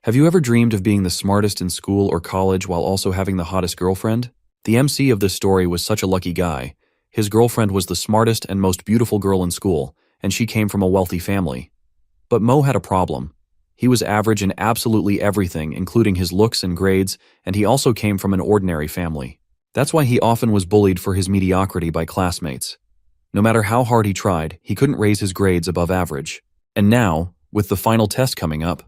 Have you ever dreamed of being the smartest in school or college while also having the hottest girlfriend? The MC of this story was such a lucky guy. His girlfriend was the smartest and most beautiful girl in school, and she came from a wealthy family. But Mo had a problem. He was average in absolutely everything, including his looks and grades, and he also came from an ordinary family. That's why he often was bullied for his mediocrity by classmates. No matter how hard he tried, he couldn't raise his grades above average. And now, with the final test coming up,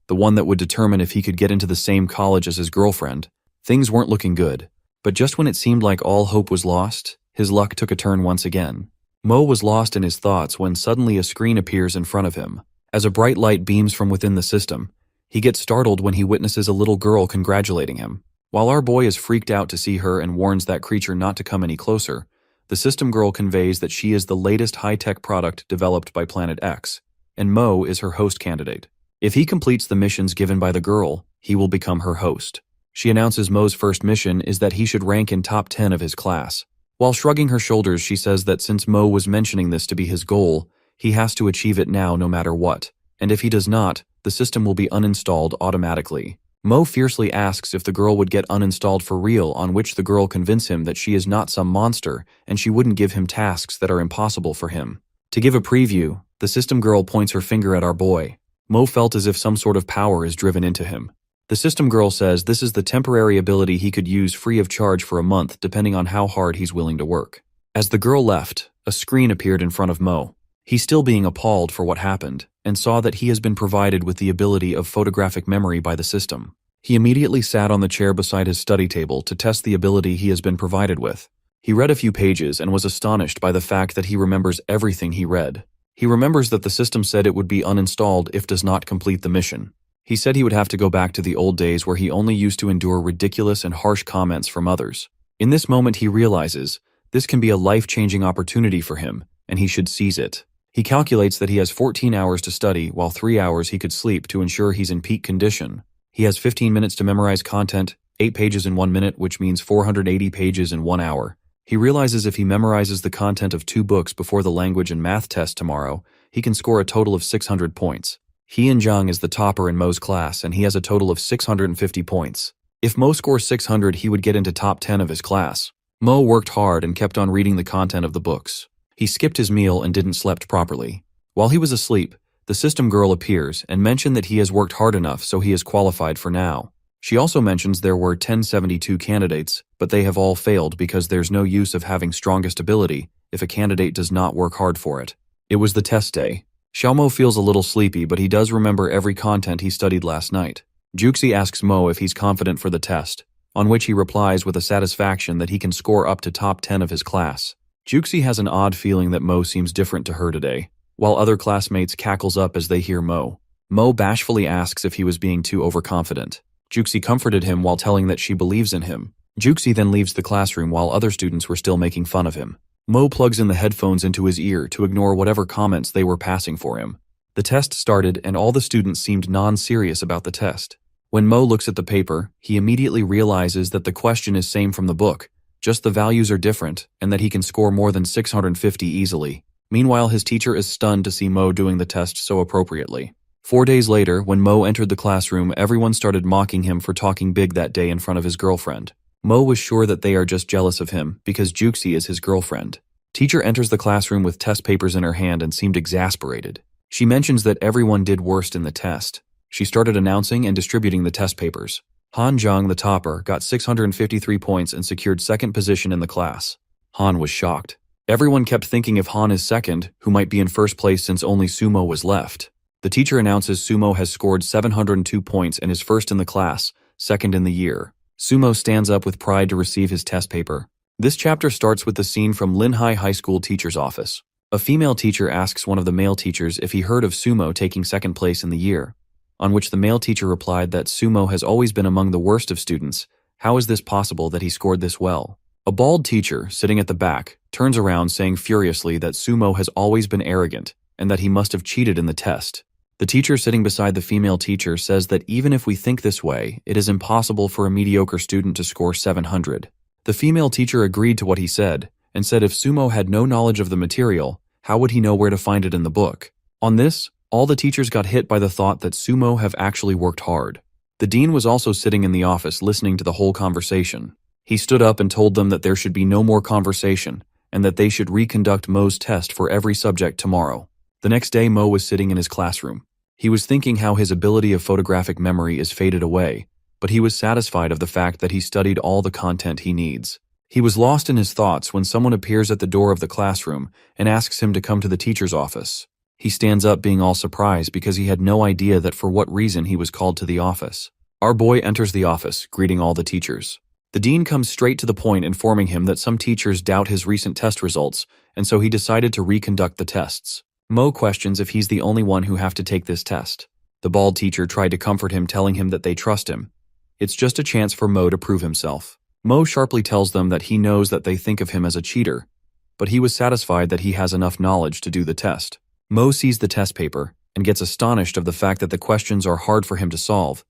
the one that would determine if he could get into the same college as his girlfriend, things weren't looking good. But just when it seemed like all hope was lost, his luck took a turn once again. Mo was lost in his thoughts when suddenly a screen appears in front of him. As a bright light beams from within the system, he gets startled when he witnesses a little girl congratulating him. While our boy is freaked out to see her and warns that creature not to come any closer, the system girl conveys that she is the latest high-tech product developed by Planet X, and Mo is her host candidate. If he completes the missions given by the girl, he will become her host. She announces Mo's first mission is that he should rank in top 10 of his class. While shrugging her shoulders, she says that since Mo was mentioning this to be his goal, he has to achieve it now no matter what, and if he does not, the system will be uninstalled automatically. Mo fiercely asks if the girl would get uninstalled for real, on which the girl convinces him that she is not some monster and she wouldn't give him tasks that are impossible for him. To give a preview, the system girl points her finger at our boy. Mo felt as if some sort of power is driven into him. The system girl says this is the temporary ability he could use free of charge for a month depending on how hard he's willing to work. As the girl left, a screen appeared in front of Mo. He's still being appalled for what happened, and saw that he has been provided with the ability of photographic memory by the system. He immediately sat on the chair beside his study table to test the ability he has been provided with. He read a few pages and was astonished by the fact that he remembers everything he read. He remembers that the system said it would be uninstalled if does not complete the mission. He said he would have to go back to the old days where he only used to endure ridiculous and harsh comments from others. In this moment he realizes this can be a life-changing opportunity for him, and he should seize it. He calculates that he has 14 hours to study, while 3 hours he could sleep to ensure he's in peak condition. He has 15 minutes to memorize content, 8 pages in 1 minute, which means 480 pages in 1 hour. He realizes if he memorizes the content of 2 books before the language and math test tomorrow, he can score a total of 600 points. Hien Zhang is the topper in Mo's class, and he has a total of 650 points. If Mo scores 600, he would get into top 10 of his class. Mo worked hard and kept on reading the content of the books. He skipped his meal and didn't slept properly. While he was asleep, the system girl appears and mentioned that he has worked hard enough so he is qualified for now. She also mentions there were 1072 candidates, but they have all failed because there's no use of having strongest ability if a candidate does not work hard for it. It was the test day. Xiaomo feels a little sleepy, but he does remember every content he studied last night. Juxi asks Mo if he's confident for the test, on which he replies with a satisfaction that he can score up to top 10 of his class. Juxi has an odd feeling that Mo seems different to her today, while other classmates cackles up as they hear Mo. Mo bashfully asks if he was being too overconfident. Juxi comforted him while telling that she believes in him. Juxi then leaves the classroom while other students were still making fun of him. Mo plugs in the headphones into his ear to ignore whatever comments they were passing for him. The test started and all the students seemed non-serious about the test. When Mo looks at the paper, he immediately realizes that the question is same from the book, just the values are different, and that he can score more than 650 easily. Meanwhile, his teacher is stunned to see Mo doing the test so appropriately. 4 days later, when Mo entered the classroom, everyone started mocking him for talking big that day in front of his girlfriend. Mo was sure that they are just jealous of him because Juxi is his girlfriend. Teacher enters the classroom with test papers in her hand and seemed exasperated. She mentions that everyone did worst in the test. She started announcing and distributing the test papers. Han Zhang, the topper, got 653 points and secured second position in the class. Han was shocked. Everyone kept thinking if Han is second, who might be in first place since only Sumo was left. The teacher announces Sumo has scored 702 points and is first in the class, second in the year. Sumo stands up with pride to receive his test paper. This chapter starts with the scene from Linhai High School teacher's office. A female teacher asks one of the male teachers if he heard of Sumo taking second place in the year, on which the male teacher replied that Sumo has always been among the worst of students. How is this possible that he scored this well? A bald teacher, sitting at the back, turns around saying furiously that Sumo has always been arrogant and that he must have cheated in the test. The teacher sitting beside the female teacher says that even if we think this way, it is impossible for a mediocre student to score 700. The female teacher agreed to what he said, and said if Sumo had no knowledge of the material, how would he know where to find it in the book? On this, All the teachers got hit by the thought that Sumo have actually worked hard. The dean was also sitting in the office listening to the whole conversation. He stood up and told them that there should be no more conversation, and that they should reconduct Mo's test for every subject tomorrow. The next day, Mo was sitting in his classroom. He was thinking how his ability of photographic memory is faded away, but he was satisfied of the fact that he studied all the content he needs. He was lost in his thoughts when someone appears at the door of the classroom and asks him to come to the teacher's office. He stands up being all surprised because he had no idea that for what reason he was called to the office. Our boy enters the office, greeting all the teachers. The dean comes straight to the point, informing him that some teachers doubt his recent test results, and so he decided to reconduct the tests. Mo questions if he's the only one who have to take this test. The bald teacher tried to comfort him, telling him that they trust him. It's just a chance for Mo to prove himself. Mo sharply tells them that he knows that they think of him as a cheater, but he was satisfied that he has enough knowledge to do the test. Mo sees the test paper and gets astonished of the fact that the questions are hard for him to solve,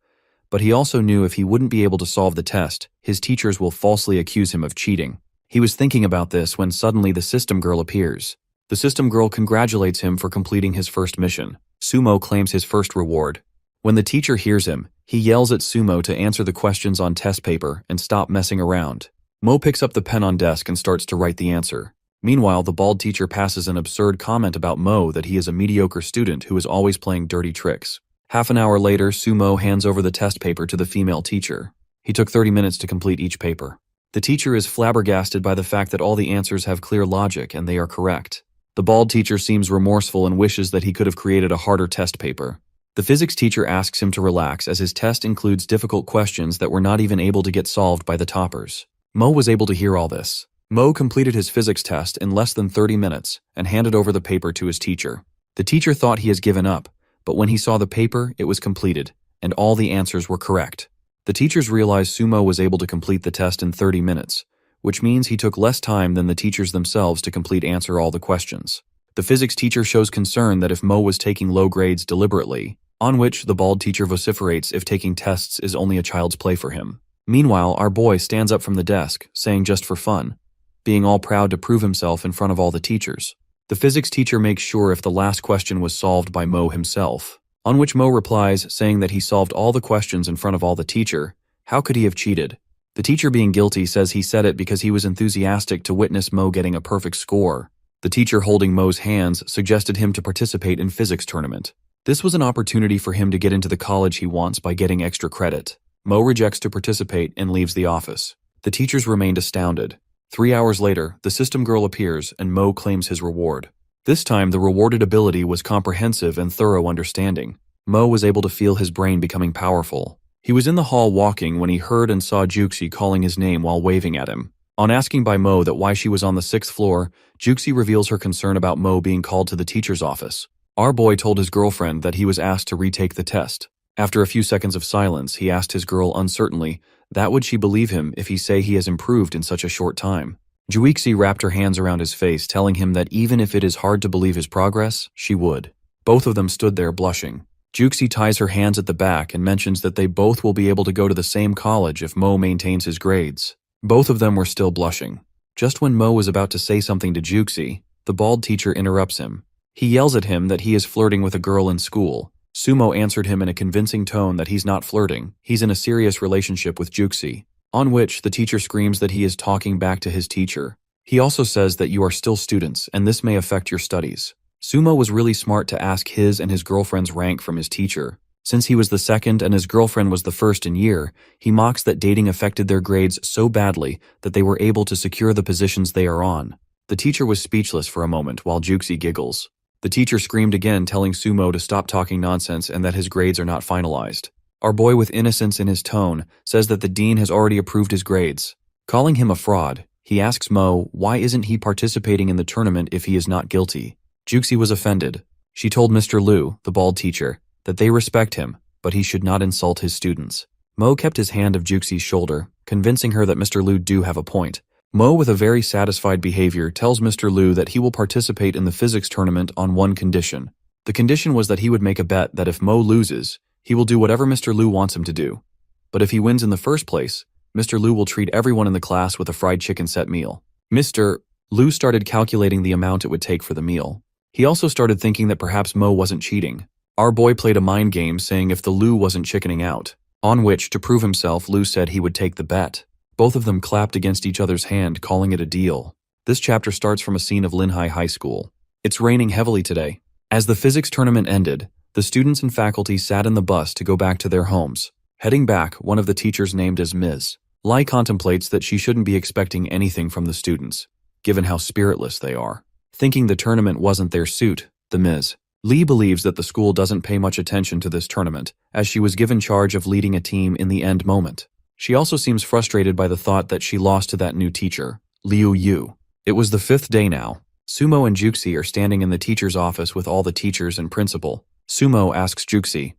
but he also knew if he wouldn't be able to solve the test, his teachers will falsely accuse him of cheating. He was thinking about this when suddenly the system girl appears. The system girl congratulates him for completing his first mission. Sumo claims his first reward. When the teacher hears him, he yells at Sumo to answer the questions on test paper and stop messing around. Mo picks up the pen on desk and starts to write the answer. Meanwhile, the bald teacher passes an absurd comment about Mo that he is a mediocre student who is always playing dirty tricks. Half an hour later, Sumo hands over the test paper to the female teacher. He took 30 minutes to complete each paper. The teacher is flabbergasted by the fact that all the answers have clear logic and they are correct. The bald teacher seems remorseful and wishes that he could have created a harder test paper. The physics teacher asks him to relax as his test includes difficult questions that were not even able to get solved by the toppers. Mo was able to hear all this. Mo completed his physics test in less than 30 minutes and handed over the paper to his teacher. The teacher thought he has given up, but when he saw the paper, it was completed, and all the answers were correct. The teachers realized Sumo was able to complete the test in 30 minutes, which means he took less time than the teachers themselves to answer all the questions. The physics teacher shows concern that if Mo was taking low grades deliberately, on which the bald teacher vociferates if taking tests is only a child's play for him. Meanwhile, our boy stands up from the desk, saying just for fun, being all proud to prove himself in front of all the teachers. The physics teacher makes sure if the last question was solved by Mo himself, on which Mo replies saying that he solved all the questions in front of all the teacher. How could he have cheated? The teacher, being guilty, says he said it because he was enthusiastic to witness Mo getting a perfect score. The teacher, holding Mo's hands, suggested him to participate in physics tournament. This was an opportunity for him to get into the college he wants by getting extra credit. Mo rejects to participate and leaves the office. The teachers remained astounded. 3 hours later, the system girl appears and Mo claims his reward. This time, the rewarded ability was comprehensive and thorough understanding. Mo was able to feel his brain becoming powerful. He was in the hall walking when he heard and saw Juxi calling his name while waving at him. On asking by Mo that why she was on the 6th floor, Juxi reveals her concern about Mo being called to the teacher's office. Our boy told his girlfriend that he was asked to retake the test. After a few seconds of silence, he asked his girl uncertainly that would she believe him if he say he has improved in such a short time. Juxi wrapped her hands around his face, telling him that even if it is hard to believe his progress, she would. Both of them stood there blushing. Juxi ties her hands at the back and mentions that they both will be able to go to the same college if Mo maintains his grades. Both of them were still blushing. Just when Mo was about to say something to Juxi, the bald teacher interrupts him. He yells at him that he is flirting with a girl in school. Sumo answered him in a convincing tone that he's not flirting, he's in a serious relationship with Juxi, on which the teacher screams that he is talking back to his teacher. He also says that you are still students and this may affect your studies. Sumo was really smart to ask his and his girlfriend's rank from his teacher. Since he was the second and his girlfriend was the first in year, he mocks that dating affected their grades so badly that they were able to secure the positions they are on. The teacher was speechless for a moment while Juxi giggles. The teacher screamed again, telling Sumo to stop talking nonsense and that his grades are not finalized. Our boy, with innocence in his tone, says that the dean has already approved his grades. Calling him a fraud, he asks Mo why isn't he participating in the tournament if he is not guilty. Juxi was offended. She told Mr. Liu, the bald teacher, that they respect him, but he should not insult his students. Mo kept his hand of Juxi's shoulder, convincing her that Mr. Liu do have a point. Mo, with a very satisfied behavior, tells Mr. Liu that he will participate in the physics tournament on one condition. The condition was that he would make a bet that if Mo loses, he will do whatever Mr. Liu wants him to do. But if he wins in the first place, Mr. Liu will treat everyone in the class with a fried chicken set meal. Mr. Liu started calculating the amount it would take for the meal. He also started thinking that perhaps Mo wasn't cheating. Our boy played a mind game saying if the Lu wasn't chickening out. On which, to prove himself, Lu said he would take the bet. Both of them clapped against each other's hand, calling it a deal. This chapter starts from a scene of Linhai High School. It's raining heavily today. As the physics tournament ended, the students and faculty sat in the bus to go back to their homes. Heading back, one of the teachers named as Ms. Lai contemplates that she shouldn't be expecting anything from the students, given how spiritless they are. Thinking the tournament wasn't their suit, the Ms. Lee believes that the school doesn't pay much attention to this tournament, as she was given charge of leading a team in the end moment. She also seems frustrated by the thought that she lost to that new teacher, Liu Yu. It was the 5th day now. Sumo and Juxi are standing in the teacher's office with all the teachers and principal. Sumo asks Juxi,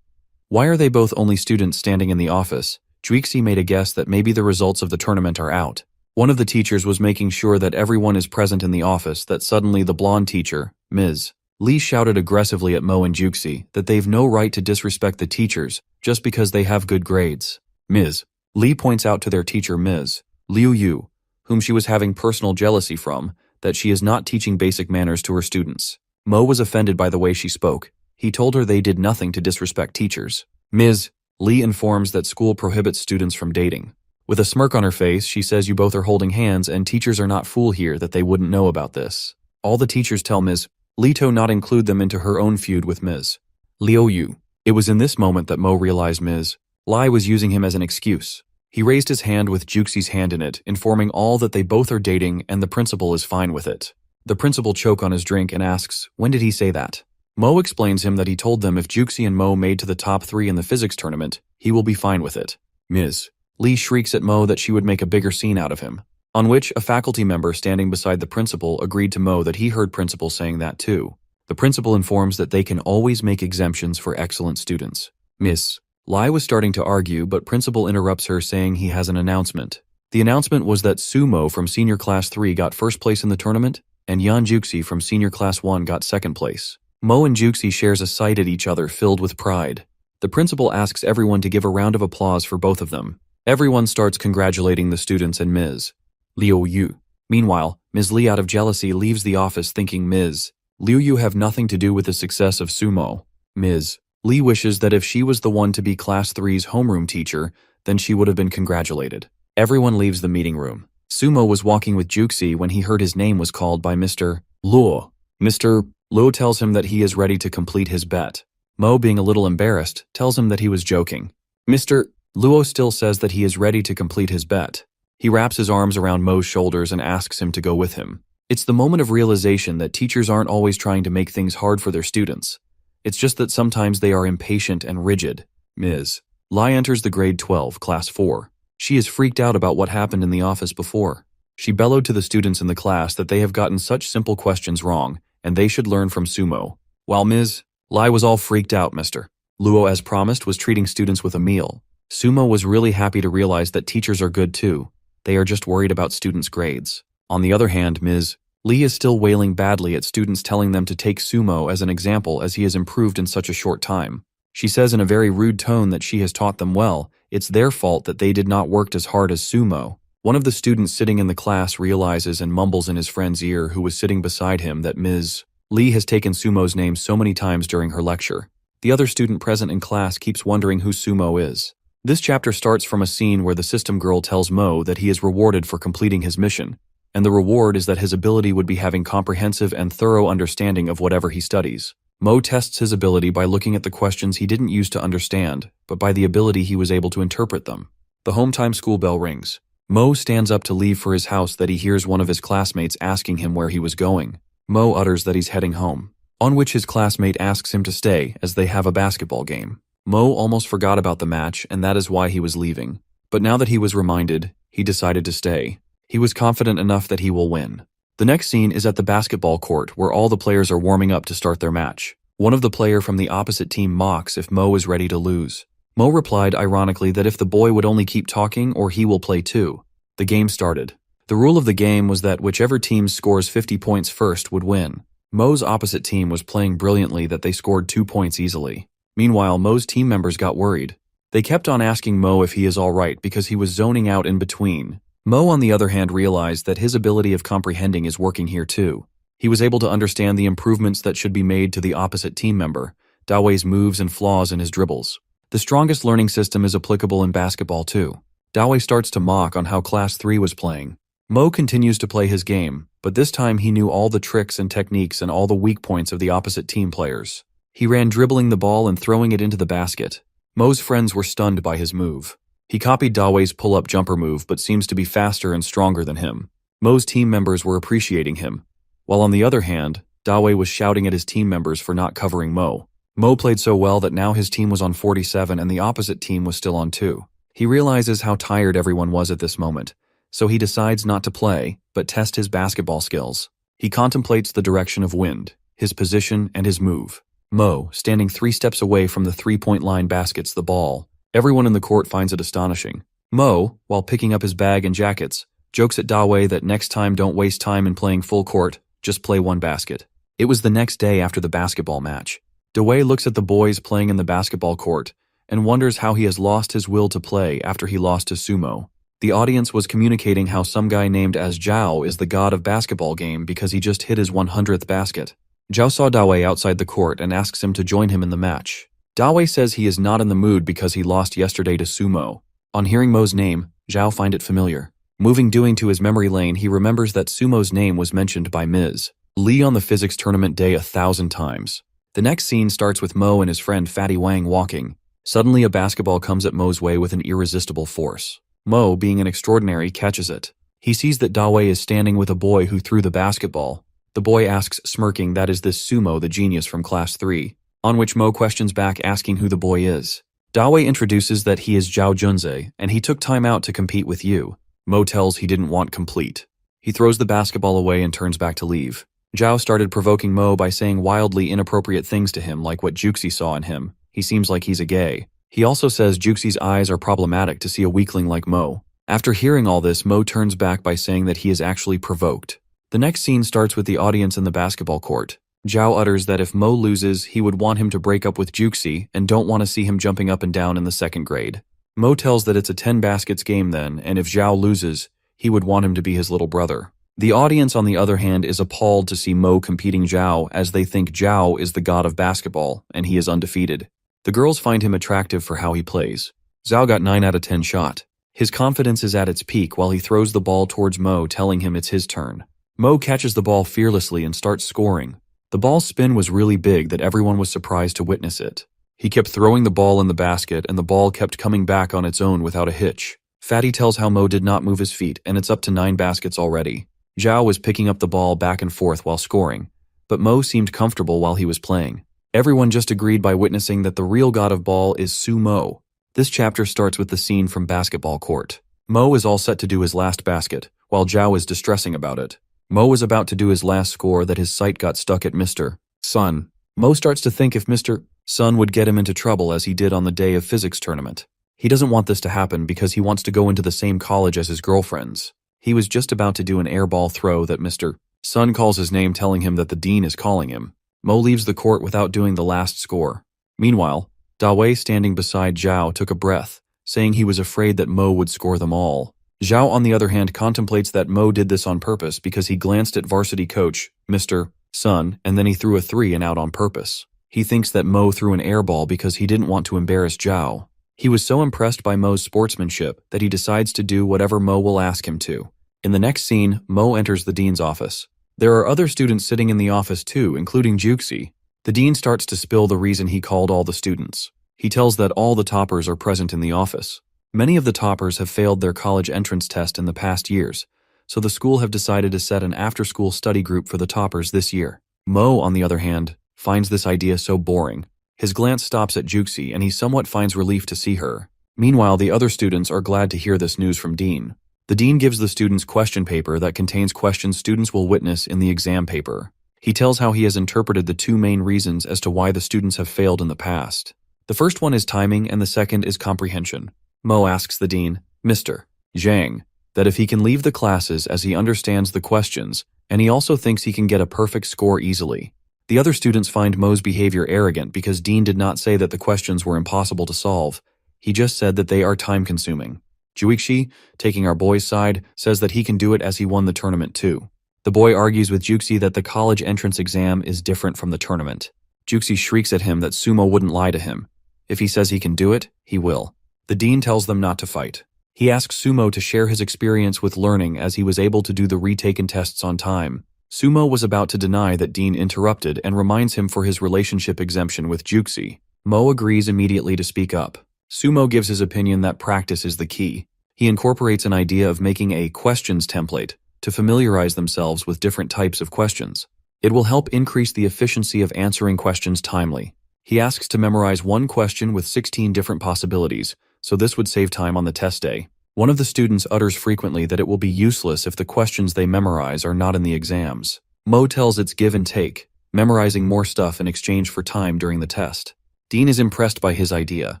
"Why are they both only students standing in the office?" Juxi made a guess that maybe the results of the tournament are out. One of the teachers was making sure that everyone is present in the office that suddenly the blonde teacher, Ms. Lee, shouted aggressively at Mo and Juxi that they've no right to disrespect the teachers just because they have good grades. Ms. Lee points out to their teacher Ms. Liu Yu, whom she was having personal jealousy from, that she is not teaching basic manners to her students. Mo was offended by the way she spoke. He told her they did nothing to disrespect teachers. Ms. Lee informs that school prohibits students from dating. With a smirk on her face, she says you both are holding hands and teachers are not fool here that they wouldn't know about this. All the teachers tell Ms. Lee to not include them into her own feud with Ms. Liu Yu. It was in this moment that Mo realized Ms. Lai was using him as an excuse. He raised his hand with Juxi's hand in it, informing all that they both are dating and the principal is fine with it. The principal chokes on his drink and asks, when did he say that? Mo explains him that he told them if Juxi and Mo made to the top 3 in the physics tournament, he will be fine with it. Ms. Lee shrieks at Mo that she would make a bigger scene out of him. On which, a faculty member standing beside the principal agreed to Mo that he heard principal saying that too. The principal informs that they can always make exemptions for excellent students. Miss Lai was starting to argue, but principal interrupts her saying he has an announcement. The announcement was that Sumo from senior class 3 got first place in the tournament, and Yan Juxi from senior class 1 got second place. Mo and Juxi shares a sight at each other filled with pride. The principal asks everyone to give a round of applause for both of them. Everyone starts congratulating the students and Ms. Liu Yu. Meanwhile, Ms. Li out of jealousy leaves the office thinking Ms. Liu Yu have nothing to do with the success of Sumo. Ms. Li wishes that if she was the one to be class 3's homeroom teacher, then she would have been congratulated. Everyone leaves the meeting room. Sumo was walking with Juxi when he heard his name was called by Mr. Luo. Mr. Luo tells him that he is ready to complete his bet. Mo, being a little embarrassed, tells him that he was joking. Mr. Luo still says that he is ready to complete his bet. He wraps his arms around Mo's shoulders and asks him to go with him. It's the moment of realization that teachers aren't always trying to make things hard for their students. It's just that sometimes they are impatient and rigid. Ms. Lai enters the grade 12, class 4. She is freaked out about what happened in the office before. She bellowed to the students in the class that they have gotten such simple questions wrong, and they should learn from Sumo. While Ms. Lai was all freaked out, Mr. Luo, as promised, was treating students with a meal. Sumo was really happy to realize that teachers are good too. They are just worried about students' grades. On the other hand, Ms. Lee is still wailing badly at students telling them to take Sumo as an example as he has improved in such a short time. She says in a very rude tone that she has taught them well. It's their fault that they did not work as hard as Sumo. One of the students sitting in the class realizes and mumbles in his friend's ear who was sitting beside him that Ms. Lee has taken Sumo's name so many times during her lecture. The other student present in class keeps wondering who Sumo is. This chapter starts from a scene where the system girl tells Mo that he is rewarded for completing his mission, and the reward is that his ability would be having comprehensive and thorough understanding of whatever he studies. Mo tests his ability by looking at the questions he didn't use to understand, but by the ability he was able to interpret them. The home time school bell rings. Mo stands up to leave for his house that he hears one of his classmates asking him where he was going. Mo utters that he's heading home, on which his classmate asks him to stay as they have a basketball game. Mo almost forgot about the match, and that is why he was leaving. But now that he was reminded, he decided to stay. He was confident enough that he will win. The next scene is at the basketball court where all the players are warming up to start their match. One of the players from the opposite team mocks if Mo is ready to lose. Mo replied ironically that if the boy would only keep talking or he will play too. The game started. The rule of the game was that whichever team scores 50 points first would win. Mo's opposite team was playing brilliantly that they scored 2 points easily. Meanwhile, Mo's team members got worried. They kept on asking Mo if he is alright because he was zoning out in between. Mo, on the other hand, realized that his ability of comprehending is working here too. He was able to understand the improvements that should be made to the opposite team member, Dawei's moves and flaws in his dribbles. The strongest learning system is applicable in basketball too. Dawei starts to mock on how Class 3 was playing. Mo continues to play his game, but this time he knew all the tricks and techniques and all the weak points of the opposite team players. He ran dribbling the ball and throwing it into the basket. Mo's friends were stunned by his move. He copied Dawei's pull-up jumper move but seems to be faster and stronger than him. Mo's team members were appreciating him, while on the other hand, Dawei was shouting at his team members for not covering Mo. Mo played so well that now his team was on 47 and the opposite team was still on 2. He realizes how tired everyone was at this moment, so he decides not to play, but test his basketball skills. He contemplates the direction of wind, his position, and his move. Mo, standing 3 steps away from the three-point line, baskets the ball. Everyone in the court finds it astonishing. Mo, while picking up his bag and jackets, jokes at Dawei that next time don't waste time in playing full court, just play one basket. It was the next day after the basketball match. Dawei looks at the boys playing in the basketball court and wonders how he has lost his will to play after he lost to Sumo. The audience was communicating how some guy named as Zhao is the god of basketball game because he just hit his 100th basket. Zhao saw Dawei outside the court and asks him to join him in the match. Dawei says he is not in the mood because he lost yesterday to Sumo. On hearing Mo's name, Zhao finds it familiar. Moving doing to his memory lane, he remembers that Sumo's name was mentioned by Ms. Lee on the physics tournament day 1,000 times. The next scene starts with Mo and his friend Fatty Wang walking. Suddenly a basketball comes at Mo's way with an irresistible force. Mo, being an extraordinary, catches it. He sees that Dawei is standing with a boy who threw the basketball. The boy asks, smirking, that is this Sumo, the genius from Class 3, on which Mo questions back asking who the boy is. Dawei introduces that he is Zhao Junze, and he took time out to compete with you. Mo tells he didn't want complete. He throws the basketball away and turns back to leave. Zhao started provoking Mo by saying wildly inappropriate things to him like what Juxi saw in him. He seems like he's a gay. He also says Juxi's eyes are problematic to see a weakling like Mo. After hearing all this, Mo turns back by saying that he is actually provoked. The next scene starts with the audience in the basketball court. Zhao utters that if Mo loses, he would want him to break up with Juxi and don't want to see him jumping up and down in the 2nd grade. Mo tells that it's a 10 baskets game then, and if Zhao loses, he would want him to be his little brother. The audience, on the other hand, is appalled to see Mo competing Zhao as they think Zhao is the god of basketball and he is undefeated. The girls find him attractive for how he plays. Zhao got 9 out of 10 shot. His confidence is at its peak while he throws the ball towards Mo, telling him it's his turn. Mo catches the ball fearlessly and starts scoring. The ball's spin was really big that everyone was surprised to witness it. He kept throwing the ball in the basket and the ball kept coming back on its own without a hitch. Fatty tells how Mo did not move his feet and it's up to 9 baskets already. Zhao was picking up the ball back and forth while scoring, but Mo seemed comfortable while he was playing. Everyone just agreed by witnessing that the real god of ball is Sumo. This chapter starts with the scene from basketball court. Mo is all set to do his last basket, while Zhao is distressing about it. Mo was about to do his last score that his sight got stuck at Mr. Sun. Mo starts to think if Mr. Sun would get him into trouble as he did on the day of physics tournament. He doesn't want this to happen because he wants to go into the same college as his girlfriends. He was just about to do an air ball throw that Mr. Sun calls his name, telling him that the dean is calling him. Mo leaves the court without doing the last score. Meanwhile, Dawei, standing beside Zhao, took a breath, saying he was afraid that Mo would score them all. Zhao, on the other hand, contemplates that Mo did this on purpose because he glanced at varsity coach, Mr. Sun, and then he threw a 3 and out on purpose. He thinks that Mo threw an air ball because he didn't want to embarrass Zhao. He was so impressed by Mo's sportsmanship that he decides to do whatever Mo will ask him to. In the next scene, Mo enters the dean's office. There are other students sitting in the office too, including Juxi. The dean starts to spill the reason he called all the students. He tells that all the toppers are present in the office. Many of the toppers have failed their college entrance test in the past years, so the school have decided to set an after-school study group for the toppers this year. Mo, on the other hand, finds this idea so boring. His glance stops at Juxi and he somewhat finds relief to see her. Meanwhile, the other students are glad to hear this news from Dean. The dean gives the students question paper that contains questions students will witness in the exam paper. He tells how he has interpreted the 2 main reasons as to why the students have failed in the past. The first one is timing and the second is comprehension. Mo asks the dean, Mr. Zhang, that if he can leave the classes as he understands the questions, and he also thinks he can get a perfect score easily. The other students find Mo's behavior arrogant because Dean did not say that the questions were impossible to solve. He just said that they are time-consuming. Juixi, taking our boy's side, says that he can do it as he won the tournament too. The boy argues with Juxi that the college entrance exam is different from the tournament. Juxi shrieks at him that Sumo wouldn't lie to him. If he says he can do it, he will. The dean tells them not to fight. He asks Sumo to share his experience with learning as he was able to do the retaken tests on time. Sumo was about to deny that Dean interrupted and reminds him for his relationship exemption with Juxi. Mo agrees immediately to speak up. Sumo gives his opinion that practice is the key. He incorporates an idea of making a questions template to familiarize themselves with different types of questions. It will help increase the efficiency of answering questions timely. He asks to memorize one question with 16 different possibilities, so this would save time on the test day. One of the students utters frequently that it will be useless if the questions they memorize are not in the exams. Mo tells it's give and take, memorizing more stuff in exchange for time during the test. Dean is impressed by his idea.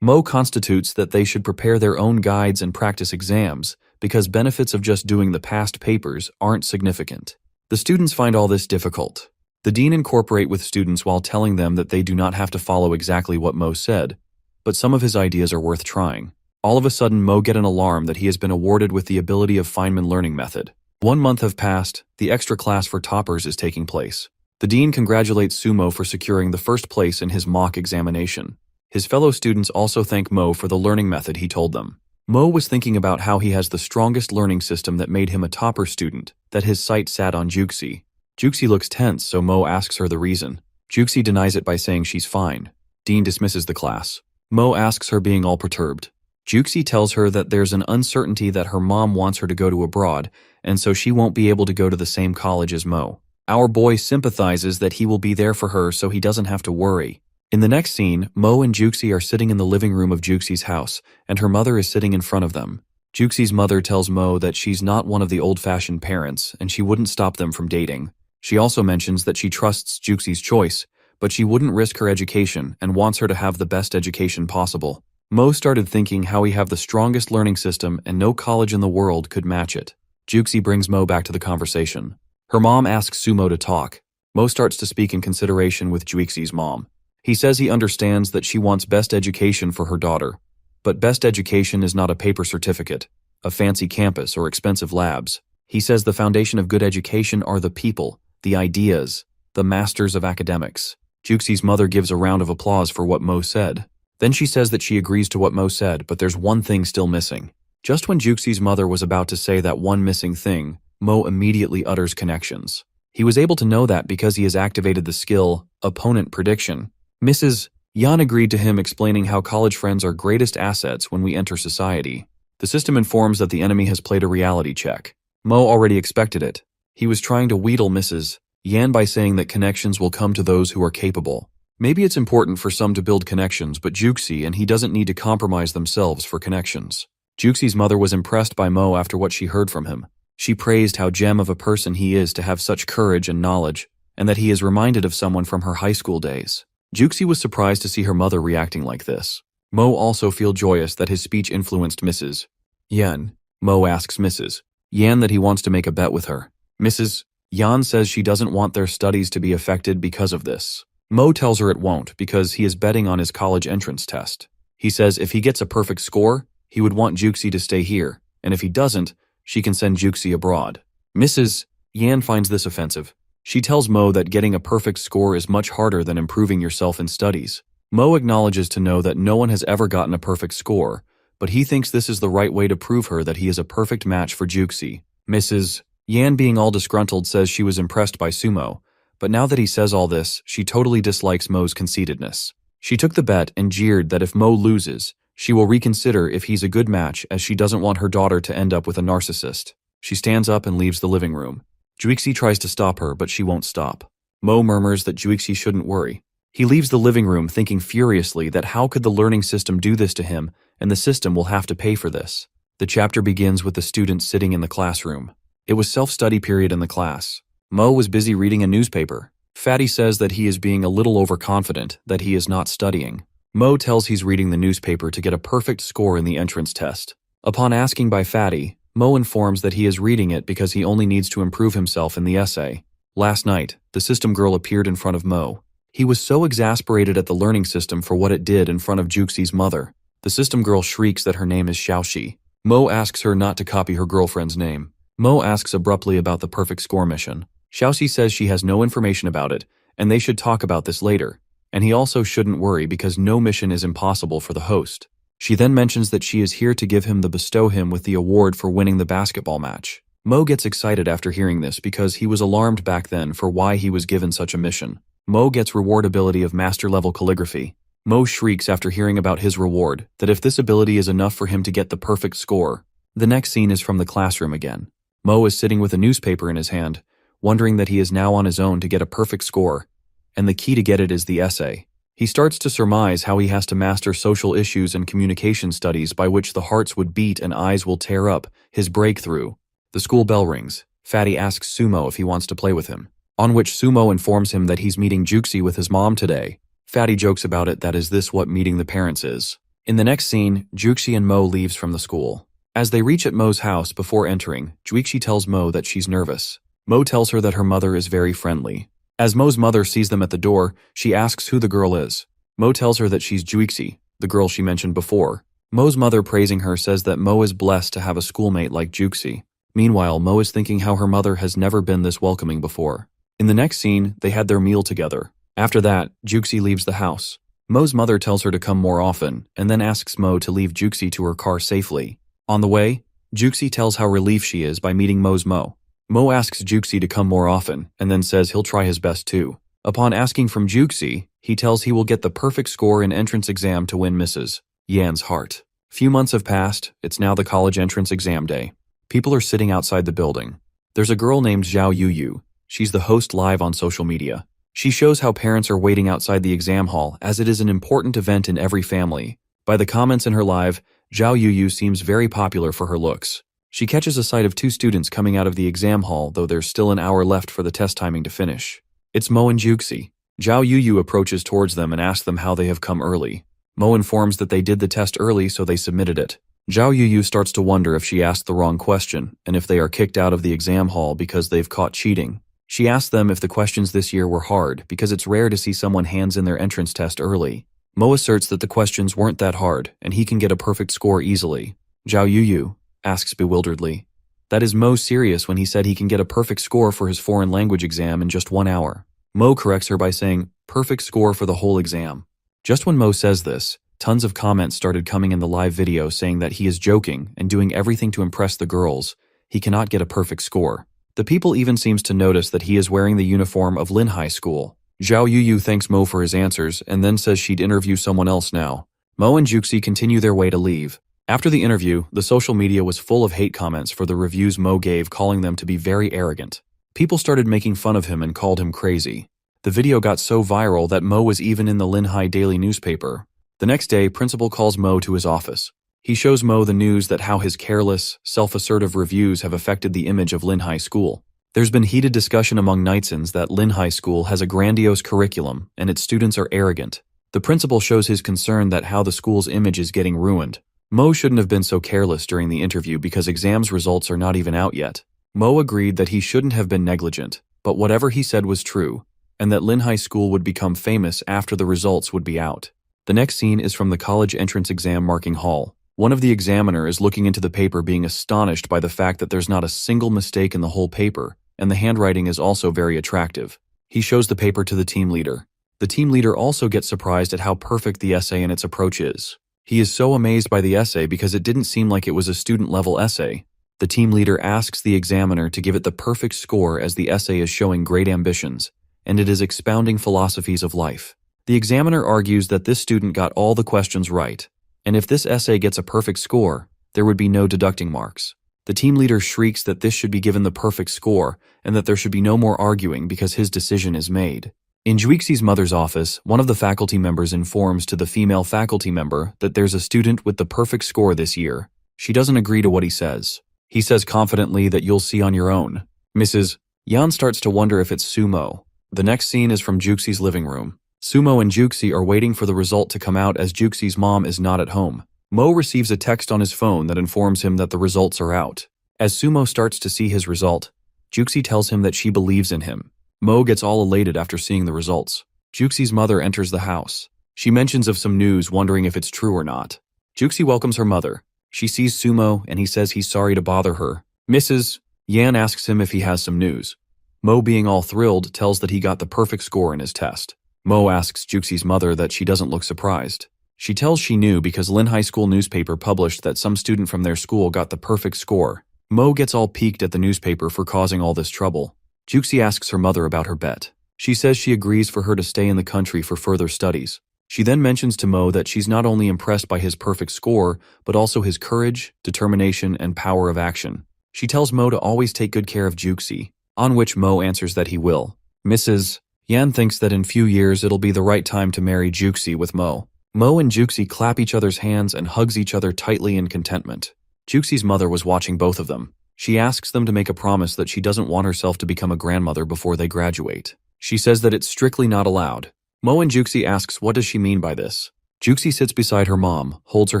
Mo constitutes that they should prepare their own guides and practice exams, because benefits of just doing the past papers aren't significant. The students find all this difficult. The dean incorporate with students while telling them that they do not have to follow exactly what Mo said, but some of his ideas are worth trying. All of a sudden, Mo get an alarm that he has been awarded with the ability of Feynman learning method. 1 month have passed, the extra class for toppers is taking place. The dean congratulates Sumo for securing the first place in his mock examination. His fellow students also thank Mo for the learning method he told them. Mo was thinking about how he has the strongest learning system that made him a topper student, that his sight sat on Juxi. Juxi looks tense, so Mo asks her the reason. Juxi denies it by saying she's fine. Dean dismisses the class. Mo asks her being all perturbed. Juxi tells her that there's an uncertainty that her mom wants her to go to abroad, and so she won't be able to go to the same college as Mo. Our boy sympathizes that he will be there for her so he doesn't have to worry. In the next scene, Mo and Juxi are sitting in the living room of Juxi's house, and her mother is sitting in front of them. Juxi's mother tells Mo that she's not one of the old-fashioned parents, and she wouldn't stop them from dating. She also mentions that she trusts Juxi's choice, but she wouldn't risk her education and wants her to have the best education possible. Mo started thinking how he have the strongest learning system and no college in the world could match it. Juxi brings Mo back to the conversation. Her mom asks Sumo to talk. Mo starts to speak in consideration with Juxi's mom. He says he understands that she wants best education for her daughter, but best education is not a paper certificate, a fancy campus, or expensive labs. He says the foundation of good education are the people, the ideas, the masters of academics. Juxi's mother gives a round of applause for what Mo said. Then she says that she agrees to what Mo said, but there's one thing still missing. Just when Juxi's mother was about to say that one missing thing, Mo immediately utters connections. He was able to know that because he has activated the skill, opponent prediction. Mrs. Yan agreed to him, explaining how college friends are greatest assets when we enter society. The system informs that the enemy has played a reality check. Mo already expected it. He was trying to wheedle Mrs. Yan by saying that connections will come to those who are capable. Maybe it's important for some to build connections, but Juxi and he doesn't need to compromise themselves for connections. Juxi's mother was impressed by Mo after what she heard from him. She praised how gem of a person he is to have such courage and knowledge, and that he is reminded of someone from her high school days. Juxi was surprised to see her mother reacting like this. Mo also feel joyous that his speech influenced Mrs. Yan. Mo asks Mrs. Yan that he wants to make a bet with her. Mrs. Yan says she doesn't want their studies to be affected because of this. Mo tells her it won't because he is betting on his college entrance test. He says if he gets a perfect score, he would want Juxi to stay here, and if he doesn't, she can send Juxi abroad. Mrs. Yan finds this offensive. She tells Mo that getting a perfect score is much harder than improving yourself in studies. Mo acknowledges to know that no one has ever gotten a perfect score, but he thinks this is the right way to prove her that he is a perfect match for Juxi. Mrs. Yan, being all disgruntled, says she was impressed by Sumo, but now that he says all this, she totally dislikes Mo's conceitedness. She took the bet and jeered that if Mo loses, she will reconsider if he's a good match, as she doesn't want her daughter to end up with a narcissist. She stands up and leaves the living room. Juxi tries to stop her, but she won't stop. Mo murmurs that Juxi shouldn't worry. He leaves the living room thinking furiously that how could the learning system do this to him, and the system will have to pay for this. The chapter begins with the students sitting in the classroom. It was self-study period in the class. Mo was busy reading a newspaper. Fatty says that he is being a little overconfident, that he is not studying. Mo tells he's reading the newspaper to get a perfect score in the entrance test. Upon asking by Fatty, Mo informs that he is reading it because he only needs to improve himself in the essay. Last night, the system girl appeared in front of Mo. He was so exasperated at the learning system for what it did in front of Juxi's mother. The system girl shrieks that her name is Xiaoxi. Mo asks her not to copy her girlfriend's name. Mo asks abruptly about the perfect score mission. Xiaoxi says she has no information about it, and they should talk about this later. And he also shouldn't worry because no mission is impossible for the host. She then mentions that she is here to bestow him with the award for winning the basketball match. Mo gets excited after hearing this because he was alarmed back then for why he was given such a mission. Mo gets reward ability of master-level calligraphy. Mo shrieks after hearing about his reward, that if this ability is enough for him to get the perfect score. The next scene is from the classroom again. Mo is sitting with a newspaper in his hand, wondering that he is now on his own to get a perfect score, and the key to get it is the essay. He starts to surmise how he has to master social issues and communication studies by which the hearts would beat and eyes will tear up, his breakthrough. The school bell rings. Fatty asks Sumo if he wants to play with him, on which Sumo informs him that he's meeting Juxi with his mom today. Fatty jokes about it that is this what meeting the parents is. In the next scene, Juxi and Mo leaves from the school. As they reach at Mo's house before entering, Juxi tells Mo that she's nervous. Mo tells her that her mother is very friendly. As Mo's mother sees them at the door, she asks who the girl is. Mo tells her that she's Juxi, the girl she mentioned before. Mo's mother, praising her, says that Mo is blessed to have a schoolmate like Juxi. Meanwhile, Mo is thinking how her mother has never been this welcoming before. In the next scene, they had their meal together. After that, Juxi leaves the house. Mo's mother tells her to come more often, and then asks Mo to leave Juxi to her car safely. On the way, Juxi tells how relieved she is by meeting Mo's Mo. Mo asks Juxi to come more often, and then says he'll try his best too. Upon asking from Juxi, he tells he will get the perfect score in entrance exam to win Mrs. Yan's heart. Few months have passed, it's now the college entrance exam day. People are sitting outside the building. There's a girl named Zhao Yuyu. She's the host live on social media. She shows how parents are waiting outside the exam hall as it is an important event in every family. By the comments in her live, Zhao Yuyu seems very popular for her looks. She catches a sight of two students coming out of the exam hall, though there's still an hour left for the test timing to finish. It's Mo and Juxi. Zhao Yuyu approaches towards them and asks them how they have come early. Mo informs that they did the test early, so they submitted it. Zhao Yuyu starts to wonder if she asked the wrong question, and if they are kicked out of the exam hall because they've caught cheating. She asks them if the questions this year were hard, because it's rare to see someone hands in their entrance test early. Mo asserts that the questions weren't that hard, and he can get a perfect score easily. Zhao Yuyu asks bewilderedly. That is Mo serious when he said he can get a perfect score for his foreign language exam in just 1 hour. Mo corrects her by saying, perfect score for the whole exam. Just when Mo says this, tons of comments started coming in the live video saying that he is joking and doing everything to impress the girls. He cannot get a perfect score. The people even seems to notice that he is wearing the uniform of Lin High School. Zhao Yuyu thanks Mo for his answers and then says she'd interview someone else now. Mo and Juxi continue their way to leave. After the interview, the social media was full of hate comments for the reviews Mo gave, calling them to be very arrogant. People started making fun of him and called him crazy. The video got so viral that Mo was even in the Lin High daily newspaper. The next day, principal calls Mo to his office. He shows Mo the news that how his careless, self-assertive reviews have affected the image of Lin High School. There's been heated discussion among netizens that Lin High School has a grandiose curriculum and its students are arrogant. The principal shows his concern that how the school's image is getting ruined. Mo shouldn't have been so careless during the interview because exams results are not even out yet. Mo agreed that he shouldn't have been negligent, but whatever he said was true, and that Lin High School would become famous after the results would be out. The next scene is from the college entrance exam marking hall. One of the examiner is looking into the paper being astonished by the fact that there's not a single mistake in the whole paper, and the handwriting is also very attractive. He shows the paper to the team leader. The team leader also gets surprised at how perfect the essay and its approach is. He is so amazed by the essay because it didn't seem like it was a student-level essay. The team leader asks the examiner to give it the perfect score as the essay is showing great ambitions, and it is expounding philosophies of life. The examiner argues that this student got all the questions right, and if this essay gets a perfect score, there would be no deducting marks. The team leader shrieks that this should be given the perfect score and that there should be no more arguing because his decision is made. In Juixi's mother's office, one of the faculty members informs to the female faculty member that there's a student with the perfect score this year. She doesn't agree to what he says. He says confidently that you'll see on your own. Mrs. Yan starts to wonder if it's Sumo. The next scene is from Juxi's living room. Sumo and Juxi are waiting for the result to come out as Juxi's mom is not at home. Mo receives a text on his phone that informs him that the results are out. As Sumo starts to see his result, Juxi tells him that she believes in him. Mo gets all elated after seeing the results. Juxi's mother enters the house. She mentions of some news, wondering if it's true or not. Juxi welcomes her mother. She sees Sumo and he says he's sorry to bother her. Mrs. Yan asks him if he has some news. Mo, being all thrilled, tells that he got the perfect score in his test. Mo asks Juxie's mother that she doesn't look surprised. She tells she knew because Lin High School newspaper published that some student from their school got the perfect score. Mo gets all piqued at the newspaper for causing all this trouble. Juxie asks her mother about her bet. She says she agrees for her to stay in the country for further studies. She then mentions to Mo that she's not only impressed by his perfect score, but also his courage, determination, and power of action. She tells Mo to always take good care of Juxie, on which Mo answers that he will. Mrs. Yan thinks that in few years it'll be the right time to marry Juxie with Mo. Mo and Juxie clap each other's hands and hugs each other tightly in contentment. Juxie's mother was watching both of them. She asks them to make a promise that she doesn't want herself to become a grandmother before they graduate. She says that it's strictly not allowed. Mo and Juxie asks what does she mean by this. Juxie sits beside her mom, holds her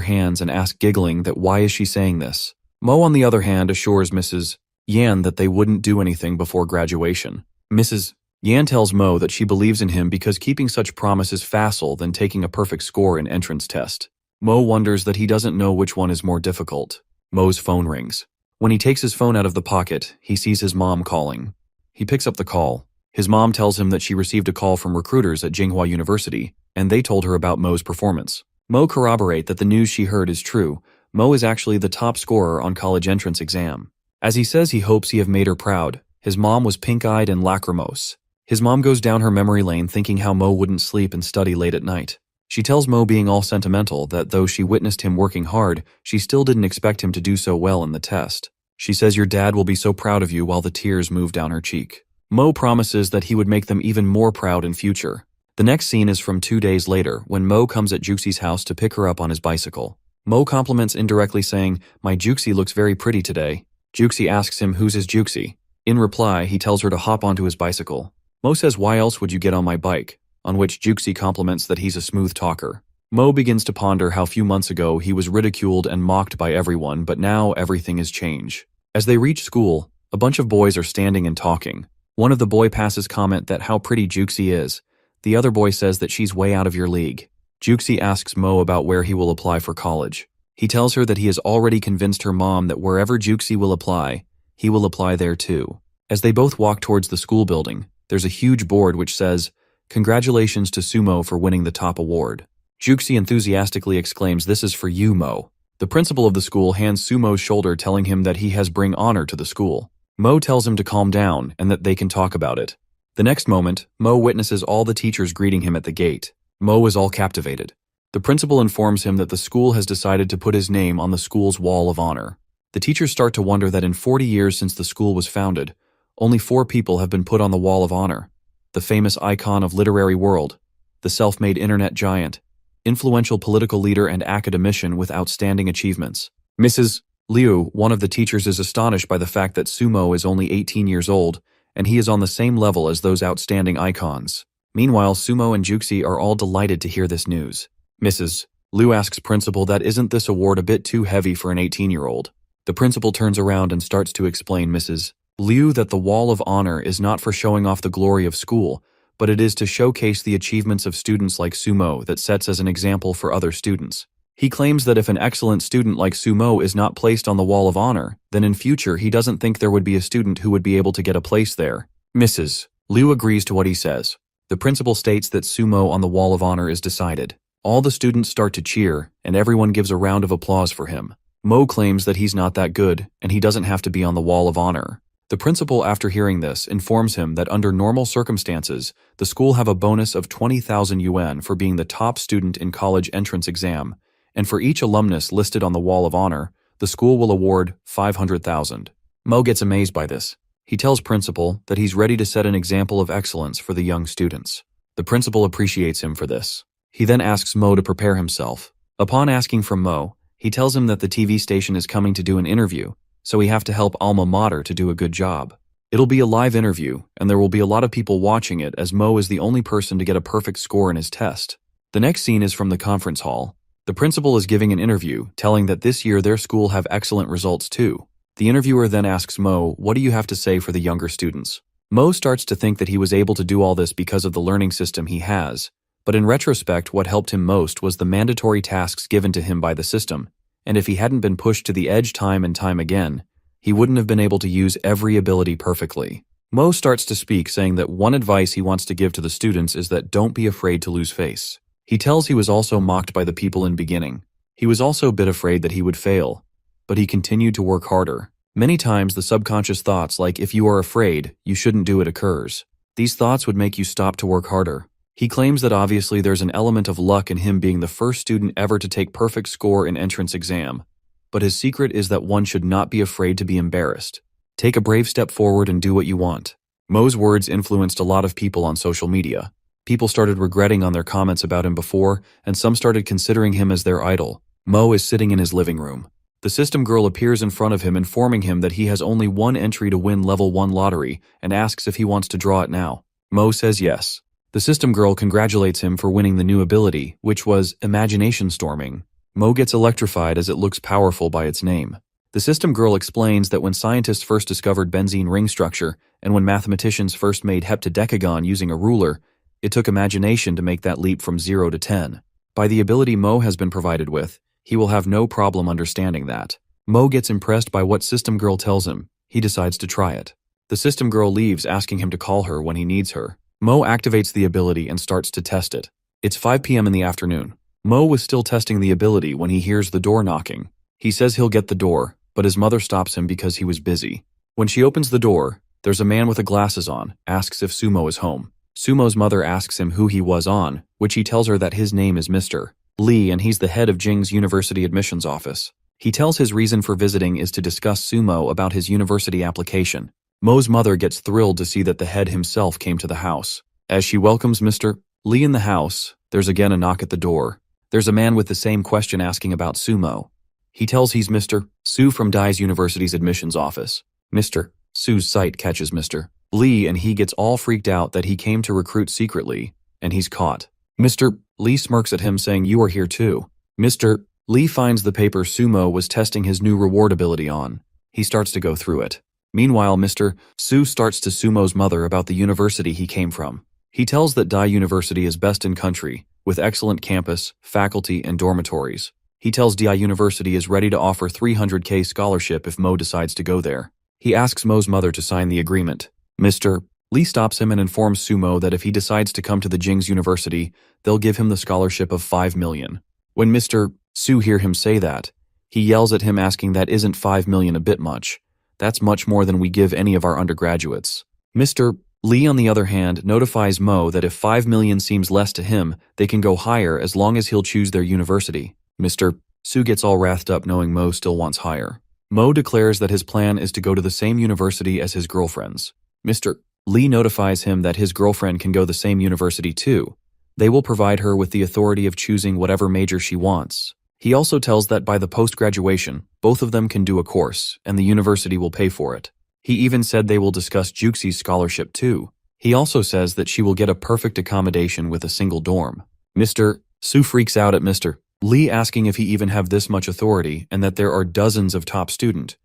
hands and asks giggling that why is she saying this. Mo on the other hand assures Mrs. Yan that they wouldn't do anything before graduation. Mrs. Yan tells Mo that she believes in him because keeping such promise is facile than taking a perfect score in entrance test. Mo wonders that he doesn't know which one is more difficult. Mo's phone rings. When he takes his phone out of the pocket, he sees his mom calling. He picks up the call. His mom tells him that she received a call from recruiters at Tsinghua University, and they told her about Mo's performance. Mo corroborates that the news she heard is true. Mo is actually the top scorer on college entrance exam. As he says he hopes he have made her proud, his mom was pink-eyed and lachrymose. His mom goes down her memory lane thinking how Mo wouldn't sleep and study late at night. She tells Mo, being all sentimental, that though she witnessed him working hard, she still didn't expect him to do so well in the test. She says your dad will be so proud of you while the tears move down her cheek. Mo promises that he would make them even more proud in future. The next scene is from 2 days later when Mo comes at Juxie's house to pick her up on his bicycle. Mo compliments indirectly saying, "My Juxie looks very pretty today." Juxie asks him who's his Juxie. In reply, he tells her to hop onto his bicycle. Mo says, "Why else would you get on my bike?" On which Juxie compliments that he's a smooth talker. Mo begins to ponder how few months ago he was ridiculed and mocked by everyone, but now everything is changed. As they reach school, a bunch of boys are standing and talking. One of the boy passes comment that how pretty Juxie is. The other boy says that she's way out of your league. Juxie asks Mo about where he will apply for college. He tells her that he has already convinced her mom that wherever Juxie will apply, he will apply there too. As they both walk towards the school building, there's a huge board which says, "Congratulations to Sumo for winning the top award." Juxie enthusiastically exclaims, "This is for you, Mo." The principal of the school hands Sumo's shoulder, telling him that he has bring honor to the school. Mo tells him to calm down and that they can talk about it. The next moment, Mo witnesses all the teachers greeting him at the gate. Mo is all captivated. The principal informs him that the school has decided to put his name on the school's wall of honor. The teachers start to wonder that in 40 years since the school was founded, only 4 people have been put on the wall of honor. The famous icon of literary world, the self-made internet giant, influential political leader and academician with outstanding achievements. Mrs. Liu, one of the teachers, is astonished by the fact that Sumo is only 18 years old, and he is on the same level as those outstanding icons. Meanwhile, Sumo and Juxie are all delighted to hear this news. Mrs. Liu asks principal that isn't this award a bit too heavy for an 18-year-old. The principal turns around and starts to explain Mrs. Liu that the wall of honor is not for showing off the glory of school, but it is to showcase the achievements of students like Sumo that sets as an example for other students. He claims that if an excellent student like Sumo is not placed on the wall of honor, then in future he doesn't think there would be a student who would be able to get a place there. Mrs. Liu agrees to what he says. The principal states that Sumo on the wall of honor is decided. All the students start to cheer, and everyone gives a round of applause for him. Mo claims that he's not that good, and he doesn't have to be on the wall of honor. The principal, after hearing this, informs him that under normal circumstances, the school have a bonus of 20,000 yuan for being the top student in college entrance exam, and for each alumnus listed on the wall of honor, the school will award 500,000. Mo gets amazed by this. He tells principal that he's ready to set an example of excellence for the young students. The principal appreciates him for this. He then asks Mo to prepare himself. Upon asking from Mo, he tells him that the TV station is coming to do an interview, so we have to help alma mater to do a good job. It'll be a live interview, and there will be a lot of people watching it as Mo is the only person to get a perfect score in his test. The next scene is from the conference hall. The principal is giving an interview, telling that this year their school have excellent results too. The interviewer then asks Mo, "What do you have to say for the younger students?" Mo starts to think that he was able to do all this because of the learning system he has, but in retrospect what helped him most was the mandatory tasks given to him by the system, and if he hadn't been pushed to the edge time and time again, he wouldn't have been able to use every ability perfectly. Mo starts to speak, saying that one advice he wants to give to the students is that don't be afraid to lose face. He tells he was also mocked by the people in beginning. He was also a bit afraid that he would fail, but he continued to work harder. Many times the subconscious thoughts like if you are afraid, you shouldn't do it occurs. These thoughts would make you stop to work harder. He claims that obviously there's an element of luck in him being the first student ever to take perfect score in entrance exam, but his secret is that one should not be afraid to be embarrassed. Take a brave step forward and do what you want. Mo's words influenced a lot of people on social media. People started regretting on their comments about him before, and some started considering him as their idol. Mo is sitting in his living room. The system girl appears in front of him, informing him that he has only one entry to win level 1 lottery and asks if he wants to draw it now. Mo says yes. The system girl congratulates him for winning the new ability, which was imagination storming. Mo gets electrified as it looks powerful by its name. The system girl explains that when scientists first discovered benzene ring structure and when mathematicians first made heptadecagon using a ruler, it took imagination to make that leap from 0 to 10. By the ability Mo has been provided with, he will have no problem understanding that. Mo gets impressed by what system girl tells him. He decides to try it. The system girl leaves, asking him to call her when he needs her. Mo activates the ability and starts to test it. It's 5 p.m. in the afternoon. Mo was still testing the ability when he hears the door knocking. He says he'll get the door, but his mother stops him because he was busy. When she opens the door, there's a man with glasses on, asks if Sumo is home. Sumo's mother asks him who he was on, which he tells her that his name is Mr. Lee and he's the head of Jing's university admissions office. He tells his reason for visiting is to discuss Sumo about his university application. Mo's mother gets thrilled to see that the head himself came to the house. As she welcomes Mr. Lee in the house, there's again a knock at the door. There's a man with the same question asking about Sumo. He tells he's Mr. Su from Dai's University's admissions office. Mr. Su's sight catches Mr. Lee and he gets all freaked out that he came to recruit secretly, and he's caught. Mr. Lee smirks at him saying, "You are here too." Mr. Lee finds the paper Sumo was testing his new reward ability on. He starts to go through it. Meanwhile, Mr. Su starts to Sumo's mother about the university he came from. He tells that Dai University is best in country, with excellent campus, faculty, and dormitories. He tells Dai University is ready to offer $300K scholarship if Mo decides to go there. He asks Mo's mother to sign the agreement. Mr. Lee stops him and informs Sumo that if he decides to come to the Jing's University, they'll give him the scholarship of $5 million. When Mr. Su hear him say that, he yells at him asking that isn't $5 million a bit much. That's much more than we give any of our undergraduates. Mr. Lee, on the other hand, notifies Mo that if $5 million seems less to him, they can go higher as long as he'll choose their university. Mr. Su gets all wrathed up knowing Mo still wants higher. Mo declares that his plan is to go to the same university as his girlfriend's. Mr. Lee notifies him that his girlfriend can go the same university too. They will provide her with the authority of choosing whatever major she wants. He also tells that by the post-graduation, both of them can do a course, and the university will pay for it. He even said they will discuss Juxi's scholarship too. He also says that she will get a perfect accommodation with a single dorm. Mr. Su freaks out at Mr. Lee asking if he even have this much authority and that there are dozens of top students.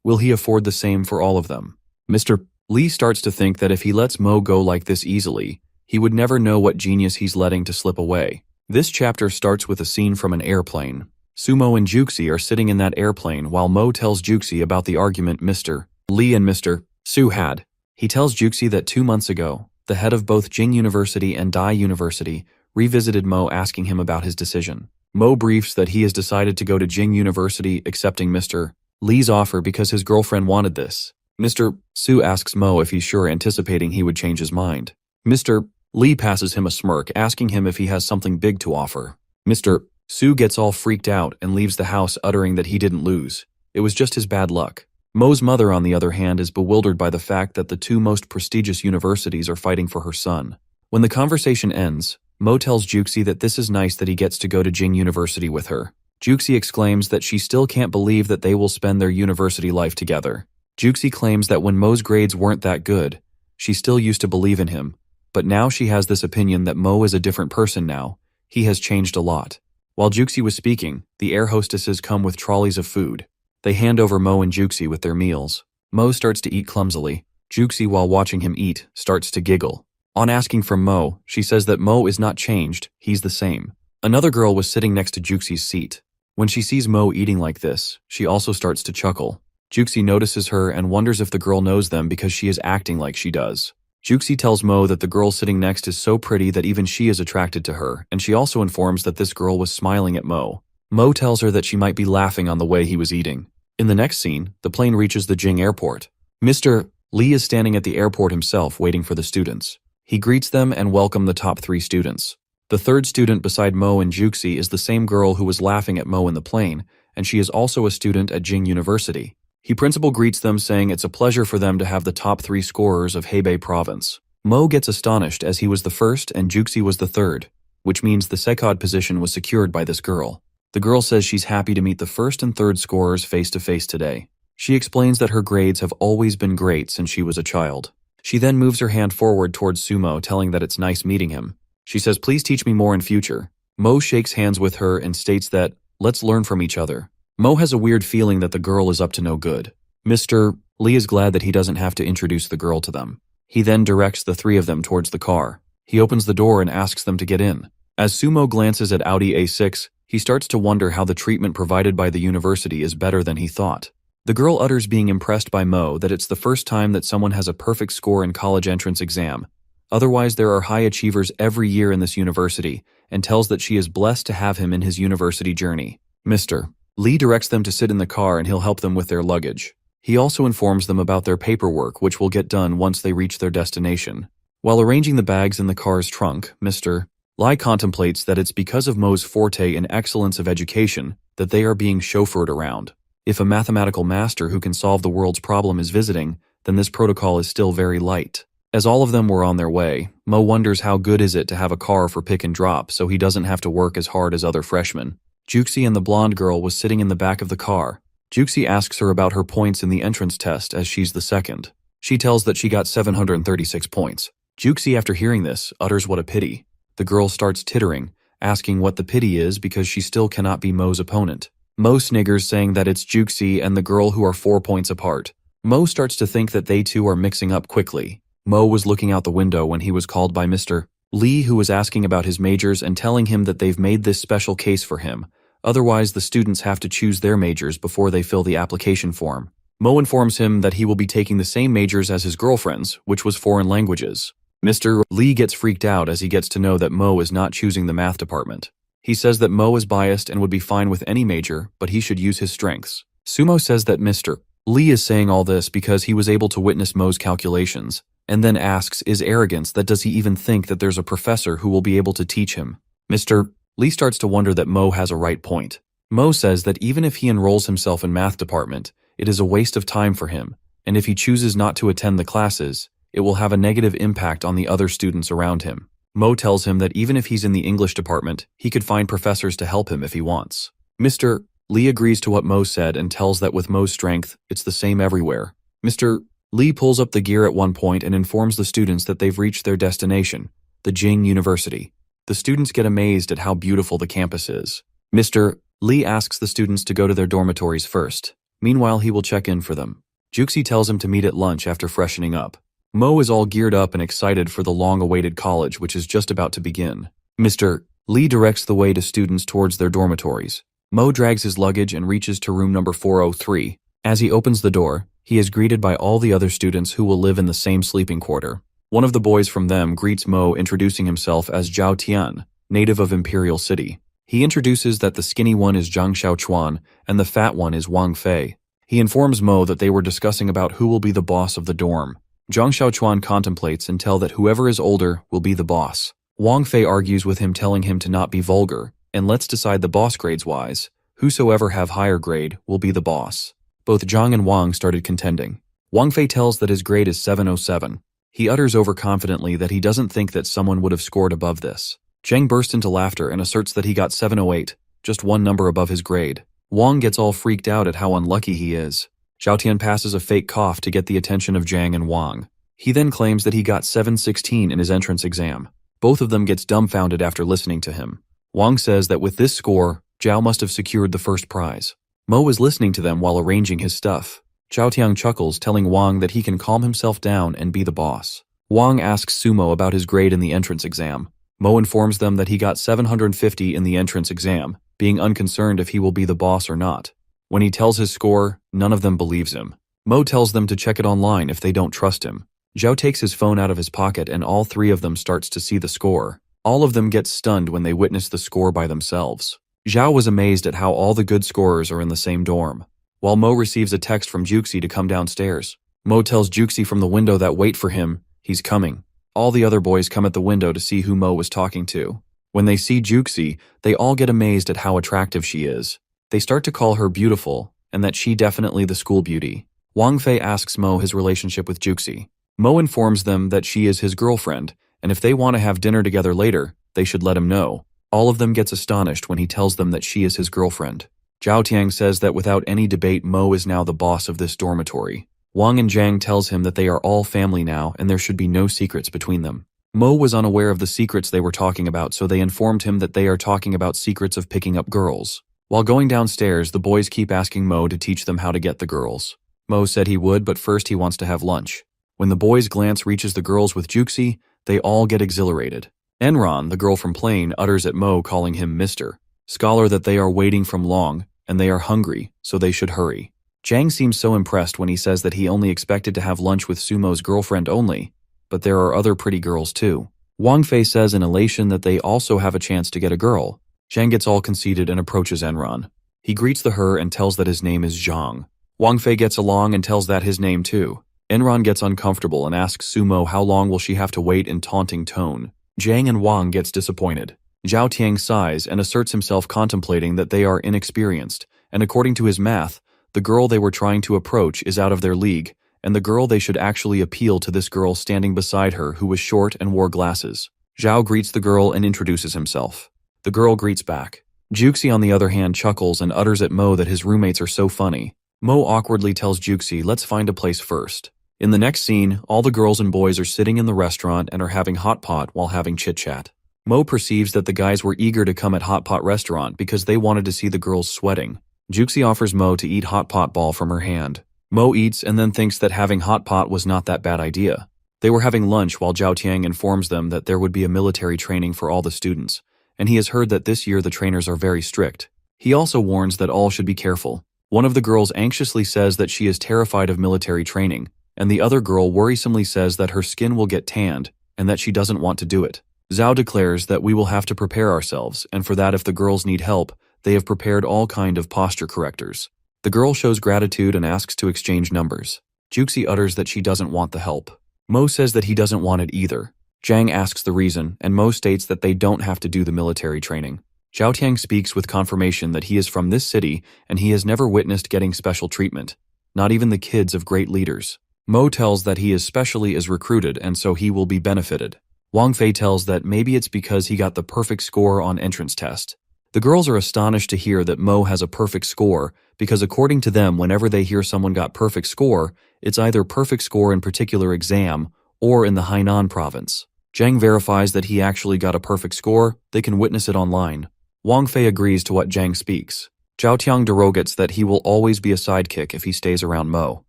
Will he afford the same for all of them? Mr. Lee starts to think that if he lets Mo go like this easily, he would never know what genius he's letting to slip away. This chapter starts with a scene from an airplane. Sumo and Juxi are sitting in that airplane while Mo tells Juxi about the argument Mr. Lee and Mr. Su had. He tells Juxi that 2 months ago, the head of both Jing University and Dai University revisited Mo asking him about his decision. Mo briefs that he has decided to go to Jing University, accepting Mr. Lee's offer because his girlfriend wanted this. Mr. Su asks Mo if he's sure, anticipating he would change his mind. Mr. Lee passes him a smirk, asking him if he has something big to offer. Mr. Su gets all freaked out and leaves the house, uttering that he didn't lose. It was just his bad luck. Mo's mother, on the other hand, is bewildered by the fact that the 2 most prestigious universities are fighting for her son. When the conversation ends, Mo tells Juxi that this is nice that he gets to go to Jing University with her. Juxi exclaims that she still can't believe that they will spend their university life together. Juxi claims that when Mo's grades weren't that good, she still used to believe in him, but now she has this opinion that Mo is a different person now. He has changed a lot. While Juxi was speaking, the air hostesses come with trolleys of food. They hand over Mo and Juxi with their meals. Mo starts to eat clumsily. Juxi, while watching him eat, starts to giggle. On asking from Mo, she says that Mo is not changed, he's the same. Another girl was sitting next to Juxi's seat. When she sees Mo eating like this, she also starts to chuckle. Juxi notices her and wonders if the girl knows them because she is acting like she does. Juxi tells Mo that the girl sitting next is so pretty that even she is attracted to her, and she also informs that this girl was smiling at Mo. Mo tells her that she might be laughing on the way he was eating. In the next scene, the plane reaches the Jing airport. Mr. Lee is standing at the airport himself waiting for the students. He greets them and welcomes the top 3 students. The third student beside Mo and Juxi is the same girl who was laughing at Mo in the plane, and she is also a student at Jing University. He principal greets them saying it's a pleasure for them to have the top 3 scorers of Hebei province. Mo gets astonished as he was the first and Juxi was the third, which means the second position was secured by this girl. The girl says she's happy to meet the first and third scorers face to face today. She explains that her grades have always been great since she was a child. She then moves her hand forward towards Sumo, telling that it's nice meeting him. She says, "Please teach me more in future." Mo shakes hands with her and states that, "Let's learn from each other." Mo has a weird feeling that the girl is up to no good. Mr. Lee is glad that he doesn't have to introduce the girl to them. He then directs the 3 of them towards the car. He opens the door and asks them to get in. As Sumo glances at Audi A6, he starts to wonder how the treatment provided by the university is better than he thought. The girl utters, being impressed by Mo, that it's the first time that someone has a perfect score in college entrance exam. Otherwise, there are high achievers every year in this university, and tells that she is blessed to have him in his university journey. Mr. Lee directs them to sit in the car and he'll help them with their luggage. He also informs them about their paperwork, which will get done once they reach their destination. While arranging the bags in the car's trunk, Mr. Lee contemplates that it's because of Mo's forte in excellence of education that they are being chauffeured around. If a mathematical master who can solve the world's problem is visiting, then this protocol is still very light. As all of them were on their way, Mo wonders how good is it to have a car for pick and drop so he doesn't have to work as hard as other freshmen. Juxi and the blonde girl was sitting in the back of the car. Juxi asks her about her points in the entrance test as she's the second. She tells that she got 736 points. Juxi, after hearing this, utters what a pity. The girl starts tittering, asking what the pity is because she still cannot be Mo's opponent. Mo sniggers, saying that it's Juxi and the girl who are 4 points apart. Mo starts to think that they two are mixing up quickly. Mo was looking out the window when he was called by Mr. Lee, who was asking about his majors and telling him that they've made this special case for him. Otherwise, the students have to choose their majors before they fill the application form. Mo informs him that he will be taking the same majors as his girlfriend's, which was foreign languages. Mr. Lee gets freaked out as he gets to know that Mo is not choosing the math department. He says that Mo is biased and would be fine with any major, but he should use his strengths. Sumo says that Mr. Lee is saying all this because he was able to witness Mo's calculations, and then asks, is arrogance that does he even think that there's a professor who will be able to teach him? Mr. Lee starts to wonder that Mo has a right point. Mo says that even if he enrolls himself in math department, it is a waste of time for him, and if he chooses not to attend the classes, it will have a negative impact on the other students around him. Mo tells him that even if he's in the English department, he could find professors to help him if he wants. Mr. Lee agrees to what Mo said and tells that with Mo's strength, it's the same everywhere. Mr. Lee pulls up the gear at one point and informs the students that they've reached their destination, the Jing University. The students get amazed at how beautiful the campus is. Mr. Lee asks the students to go to their dormitories first. Meanwhile, he will check in for them. Juxi tells him to meet at lunch after freshening up. Mo is all geared up and excited for the long-awaited college, which is just about to begin. Mr. Lee directs the way to students towards their dormitories. Mo drags his luggage and reaches to room number 403. As he opens the door, he is greeted by all the other students who will live in the same sleeping quarter. One of the boys from them greets Mo, introducing himself as Zhao Tian, native of Imperial City. He introduces that the skinny one is Zhang Xiaochuan and the fat one is Wang Fei. He informs Mo that they were discussing about who will be the boss of the dorm. Zhang Xiaochuan contemplates and tells that whoever is older will be the boss. Wang Fei argues with him, telling him to not be vulgar, and let's decide the boss grades-wise. Whosoever have higher grade will be the boss. Both Zhang and Wang started contending. Wang Fei tells that his grade is 707. He utters overconfidently that he doesn't think that someone would have scored above this. Zhang bursts into laughter and asserts that he got 708, just one number above his grade. Wang gets all freaked out at how unlucky he is. Xiaotian passes a fake cough to get the attention of Zhang and Wang. He then claims that he got 716 in his entrance exam. Both of them gets dumbfounded after listening to him. Wang says that with this score, Zhao must have secured the first prize. Mo is listening to them while arranging his stuff. Xiaotian chuckles, telling Wang that he can calm himself down and be the boss. Wang asks Sumo about his grade in the entrance exam. Mo informs them that he got 750 in the entrance exam, being unconcerned if he will be the boss or not. When he tells his score, none of them believes him. Mo tells them to check it online if they don't trust him. Zhao takes his phone out of his pocket and all three of them starts to see the score. All of them get stunned when they witness the score by themselves. Zhao was amazed at how all the good scorers are in the same dorm. While Mo receives a text from Juxi to come downstairs. Mo tells Juxi from the window that wait for him, he's coming. All the other boys come at the window to see who Mo was talking to. When they see Juxi, they all get amazed at how attractive she is. They start to call her beautiful, and that she definitely the school beauty. Wang Fei asks Mo his relationship with Juxi. Mo informs them that she is his girlfriend, and if they want to have dinner together later, they should let him know. All of them gets astonished when he tells them that she is his girlfriend. Zhao Tiang says that without any debate Mo is now the boss of this dormitory. Wang and Zhang tells him that they are all family now and there should be no secrets between them. Mo was unaware of the secrets they were talking about, so they informed him that they are talking about secrets of picking up girls. While going downstairs, the boys keep asking Mo to teach them how to get the girls. Mo said he would, but first he wants to have lunch. When the boys' glance reaches the girls with Juxi, they all get exhilarated. Enron, the girl from Plain, utters at Mo calling him Mr. Scholar that they are waiting from long, and they are hungry, so they should hurry. Zhang seems so impressed when he says that he only expected to have lunch with Sumo's girlfriend only, but there are other pretty girls too. Wang Fei says in elation that they also have a chance to get a girl. Zhang gets all conceited and approaches Enron. He greets the her and tells that his name is Zhang. Wang Fei gets along and tells that his name too. Enron gets uncomfortable and asks Sumo how long will she have to wait in taunting tone. Zhang and Wang gets disappointed. Zhao Tiang sighs and asserts himself contemplating that they are inexperienced, and according to his math, the girl they were trying to approach is out of their league, and the girl they should actually appeal to this girl standing beside her who was short and wore glasses. Zhao greets the girl and introduces himself. The girl greets back. Juxi on the other hand chuckles and utters at Mo that his roommates are so funny. Mo awkwardly tells Juxi, let's find a place first. In the next scene, all the girls and boys are sitting in the restaurant and are having hot pot while having chit-chat. Mo perceives that the guys were eager to come at hot pot restaurant because they wanted to see the girls sweating. Juxi offers Mo to eat hot pot ball from her hand. Mo eats and then thinks that having hot pot was not that bad idea. They were having lunch while Zhao Tiang informs them that there would be a military training for all the students, and he has heard that this year the trainers are very strict. He also warns that all should be careful. One of the girls anxiously says that she is terrified of military training, and the other girl worrisomely says that her skin will get tanned and that she doesn't want to do it. Zhao declares that we will have to prepare ourselves, and for that if the girls need help, they have prepared all kind of posture correctors. The girl shows gratitude and asks to exchange numbers. Juxi utters that she doesn't want the help. Mo says that he doesn't want it either. Zhang asks the reason, and Mo states that they don't have to do the military training. Zhao Tiang speaks with confirmation that he is from this city and he has never witnessed getting special treatment, not even the kids of great leaders. Mo tells that he especially is recruited and so he will be benefited. Wang Fei tells that maybe it's because he got the perfect score on entrance test. The girls are astonished to hear that Mo has a perfect score because according to them, whenever they hear someone got perfect score, it's either perfect score in particular exam or in the Hainan province. Zhang verifies that he actually got a perfect score. They can witness it online. Wang Fei agrees to what Zhang speaks. Zhao Tiang derogates that he will always be a sidekick if he stays around Mo.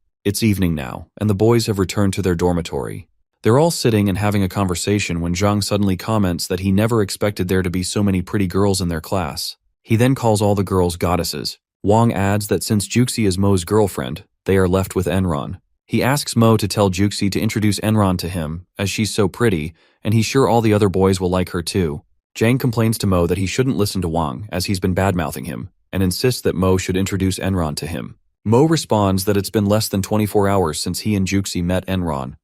It's evening now, and the boys have returned to their dormitory. They're all sitting and having a conversation when Zhang suddenly comments that he never expected there to be so many pretty girls in their class. He then calls all the girls goddesses. Wang adds that since Juxi is Mo's girlfriend, they are left with Enron. He asks Mo to tell Juxi to introduce Enron to him, as she's so pretty, and he's sure all the other boys will like her too. Zhang complains to Mo that he shouldn't listen to Wang, as he's been badmouthing him, and insists that Mo should introduce Enron to him. Mo responds that it's been less than 24 hours since he and Juxi met Enron.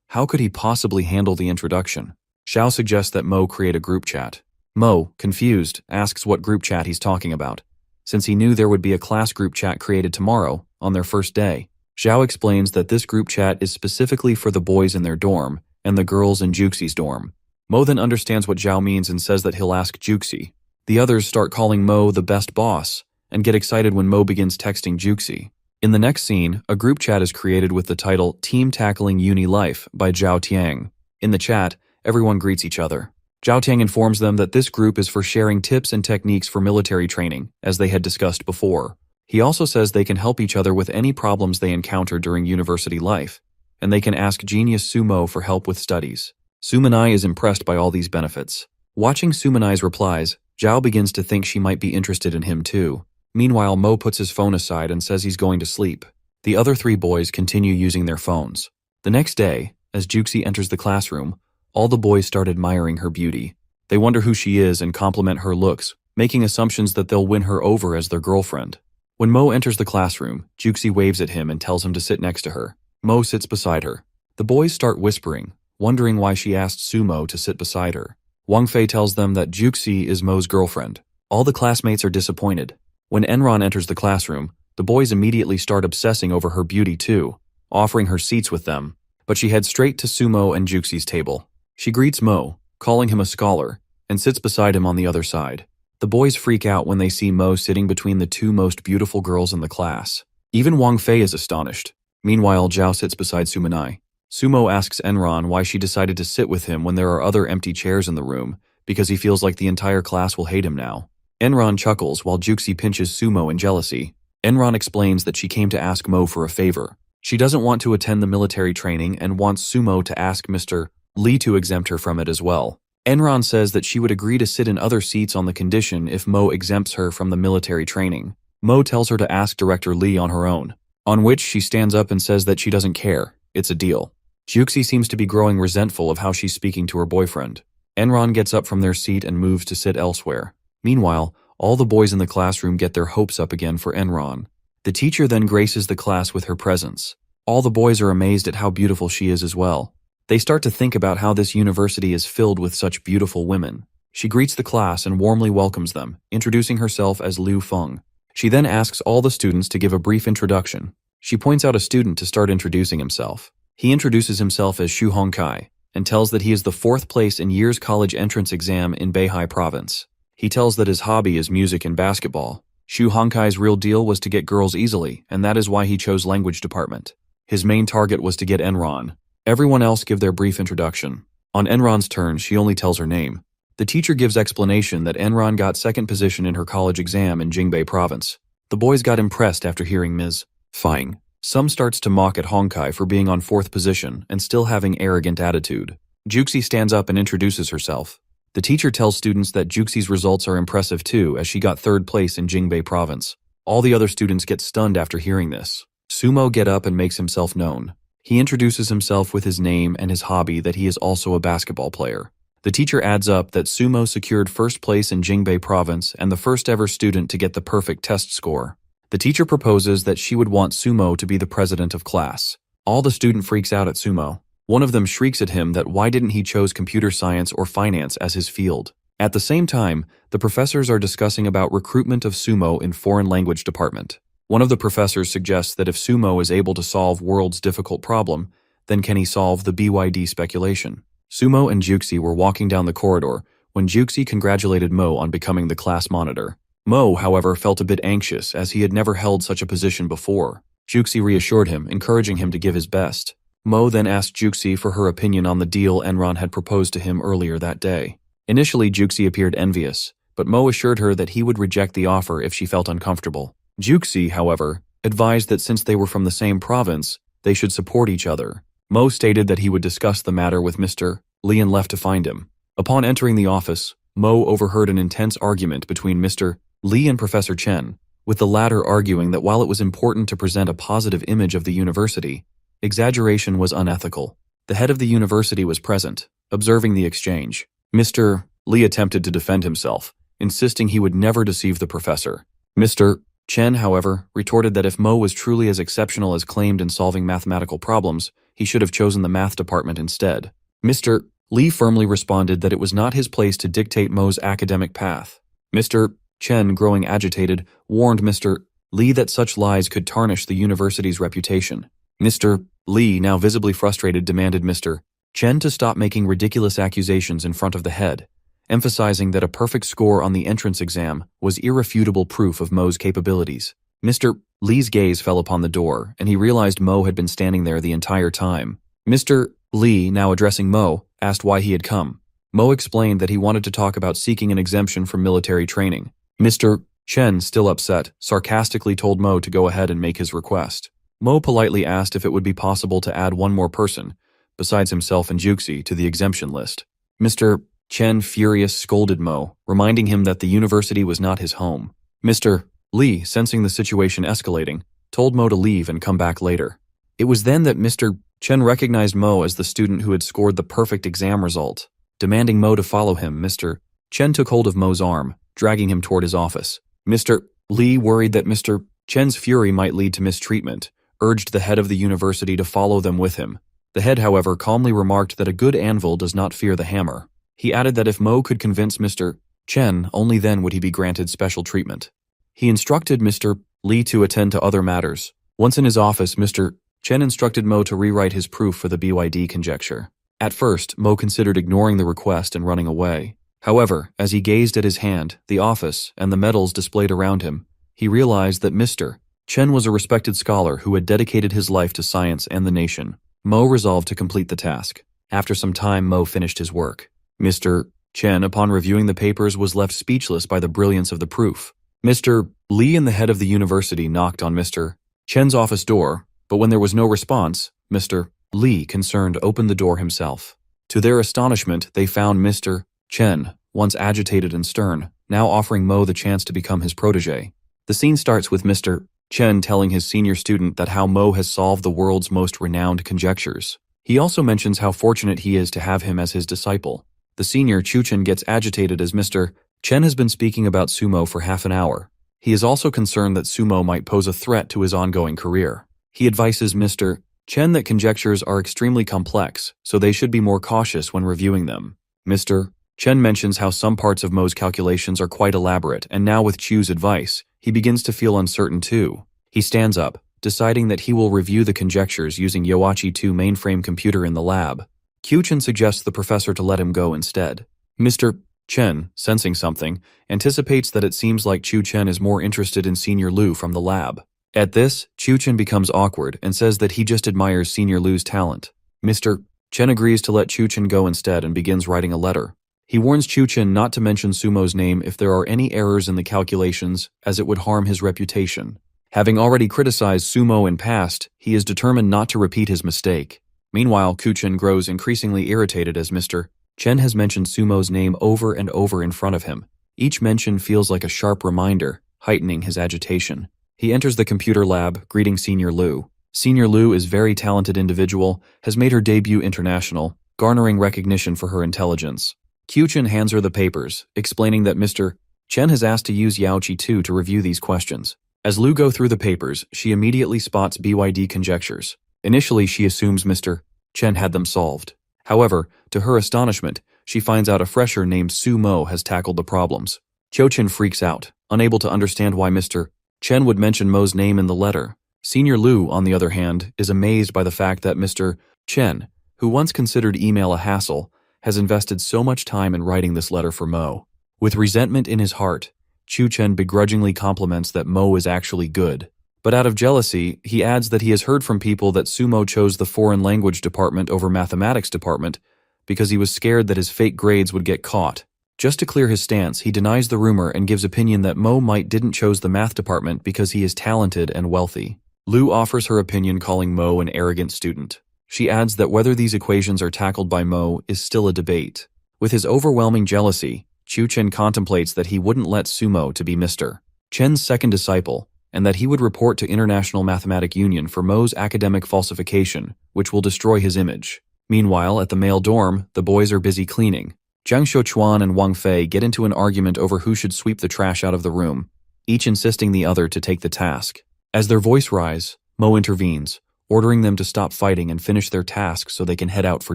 How could he possibly handle the introduction? Xiao suggests that Mo create a group chat. Mo, confused, asks what group chat he's talking about, since he knew there would be a class group chat created tomorrow, on their first day. Xiao explains that this group chat is specifically for the boys in their dorm and the girls in Juxi's dorm. Mo then understands what Xiao means and says that he'll ask Juxi. The others start calling Mo the best boss and get excited when Mo begins texting Juxi. In the next scene, a group chat is created with the title Team Tackling Uni Life by Zhao Tiang. In the chat, everyone greets each other. Zhao Tiang informs them that this group is for sharing tips and techniques for military training, as they had discussed before. He also says they can help each other with any problems they encounter during university life, and they can ask Genius Sumo for help with studies. Sumanai is impressed by all these benefits. Watching Sumanai's replies, Zhao begins to think she might be interested in him too. Meanwhile, Mo puts his phone aside and says he's going to sleep. The other three boys continue using their phones. The next day, as Juxi enters the classroom, all the boys start admiring her beauty. They wonder who she is and compliment her looks, making assumptions that they'll win her over as their girlfriend. When Mo enters the classroom, Juxi waves at him and tells him to sit next to her. Mo sits beside her. The boys start whispering, wondering why she asked Sumo to sit beside her. Wang Fei tells them that Juxi is Mo's girlfriend. All the classmates are disappointed. When Enron enters the classroom, the boys immediately start obsessing over her beauty too, offering her seats with them. But she heads straight to Sumo and Juxi's table. She greets Mo, calling him a scholar, and sits beside him on the other side. The boys freak out when they see Mo sitting between the two most beautiful girls in the class. Even Wang Fei is astonished. Meanwhile, Zhao sits beside Sumanai. Sumo asks Enron why she decided to sit with him when there are other empty chairs in the room, because he feels like the entire class will hate him now. Enron chuckles while Juxi pinches Sumo in jealousy. Enron explains that she came to ask Mo for a favor. She doesn't want to attend the military training and wants Sumo to ask Mr. Lee to exempt her from it as well. Enron says that she would agree to sit in other seats on the condition if Mo exempts her from the military training. Mo tells her to ask Director Lee on her own, on which she stands up and says that she doesn't care. It's a deal. Juxi seems to be growing resentful of how she's speaking to her boyfriend. Enron gets up from their seat and moves to sit elsewhere. Meanwhile, all the boys in the classroom get their hopes up again for Enron. The teacher then graces the class with her presence. All the boys are amazed at how beautiful she is as well. They start to think about how this university is filled with such beautiful women. She greets the class and warmly welcomes them, introducing herself as Liu Feng. She then asks all the students to give a brief introduction. She points out a student to start introducing himself. He introduces himself as Xu Hongkai and tells that he is the 4th place in year's college entrance exam in Beihai province. He tells that his hobby is music and basketball. Xu Hongkai's real deal was to get girls easily, and that is why he chose language department. His main target was to get Enron. Everyone else give their brief introduction. On Enron's turn, she only tells her name. The teacher gives explanation that Enron got 2nd position in her college exam in Jingbei province. The boys got impressed after hearing Ms. Feng. Some starts to mock at Hongkai for being on 4th position and still having arrogant attitude. Juxi stands up and introduces herself. The teacher tells students that Juxi's results are impressive too, as she got 3rd place in Jingbei province. All the other students get stunned after hearing this. Sumo get up and makes himself known. He introduces himself with his name and his hobby that he is also a basketball player. The teacher adds up that Sumo secured 1st place in Jingbei province and the first ever student to get the perfect test score. The teacher proposes that she would want Sumo to be the president of class. All the student freaks out at Sumo. One of them shrieks at him that why didn't he chose computer science or finance as his field. At the same time, the professors are discussing about recruitment of Sumo in foreign language department. One of the professors suggests that if Sumo is able to solve world's difficult problem, then can he solve the BYD speculation. Sumo and Juxi were walking down the corridor when Juxi congratulated Mo on becoming the class monitor. Mo, however, felt a bit anxious as he had never held such a position before. Juxi reassured him, encouraging him to give his best. Mo then asked Juxi for her opinion on the deal Enron had proposed to him earlier that day. Initially, Juxi appeared envious, but Mo assured her that he would reject the offer if she felt uncomfortable. Juxi, however, advised that since they were from the same province, they should support each other. Mo stated that he would discuss the matter with Mr. Lee and left to find him. Upon entering the office, Mo overheard an intense argument between Mr. Lee and Professor Chen, with the latter arguing that while it was important to present a positive image of the university, exaggeration was unethical. The head of the university was present, observing the exchange. Mr. Lee attempted to defend himself, insisting he would never deceive the professor. Mr. Chen, however, retorted that if Mo was truly as exceptional as claimed in solving mathematical problems, he should have chosen the math department instead. Mr. Lee firmly responded that it was not his place to dictate Mo's academic path. Mr. Chen, growing agitated, warned Mr. Lee that such lies could tarnish the university's reputation. Mr. Lee, now visibly frustrated, demanded Mr. Chen to stop making ridiculous accusations in front of the head, emphasizing that a perfect score on the entrance exam was irrefutable proof of Mo's capabilities. Mr. Lee's gaze fell upon the door, and he realized Mo had been standing there the entire time. Mr. Lee, now addressing Mo, asked why he had come. Mo explained that he wanted to talk about seeking an exemption from military training. Mr. Chen, still upset, sarcastically told Mo to go ahead and make his request. Mo politely asked if it would be possible to add one more person, besides himself and Juxi, to the exemption list. Mr. Chen, furious, scolded Mo, reminding him that the university was not his home. Mr. Lee, sensing the situation escalating, told Mo to leave and come back later. It was then that Mr. Chen recognized Mo as the student who had scored the perfect exam result. Demanding Mo to follow him, Mr. Chen took hold of Mo's arm, dragging him toward his office. Mr. Lee, worried that Mr. Chen's fury might lead to mistreatment, urged the head of the university to follow them with him. The head, however, calmly remarked that a good anvil does not fear the hammer. He added that if Mo could convince Mr. Chen, only then would he be granted special treatment. He instructed Mr. Lee to attend to other matters. Once in his office, Mr. Chen instructed Mo to rewrite his proof for the BYD conjecture. At first, Mo considered ignoring the request and running away. However, as he gazed at his hand, the office, and the medals displayed around him, he realized that Mr. Chen was a respected scholar who had dedicated his life to science and the nation. Mo resolved to complete the task. After some time, Mo finished his work. Mr. Chen, upon reviewing the papers, was left speechless by the brilliance of the proof. Mr. Lee and the head of the university knocked on Mr. Chen's office door, but when there was no response, Mr. Lee, concerned, opened the door himself. To their astonishment, they found Mr. Chen, once agitated and stern, now offering Mo the chance to become his protege. The scene starts with Mr. Chen telling his senior student that how Mo has solved the world's most renowned conjectures. He also mentions how fortunate he is to have him as his disciple. The senior, Chuchen, gets agitated as Mr. Chen has been speaking about sumo for half an hour. He is also concerned that sumo might pose a threat to his ongoing career. He advises Mr. Chen that conjectures are extremely complex, so they should be more cautious when reviewing them. Mr. Chen mentions how some parts of Mo's calculations are quite elaborate, and now with Chu's advice, he begins to feel uncertain too. He stands up, deciding that he will review the conjectures using Yoachi 2 mainframe computer in the lab. Chuchen suggests the professor to let him go instead. Mr. Chen, sensing something, anticipates that it seems like Chu Chen is more interested in Senior Lu from the lab. At this, Chu Chen becomes awkward and says that he just admires Senior Lu's talent. Mr. Chen agrees to let Chu Chen go instead and begins writing a letter. He warns Chu Chen not to mention Sumo's name if there are any errors in the calculations, as it would harm his reputation. Having already criticized Sumo in past, he is determined not to repeat his mistake. Meanwhile, Chu-Chen grows increasingly irritated as Mr. Chen has mentioned Sumo's name over and over in front of him. Each mention feels like a sharp reminder, heightening his agitation. He enters the computer lab, greeting Senior Lu. Senior Lu is a very talented individual, has made her debut international, garnering recognition for her intelligence. Chu-Chen hands her the papers, explaining that Mr. Chen has asked to use Yaoqi 2 to review these questions. As Lu goes through the papers, she immediately spots BYD conjectures. Initially, she assumes Mr. Chen had them solved. However, to her astonishment, she finds out a fresher named Su Mo has tackled the problems. Cho-Chen freaks out, unable to understand why Mr. Chen would mention Mo's name in the letter. Senior Lu, on the other hand, is amazed by the fact that Mr. Chen, who once considered email a hassle, has invested so much time in writing this letter for Mo. With resentment in his heart, Chu-Chen begrudgingly compliments that Mo is actually good. But out of jealousy, he adds that he has heard from people that Sumo chose the foreign language department over mathematics department because he was scared that his fake grades would get caught. Just to clear his stance, he denies the rumor and gives opinion that Mo might didn't chose the math department because he is talented and wealthy. Lu offers her opinion, calling Mo an arrogant student. She adds that whether these equations are tackled by Mo is still a debate. With his overwhelming jealousy, Chu-Chen contemplates that he wouldn't let Sumo to be Mr. Chen's second disciple, and that he would report to International Mathematic Union for Mo's academic falsification, which will destroy his image. Meanwhile, at the male dorm, the boys are busy cleaning. Jiang Xiuquan and Wang Fei get into an argument over who should sweep the trash out of the room, each insisting the other to take the task. As their voice rise, Mo intervenes, ordering them to stop fighting and finish their task so they can head out for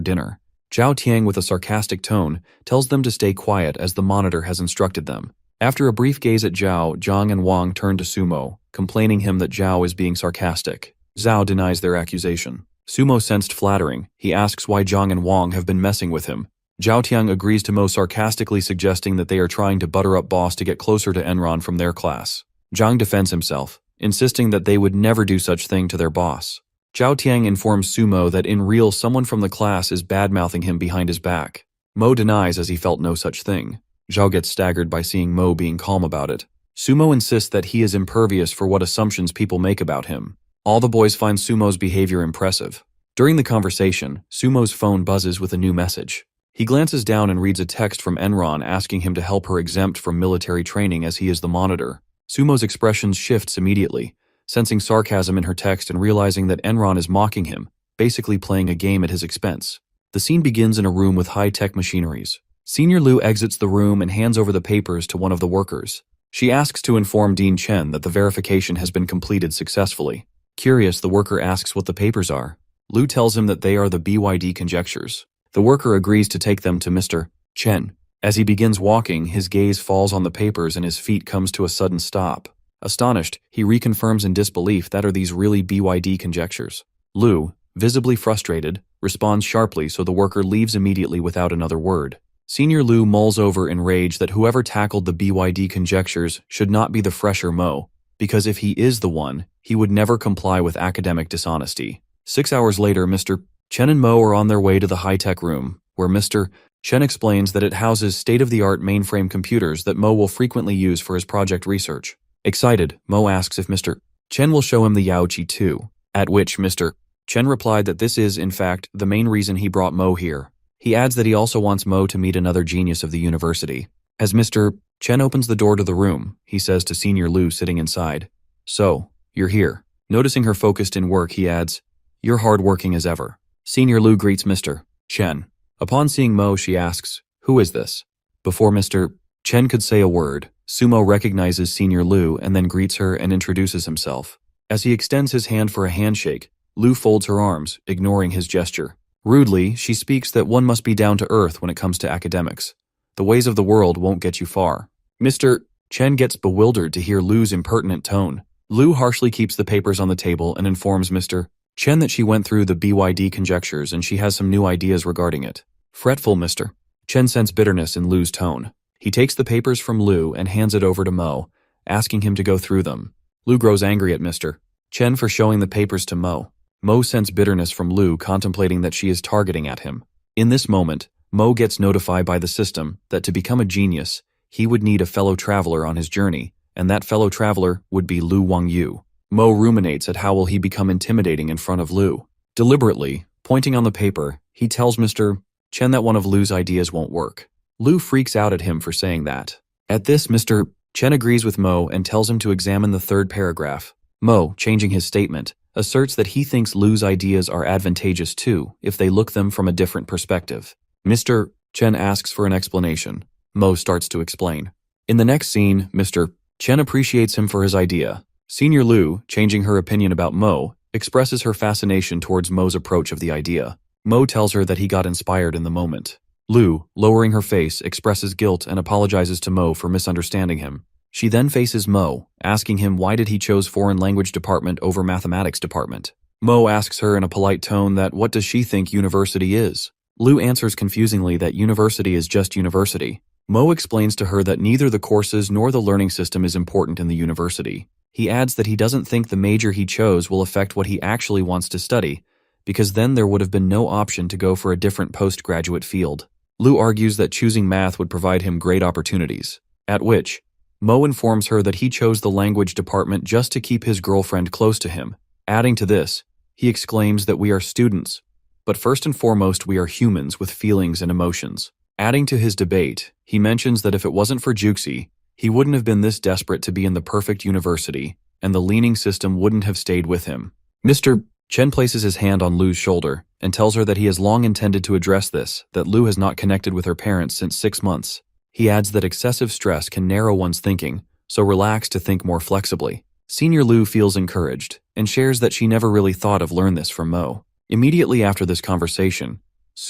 dinner. Zhao Tiang, with a sarcastic tone, tells them to stay quiet as the monitor has instructed them. After a brief gaze at Zhao, Zhang and Wang turn to Sumo, complaining him that Zhao is being sarcastic. Zhao denies their accusation. Sumo sensed flattering. He asks why Zhang and Wang have been messing with him. Zhao Tiang agrees to Mo, sarcastically suggesting that they are trying to butter up boss to get closer to Enron from their class. Zhang defends himself, insisting that they would never do such thing to their boss. Zhao Tiang informs Sumo that in real someone from the class is bad-mouthing him behind his back. Mo denies, as he felt no such thing. Zhao gets staggered by seeing Mo being calm about it. Sumo insists that he is impervious for what assumptions people make about him. All the boys find Sumo's behavior impressive. During the conversation, Sumo's phone buzzes with a new message. He glances down and reads a text from Enron asking him to help her exempt from military training as he is the monitor. Sumo's expression shifts immediately, sensing sarcasm in her text and realizing that Enron is mocking him, basically playing a game at his expense. The scene begins in a room with high-tech machineries. Senior Lu exits the room and hands over the papers to one of the workers. She asks to inform Dean Chen that the verification has been completed successfully. Curious, the worker asks what the papers are. Lu tells him that they are the BYD conjectures. The worker agrees to take them to Mr. Chen. As he begins walking, his gaze falls on the papers and his feet comes to a sudden stop. Astonished, he reconfirms in disbelief that are these really BYD conjectures. Lu, visibly frustrated, responds sharply so the worker leaves immediately without another word. Senior Lu mulls over in rage that whoever tackled the BYD conjectures should not be the fresher Mo, because if he is the one, he would never comply with academic dishonesty. 6 hours later, Mr. Chen and Mo are on their way to the high-tech room, where Mr. Chen explains that it houses state-of-the-art mainframe computers that Mo will frequently use for his project research. Excited, Mo asks if Mr. Chen will show him the Yaoqi too, at which Mr. Chen replied that this is, in fact, the main reason he brought Mo here. He adds that he also wants Mo to meet another genius of the university. As Mr. Chen opens the door to the room, he says to Senior Lu sitting inside, "So, you're here." Noticing her focused in work, he adds, "You're hard-working as ever." Senior Lu greets Mr. Chen. Upon seeing Mo, she asks, "Who is this?" Before Mr. Chen could say a word, Sumo recognizes Senior Lu and then greets her and introduces himself. As he extends his hand for a handshake, Lu folds her arms, ignoring his gesture. Rudely, she speaks that one must be down to earth when it comes to academics. The ways of the world won't get you far. Mr. Chen gets bewildered to hear Lu's impertinent tone. Lu harshly keeps the papers on the table and informs Mr. Chen that she went through the BYD conjectures and she has some new ideas regarding it. Fretful Mr. Chen sensed bitterness in Lu's tone. He takes the papers from Lu and hands it over to Mo, asking him to go through them. Lu grows angry at Mr. Chen for showing the papers to Mo. Mo sensed bitterness from Lu, contemplating that she is targeting at him. In this moment, Mo gets notified by the system that to become a genius, he would need a fellow traveler on his journey, and that fellow traveler would be Lu Wangyu. Mo ruminates at how will he become intimidating in front of Lu. Deliberately, pointing on the paper, he tells Mr. Chen that one of Lu's ideas won't work. Lu freaks out at him for saying that. At this, Mr. Chen agrees with Mo and tells him to examine the third paragraph. Mo, changing his statement, asserts that he thinks Lu's ideas are advantageous too, if they look them from a different perspective. Mr. Chen asks for an explanation. Mo starts to explain. In the next scene, Mr. Chen appreciates him for his idea. Senior Lu, changing her opinion about Mo, expresses her fascination towards Mo's approach of the idea. Mo tells her that he got inspired in the moment. Lu, lowering her face, expresses guilt and apologizes to Mo for misunderstanding him. She then faces Mo, asking him why did he chose foreign language department over mathematics department. Mo asks her in a polite tone that what does she think university is. Lu answers confusingly that university is just university. Mo explains to her that neither the courses nor the learning system is important in the university. He adds that he doesn't think the major he chose will affect what he actually wants to study, because then there would have been no option to go for a different postgraduate field. Lu argues that choosing math would provide him great opportunities, at which Mo informs her that he chose the language department just to keep his girlfriend close to him. Adding to this, he exclaims that we are students, but first and foremost we are humans with feelings and emotions. Adding to his debate, he mentions that if it wasn't for Juxi, he wouldn't have been this desperate to be in the perfect university, and the leaning system wouldn't have stayed with him. Mr. Chen places his hand on Lu's shoulder and tells her that he has long intended to address this, that Lu has not connected with her parents since 6 months. He adds that excessive stress can narrow one's thinking, so relax to think more flexibly. Senior Lu feels encouraged and shares that she never really thought of learn this from Mo. Immediately after this conversation,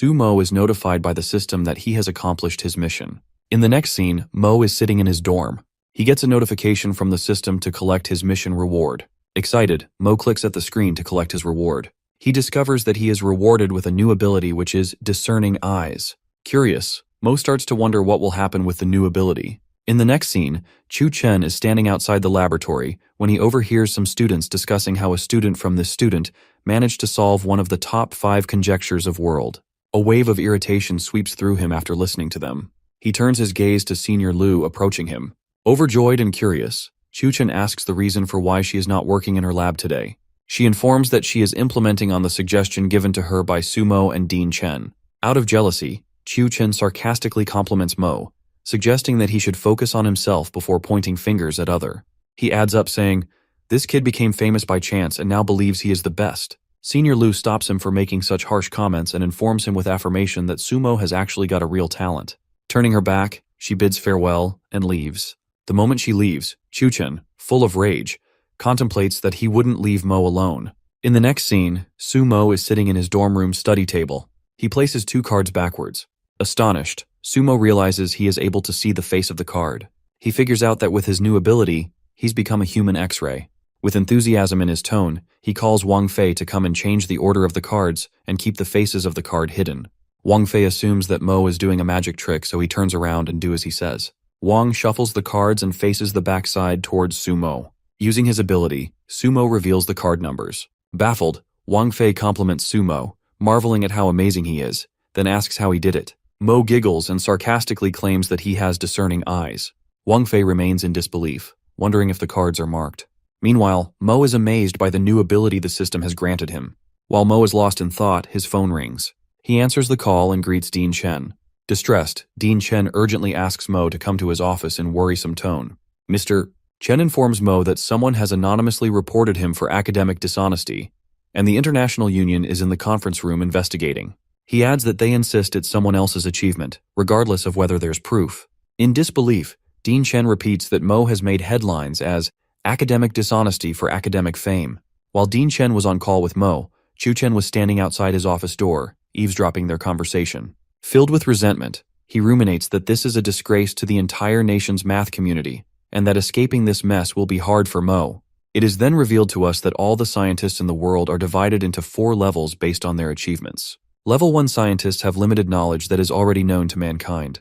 Mo is notified by the system that he has accomplished his mission. In the next scene, Mo is sitting in his dorm. He gets a notification from the system to collect his mission reward. Excited, Mo clicks at the screen to collect his reward. He discovers that he is rewarded with a new ability which is discerning eyes. Curious, Mo starts to wonder what will happen with the new ability. In the next scene, Chu Chen is standing outside the laboratory when he overhears some students discussing how a student from this student managed to solve one of the top 5 conjectures of world. A wave of irritation sweeps through him after listening to them. He turns his gaze to Senior Lu approaching him. Overjoyed and curious, Chu Chen asks the reason for why she is not working in her lab today. She informs that she is implementing on the suggestion given to her by Sumo and Dean Chen. Out of jealousy, Chu Chen sarcastically compliments Mo, suggesting that he should focus on himself before pointing fingers at other. He adds up saying, "This kid became famous by chance and now believes he is the best." Senior Lu stops him for making such harsh comments and informs him with affirmation that Sumo has actually got a real talent. Turning her back, she bids farewell and leaves. The moment she leaves, Chuchen, full of rage, contemplates that he wouldn't leave Mo alone. In the next scene, Sumo is sitting in his dorm room study table. He places 2 cards backwards. Astonished, Sumo realizes he is able to see the face of the card. He figures out that with his new ability, he's become a human X-ray. With enthusiasm in his tone, he calls Wang Fei to come and change the order of the cards and keep the faces of the card hidden. Wang Fei assumes that Mo is doing a magic trick, so he turns around and do as he says. Wang shuffles the cards and faces the backside towards Sumo. Using his ability, Sumo reveals the card numbers. Baffled, Wang Fei compliments Sumo, marveling at how amazing he is, then asks how he did it. Mo giggles and sarcastically claims that he has discerning eyes. Wang Fei remains in disbelief, wondering if the cards are marked. Meanwhile, Mo is amazed by the new ability the system has granted him. While Mo is lost in thought, his phone rings. He answers the call and greets Dean Chen. Distressed, Dean Chen urgently asks Mo to come to his office in worrisome tone. Mr. Chen informs Mo that someone has anonymously reported him for academic dishonesty, and the International Union is in the conference room investigating. He adds that they insist it's someone else's achievement, regardless of whether there's proof. In disbelief, Dean Chen repeats that Mo has made headlines as academic dishonesty for academic fame. While Dean Chen was on call with Mo, Chu Chen was standing outside his office door, eavesdropping their conversation. Filled with resentment, he ruminates that this is a disgrace to the entire nation's math community, and that escaping this mess will be hard for Mo. It is then revealed to us that all the scientists in the world are divided into 4 levels based on their achievements. Level 1 scientists have limited knowledge that is already known to mankind.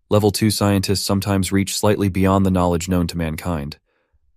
Level 2 scientists sometimes reach slightly beyond the knowledge known to mankind.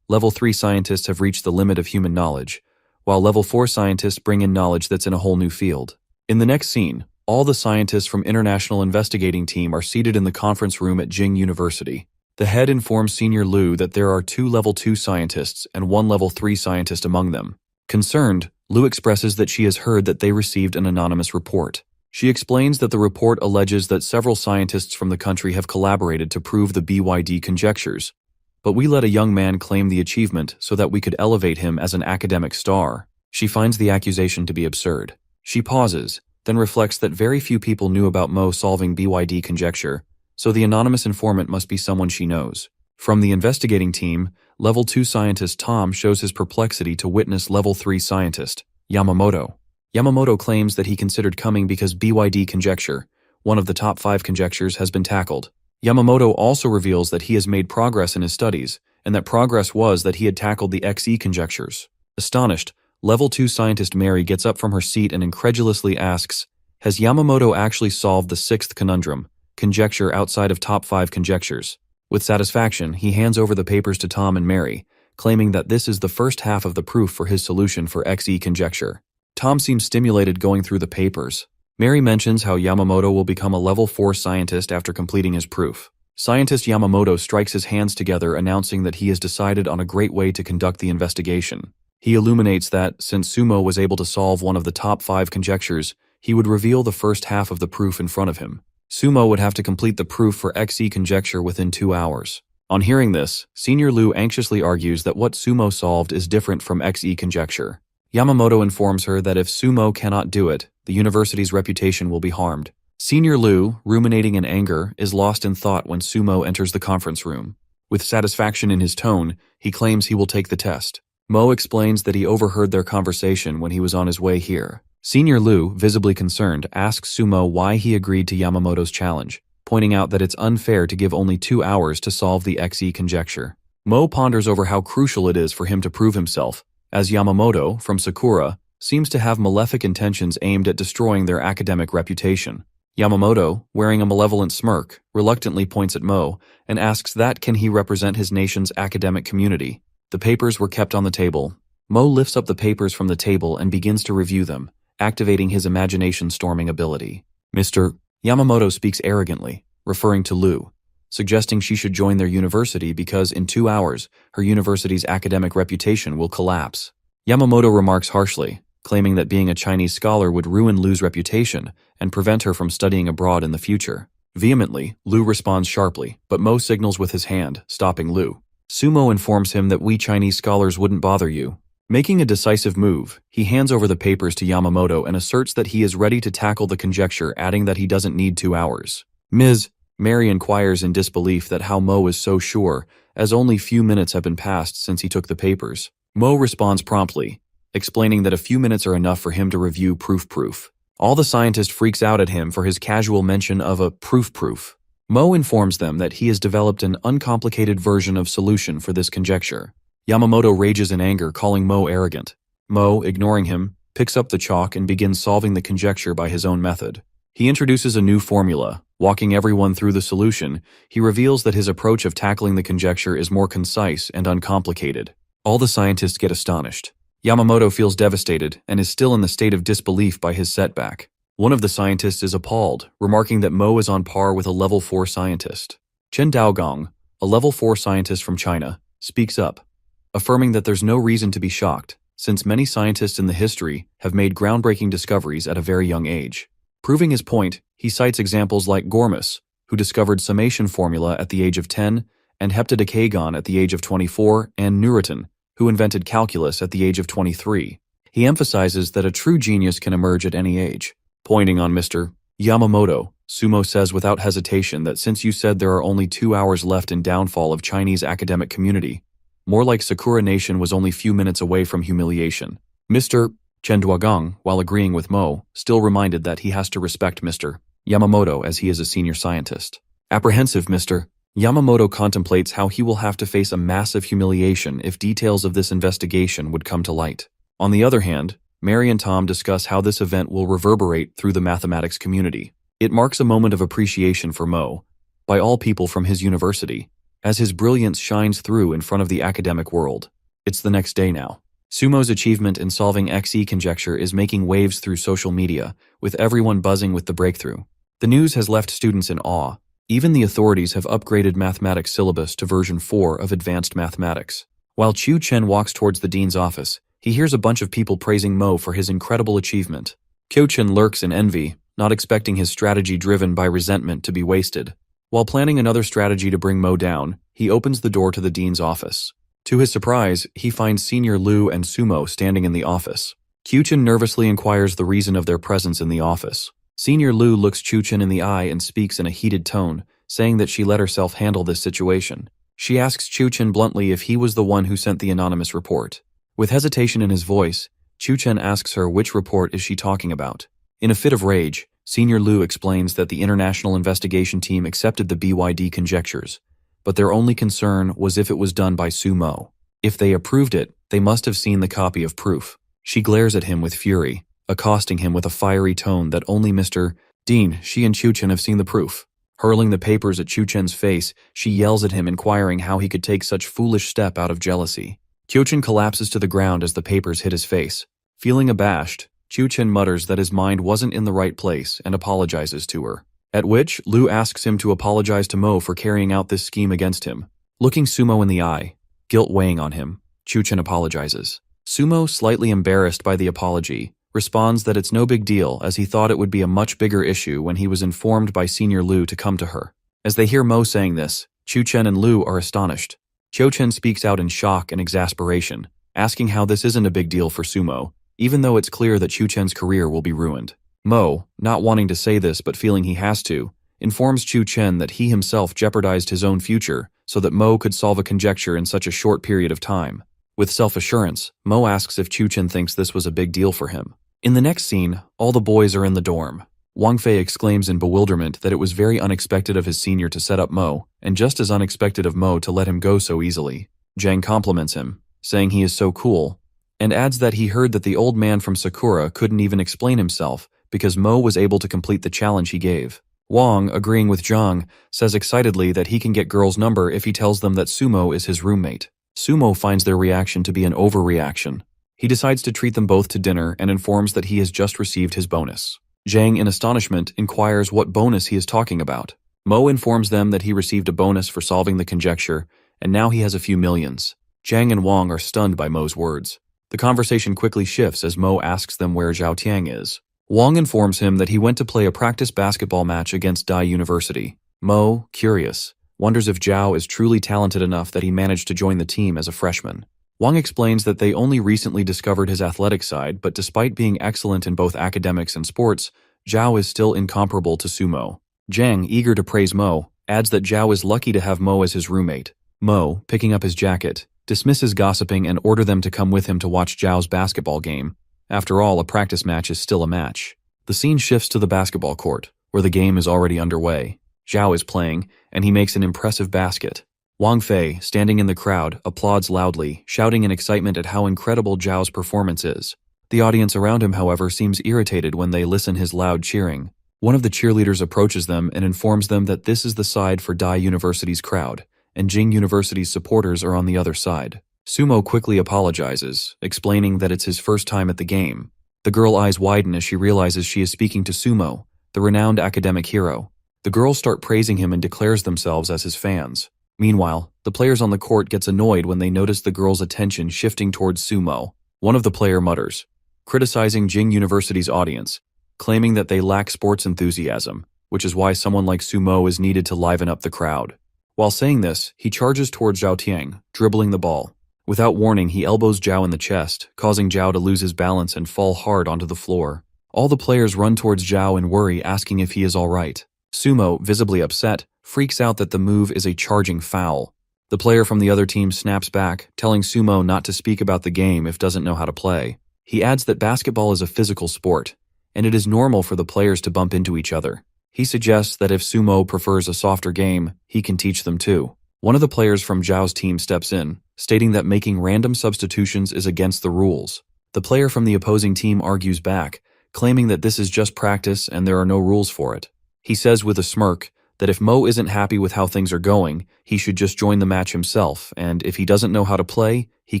Level 3 scientists have reached the limit of human knowledge, while Level 4 scientists bring in knowledge that's in a whole new field. In the next scene, all the scientists from International Investigating Team are seated in the conference room at Jing University. The head informs Senior Lu that there are 2 Level 2 scientists and 1 Level 3 scientist among them. Concerned, Lu expresses that she has heard that they received an anonymous report. She explains that the report alleges that several scientists from the country have collaborated to prove the BYD conjectures. But we let a young man claim the achievement so that we could elevate him as an academic star. She finds the accusation to be absurd. She pauses, then reflects that very few people knew about Mo solving BYD conjecture, so the anonymous informant must be someone she knows. From the investigating team, Level 2 scientist Tom shows his perplexity to witness Level 3 scientist, Yamamoto. Yamamoto claims that he considered coming because BYD conjecture, one of the top 5 conjectures, has been tackled. Yamamoto also reveals that he has made progress in his studies, and that progress was that he had tackled the XE conjectures. Astonished, Level 2 scientist Mary gets up from her seat and incredulously asks, has Yamamoto actually solved the 6th conundrum, conjecture outside of top 5 conjectures? With satisfaction, he hands over the papers to Tom and Mary, claiming that this is the first half of the proof for his solution for XE conjecture. Tom seems stimulated going through the papers. Mary mentions how Yamamoto will become a Level 4 scientist after completing his proof. Scientist Yamamoto strikes his hands together, announcing that he has decided on a great way to conduct the investigation. He illuminates that, since Sumo was able to solve one of the top 5 conjectures, he would reveal the first half of the proof in front of him. Sumo would have to complete the proof for XE conjecture within 2 hours. On hearing this, Senior Lu anxiously argues that what Sumo solved is different from XE conjecture. Yamamoto informs her that if Sumo cannot do it, the university's reputation will be harmed. Senior Lu, ruminating in anger, is lost in thought when Sumo enters the conference room. With satisfaction in his tone, he claims he will take the test. Mo explains that he overheard their conversation when he was on his way here. Senior Lu, visibly concerned, asks Sumo why he agreed to Yamamoto's challenge, pointing out that it's unfair to give only 2 hours to solve the XE conjecture. Mo ponders over how crucial it is for him to prove himself, as Yamamoto, from Sakura, seems to have malefic intentions aimed at destroying their academic reputation. Yamamoto, wearing a malevolent smirk, reluctantly points at Mo and asks that can he represent his nation's academic community. The papers were kept on the table. Mo lifts up the papers from the table and begins to review them, activating his imagination-storming ability. Mr. Yamamoto speaks arrogantly, referring to Lu, suggesting she should join their university because in 2 hours, her university's academic reputation will collapse. Yamamoto remarks harshly, claiming that being a Chinese scholar would ruin Lu's reputation and prevent her from studying abroad in the future. Vehemently, Lu responds sharply, but Mo signals with his hand, stopping Lu. Sumo informs him that we Chinese scholars wouldn't bother you. Making a decisive move, he hands over the papers to Yamamoto and asserts that he is ready to tackle the conjecture, adding that he doesn't need 2 hours. Ms. Mary inquires in disbelief that how Mo is so sure, as only few minutes have been passed since he took the papers. Mo responds promptly, explaining that a few minutes are enough for him to review proof. All the scientist freaks out at him for his casual mention of a proof. Mo informs them that he has developed an uncomplicated version of solution for this conjecture. Yamamoto rages in anger, calling Mo arrogant. Mo, ignoring him, picks up the chalk and begins solving the conjecture by his own method. He introduces a new formula. Walking everyone through the solution, he reveals that his approach of tackling the conjecture is more concise and uncomplicated. All the scientists get astonished. Yamamoto feels devastated and is still in the state of disbelief by his setback. One of the scientists is appalled, remarking that Mo is on par with a level 4 scientist. Chen Daogong, a level 4 scientist from China, speaks up, affirming that there's no reason to be shocked, since many scientists in the history have made groundbreaking discoveries at a very young age. Proving his point, he cites examples like Gormus, who discovered summation formula at the age of 10, and heptadecagon at the age of 24, and Newton, who invented calculus at the age of 23. He emphasizes that a true genius can emerge at any age. Pointing on Mr. Yamamoto, Sumo says without hesitation that since you said there are only 2 hours left in downfall of Chinese academic community, more like Sakura Nation was only few minutes away from humiliation. Mr. Chen Duogong, while agreeing with Mo, still reminded that he has to respect Mr. Yamamoto as he is a senior scientist. Apprehensive, Mr. Yamamoto contemplates how he will have to face a massive humiliation if details of this investigation would come to light. On the other hand, Mary and Tom discuss how this event will reverberate through the mathematics community. It marks a moment of appreciation for Mo, by all people from his university, as his brilliance shines through in front of the academic world. It's the next day now. Sumo's achievement in solving XE conjecture is making waves through social media, with everyone buzzing with the breakthrough. The news has left students in awe. Even the authorities have upgraded mathematics syllabus to version 4 of advanced mathematics. While Chu Chen walks towards the dean's office, he hears a bunch of people praising Mo for his incredible achievement. Kyo Chen lurks in envy, not expecting his strategy driven by resentment to be wasted. While planning another strategy to bring Mo down, he opens the door to the dean's office. To his surprise, he finds Senior Lu and Sumo standing in the office. Kyo-chan nervously inquires the reason of their presence in the office. Senior Lu looks Chu-chan in the eye and speaks in a heated tone, saying that she let herself handle this situation. She asks Chu-chan bluntly if he was the one who sent the anonymous report. With hesitation in his voice, Chu-chan asks her which report is she talking about. In a fit of rage, Senior Lu explains that the International Investigation Team accepted the BYD conjectures, but their only concern was if it was done by Sumo. If they approved it, they must have seen the copy of proof. She glares at him with fury, accosting him with a fiery tone that only Mr. Dean, she and Chu-chan have seen the proof. Hurling the papers at Chu-chan's face, she yells at him, inquiring how he could take such foolish step out of jealousy. Chu-chan collapses to the ground as the papers hit his face. Feeling abashed, Chu-chan mutters that his mind wasn't in the right place and apologizes to her. At which, Lu asks him to apologize to Mo for carrying out this scheme against him. Looking Sumo in the eye, guilt weighing on him, Chu-chan apologizes. Sumo, slightly embarrassed by the apology, responds that it's no big deal as he thought it would be a much bigger issue when he was informed by Senior Lu to come to her. As they hear Mo saying this, Chu-chan and Lu are astonished. Cho-chan speaks out in shock and exasperation, asking how this isn't a big deal for Sumo, even though it's clear that Chu-chan's career will be ruined. Mo, not wanting to say this but feeling he has to, informs Chu-chen that he himself jeopardized his own future so that Mo could solve a conjecture in such a short period of time. With self-assurance, Mo asks if Chu-chen thinks this was a big deal for him. In the next scene, all the boys are in the dorm. Wang Fei exclaims in bewilderment that it was very unexpected of his senior to set up Mo, and just as unexpected of Mo to let him go so easily. Zhang compliments him, saying he is so cool, and adds that he heard that the old man from Sakura couldn't even explain himself because Mo was able to complete the challenge he gave. Wang, agreeing with Zhang, says excitedly that he can get girls' number if he tells them that Sumo is his roommate. Sumo finds their reaction to be an overreaction. He decides to treat them both to dinner and informs that he has just received his bonus. Zhang, in astonishment, inquires what bonus he is talking about. Mo informs them that he received a bonus for solving the conjecture, and now he has a few millions. Zhang and Wang are stunned by Mo's words. The conversation quickly shifts as Mo asks them where Zhao Tiang is. Wang informs him that he went to play a practice basketball match against Dai University. Mo, curious, wonders if Zhao is truly talented enough that he managed to join the team as a freshman. Wang explains that they only recently discovered his athletic side, but despite being excellent in both academics and sports, Zhao is still incomparable to Sumo. Zhang, eager to praise Mo, adds that Zhao is lucky to have Mo as his roommate. Mo, picking up his jacket, dismisses gossiping and order them to come with him to watch Zhao's basketball game. After all, a practice match is still a match. The scene shifts to the basketball court, where the game is already underway. Zhao is playing, and he makes an impressive basket. Wang Fei, standing in the crowd, applauds loudly, shouting in excitement at how incredible Zhao's performance is. The audience around him, however, seems irritated when they listen his loud cheering. One of the cheerleaders approaches them and informs them that this is the side for Dai University's crowd, and Jing University's supporters are on the other side. Sumo quickly apologizes, explaining that it's his first time at the game. The girl eyes widen as she realizes she is speaking to Sumo, the renowned academic hero. The girls start praising him and declares themselves as his fans. Meanwhile, the players on the court gets annoyed when they notice the girls' attention shifting towards Sumo. One of the player mutters, criticizing Jing University's audience, claiming that they lack sports enthusiasm, which is why someone like Sumo is needed to liven up the crowd. While saying this, he charges towards Zhao Tiang, dribbling the ball. Without warning, he elbows Zhao in the chest, causing Zhao to lose his balance and fall hard onto the floor. All the players run towards Zhao in worry, asking if he is all right. Sumo, visibly upset, freaks out that the move is a charging foul. The player from the other team snaps back, telling Sumo not to speak about the game if doesn't know how to play. He adds that basketball is a physical sport, and it is normal for the players to bump into each other. He suggests that if Sumo prefers a softer game, he can teach them too. One of the players from Zhao's team steps in, stating that making random substitutions is against the rules. The player from the opposing team argues back, claiming that this is just practice and there are no rules for it. He says with a smirk that if Mo isn't happy with how things are going, he should just join the match himself, and if he doesn't know how to play, he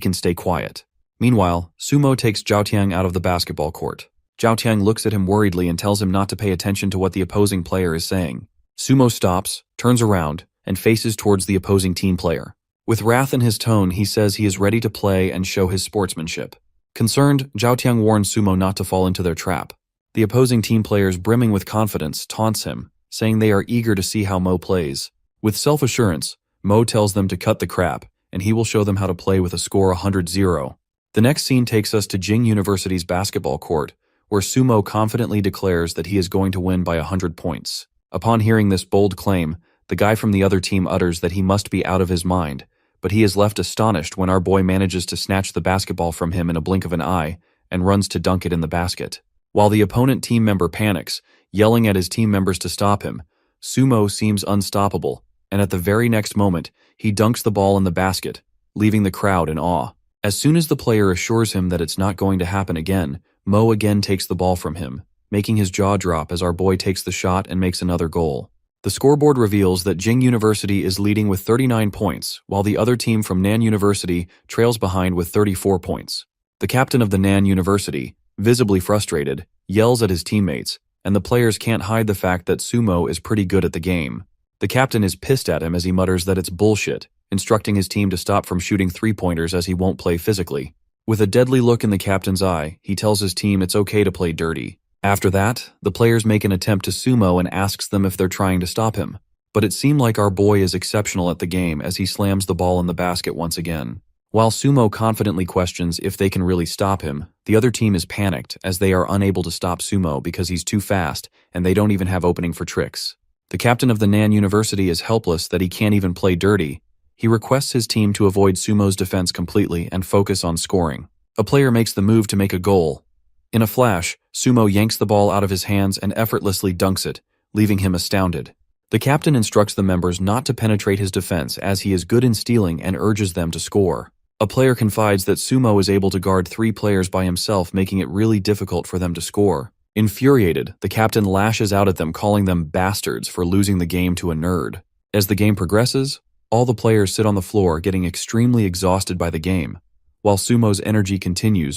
can stay quiet. Meanwhile, Sumo takes Zhao Tiang out of the basketball court. Zhao Tiang looks at him worriedly and tells him not to pay attention to what the opposing player is saying. Sumo stops, turns around, and faces towards the opposing team player. With wrath in his tone, he says he is ready to play and show his sportsmanship. Concerned, Zhao Tiang warns Sumo not to fall into their trap. The opposing team players, brimming with confidence, taunts him, saying they are eager to see how Mo plays. With self-assurance, Mo tells them to cut the crap, and he will show them how to play with a score 100-0. The next scene takes us to Jing University's basketball court, where Sumo confidently declares that he is going to win by 100 points. Upon hearing this bold claim, the guy from the other team utters that he must be out of his mind, but he is left astonished when our boy manages to snatch the basketball from him in a blink of an eye and runs to dunk it in the basket. While the opponent team member panics, yelling at his team members to stop him, Sumo seems unstoppable, and at the very next moment, he dunks the ball in the basket, leaving the crowd in awe. As soon as the player assures him that it's not going to happen again, Mo again takes the ball from him, making his jaw drop as our boy takes the shot and makes another goal. The scoreboard reveals that Jing University is leading with 39 points, while the other team from Nan University trails behind with 34 points. The captain of the Nan University, visibly frustrated, yells at his teammates, and the players can't hide the fact that Sumo is pretty good at the game. The captain is pissed at him as he mutters that it's bullshit, instructing his team to stop from shooting three-pointers as he won't play physically. With a deadly look in the captain's eye, he tells his team it's okay to play dirty. After that, the players make an attempt to Sumo and asks them if they're trying to stop him. But it seemed like our boy is exceptional at the game as he slams the ball in the basket once again. While Sumo confidently questions if they can really stop him, the other team is panicked as they are unable to stop Sumo because he's too fast and they don't even have opening for tricks. The captain of the Nan University is helpless that he can't even play dirty. He requests his team to avoid Sumo's defense completely and focus on scoring. A player makes the move to make a goal. In a flash, Sumo yanks the ball out of his hands and effortlessly dunks it, leaving him astounded. The captain instructs the members not to penetrate his defense as he is good in stealing and urges them to score. A player confides that Sumo is able to guard 3 players by himself, making it really difficult for them to score. Infuriated, the captain lashes out at them, calling them bastards for losing the game to a nerd. As the game progresses, all the players sit on the floor getting extremely exhausted by the game, while Sumo's energy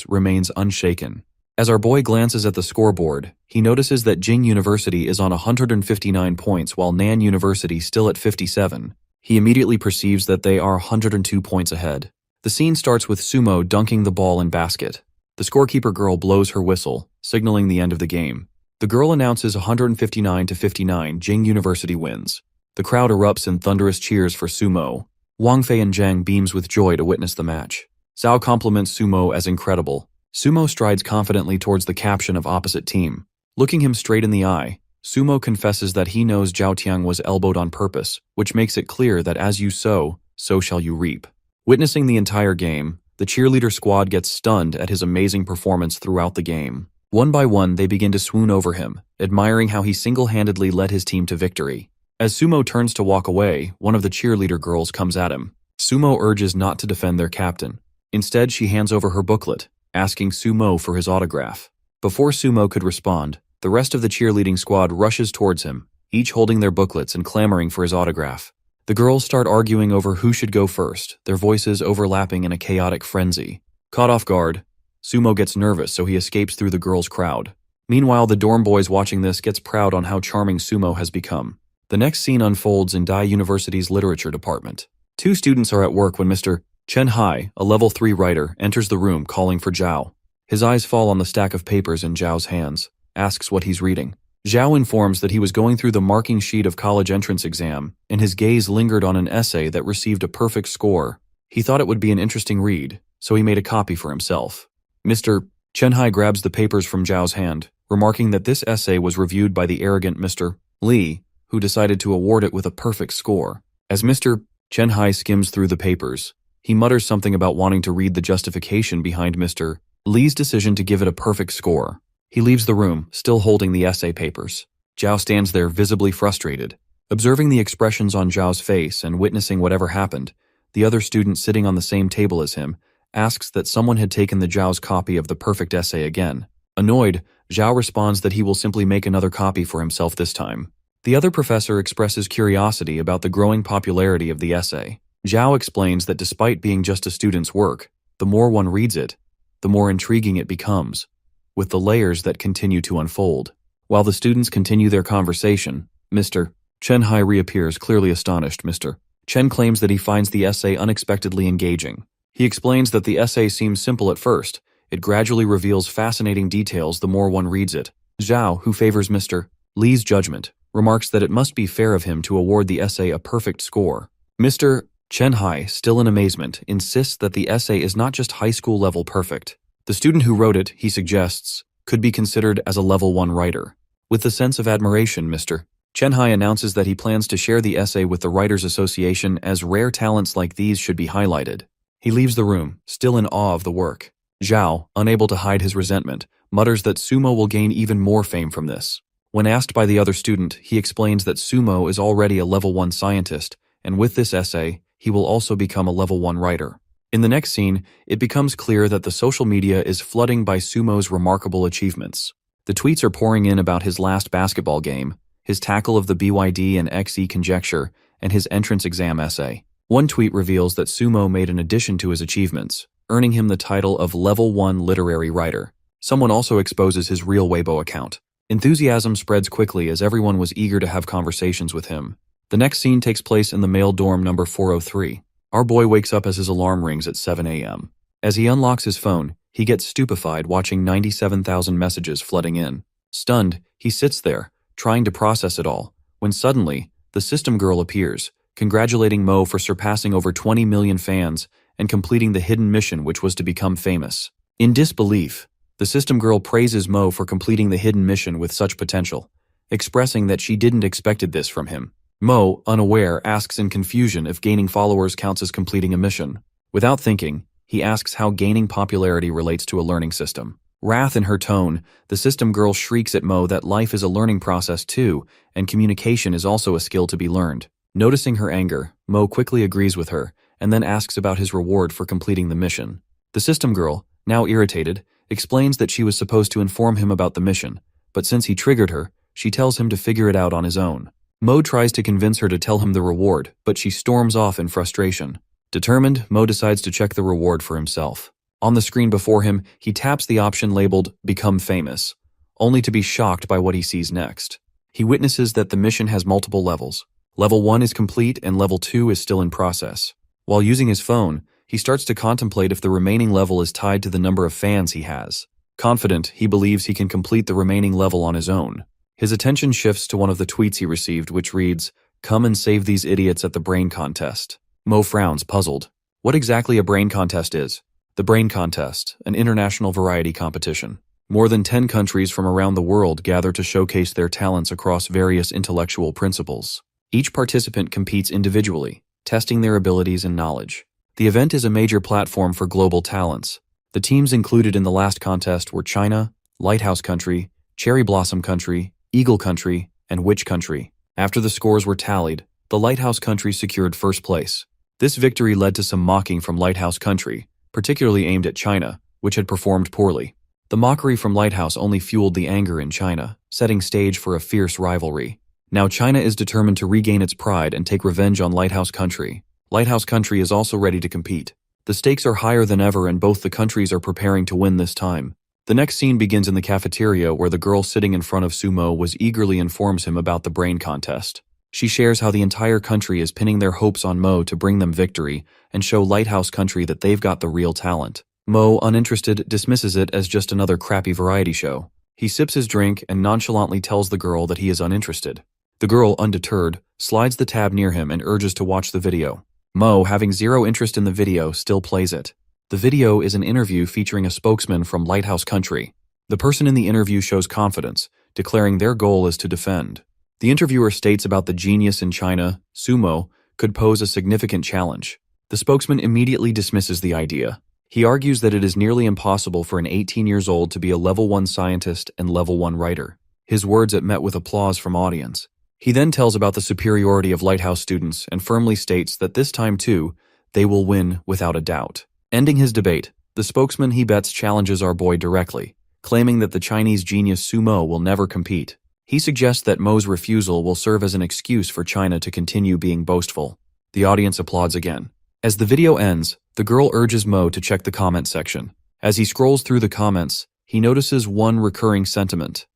remains unshaken. As our boy glances at the scoreboard, he notices that Jing University is on 159 points while Nan University still at 57. He immediately perceives that they are 102 points ahead. The scene starts with Sumo dunking the ball in basket. The scorekeeper girl blows her whistle, signaling the end of the game. The girl announces 159-59 Jing University wins. The crowd erupts in thunderous cheers for Sumo. Wang Fei and Zhang beams with joy to witness the match. Zhao compliments Sumo as incredible. Sumo strides confidently towards the caption of opposite team. Looking him straight in the eye, Sumo confesses that he knows Zhao Tiang was elbowed on purpose, which makes it clear that as you sow, so shall you reap. Witnessing the entire game, the cheerleader squad gets stunned at his amazing performance throughout the game. One by one, they begin to swoon over him, admiring how he single-handedly led his team to victory. As Sumo turns to walk away, one of the cheerleader girls comes at him. Sumo urges not to defend their captain. Instead, she hands over her booklet, asking Sumo for his autograph. Before Sumo could respond, the rest of the cheerleading squad rushes towards him, each holding their booklets and clamoring for his autograph. The girls start arguing over who should go first, their voices overlapping in a chaotic frenzy. Caught off guard, Sumo gets nervous, so he escapes through the girls' crowd. Meanwhile, the dorm boys watching this gets proud on how charming Sumo has become. The next scene unfolds in Dai University's literature department. Two students are at work when Mr. Chen Hai, a level 3 writer, enters the room calling for Zhao. His eyes fall on the stack of papers in Zhao's hands, asks what he's reading. Zhao informs that he was going through the marking sheet of college entrance exam, and his gaze lingered on an essay that received a perfect score. He thought it would be an interesting read, so he made a copy for himself. Mr. Chen Hai grabs the papers from Zhao's hand, remarking that this essay was reviewed by the arrogant Mr. Li, who decided to award it with a perfect score. As Mr. Chen Hai skims through the papers, he mutters something about wanting to read the justification behind Mr. Li's decision to give it a perfect score. He leaves the room, still holding the essay papers. Zhao stands there visibly frustrated. Observing the expressions on Zhao's face and witnessing whatever happened, the other student sitting on the same table as him asks that someone had taken the Zhao's copy of the perfect essay again. Annoyed, Zhao responds that he will simply make another copy for himself this time. The other professor expresses curiosity about the growing popularity of the essay. Zhao explains that despite being just a student's work, the more one reads it, the more intriguing it becomes, with the layers that continue to unfold. While the students continue their conversation, Mr. Chen Hai reappears, clearly astonished. Mr. Chen claims that he finds the essay unexpectedly engaging. He explains that the essay seems simple at first. It gradually reveals fascinating details the more one reads it. Zhao, who favors Mr. Li's judgment, remarks that it must be fair of him to award the essay a perfect score. Mr. Chen Hai, still in amazement, insists that the essay is not just high school level perfect. The student who wrote it, he suggests, could be considered as a level 1 writer. With a sense of admiration, Mr. Chen Hai announces that he plans to share the essay with the Writers Association, as rare talents like these should be highlighted. He leaves the room, still in awe of the work. Zhao, unable to hide his resentment, mutters that Sumo will gain even more fame from this. When asked by the other student, he explains that Sumo is already a level 1 scientist, and with this essay, he will also become a level 1 writer. In the next scene, it becomes clear that the social media is flooding by Sumo's remarkable achievements. The tweets are pouring in about his last basketball game, his tackle of the BYD and XE conjecture, and his entrance exam essay. One tweet reveals that Sumo made an addition to his achievements, earning him the title of Level 1 Literary Writer. Someone also exposes his real Weibo account. Enthusiasm spreads quickly as everyone was eager to have conversations with him. The next scene takes place in the male dorm number 403. Our boy wakes up as his alarm rings at 7 a.m. As he unlocks his phone, he gets stupefied watching 97,000 messages flooding in. Stunned, he sits there, trying to process it all, when suddenly, the system girl appears, congratulating Mo for surpassing over 20 million fans and completing the hidden mission which was to become famous. In disbelief, the system girl praises Mo for completing the hidden mission with such potential, expressing that she didn't expected this from him. Mo, unaware, asks in confusion if gaining followers counts as completing a mission. Without thinking, he asks how gaining popularity relates to a learning system. Wrath in her tone, the system girl shrieks at Mo that life is a learning process too, and communication is also a skill to be learned. Noticing her anger, Mo quickly agrees with her, and then asks about his reward for completing the mission. The system girl, now irritated, explains that she was supposed to inform him about the mission, but since he triggered her, she tells him to figure it out on his own. Mo tries to convince her to tell him the reward, but she storms off in frustration. Determined, Mo decides to check the reward for himself. On the screen before him, he taps the option labeled Become Famous, only to be shocked by what he sees next. He witnesses that the mission has multiple levels. Level 1 is complete and Level 2 is still in process. While using his phone, he starts to contemplate if the remaining level is tied to the number of fans he has. Confident, he believes he can complete the remaining level on his own. His attention shifts to one of the tweets he received, which reads, Come and save these idiots at the brain contest. Mo frowns, puzzled. What exactly a brain contest is? The Brain Contest, an international variety competition. More than 10 countries from around the world gather to showcase their talents across various intellectual principles. Each participant competes individually, testing their abilities and knowledge. The event is a major platform for global talents. The teams included in the last contest were China, Lighthouse Country, Cherry Blossom Country, Eagle Country, and Witch Country. After the scores were tallied, the Lighthouse Country secured first place. This victory led to some mocking from Lighthouse Country, particularly aimed at China, which had performed poorly. The mockery from Lighthouse only fueled the anger in China, setting stage for a fierce rivalry. Now China is determined to regain its pride and take revenge on Lighthouse Country. Lighthouse Country is also ready to compete. The stakes are higher than ever and both the countries are preparing to win this time. The next scene begins in the cafeteria where the girl sitting in front of Sumo was eagerly informs him about the brain contest. She shares how the entire country is pinning their hopes on Mo to bring them victory and show Lighthouse Country that they've got the real talent. Mo, uninterested, dismisses it as just another crappy variety show. He sips his drink and nonchalantly tells the girl that he is uninterested. The girl, undeterred, slides the tab near him and urges to watch the video. Mo, having zero interest in the video, still plays it. The video is an interview featuring a spokesman from Lighthouse Country. The person in the interview shows confidence, declaring their goal is to defend. The interviewer states about the genius in China, Sumo, could pose a significant challenge. The spokesman immediately dismisses the idea. He argues that it is nearly impossible for an 18-year-old to be a level 1 scientist and level 1 writer. His words are met with applause from audience. He then tells about the superiority of Lighthouse students and firmly states that this time too, they will win without a doubt. Ending his debate, the spokesman he bets challenges our boy directly, claiming that the Chinese genius Sumo will never compete. He suggests that Mo's refusal will serve as an excuse for China to continue being boastful. The audience applauds again. As the video ends, the girl urges Mo to check the comment section. As he scrolls through the comments, he notices one recurring sentiment.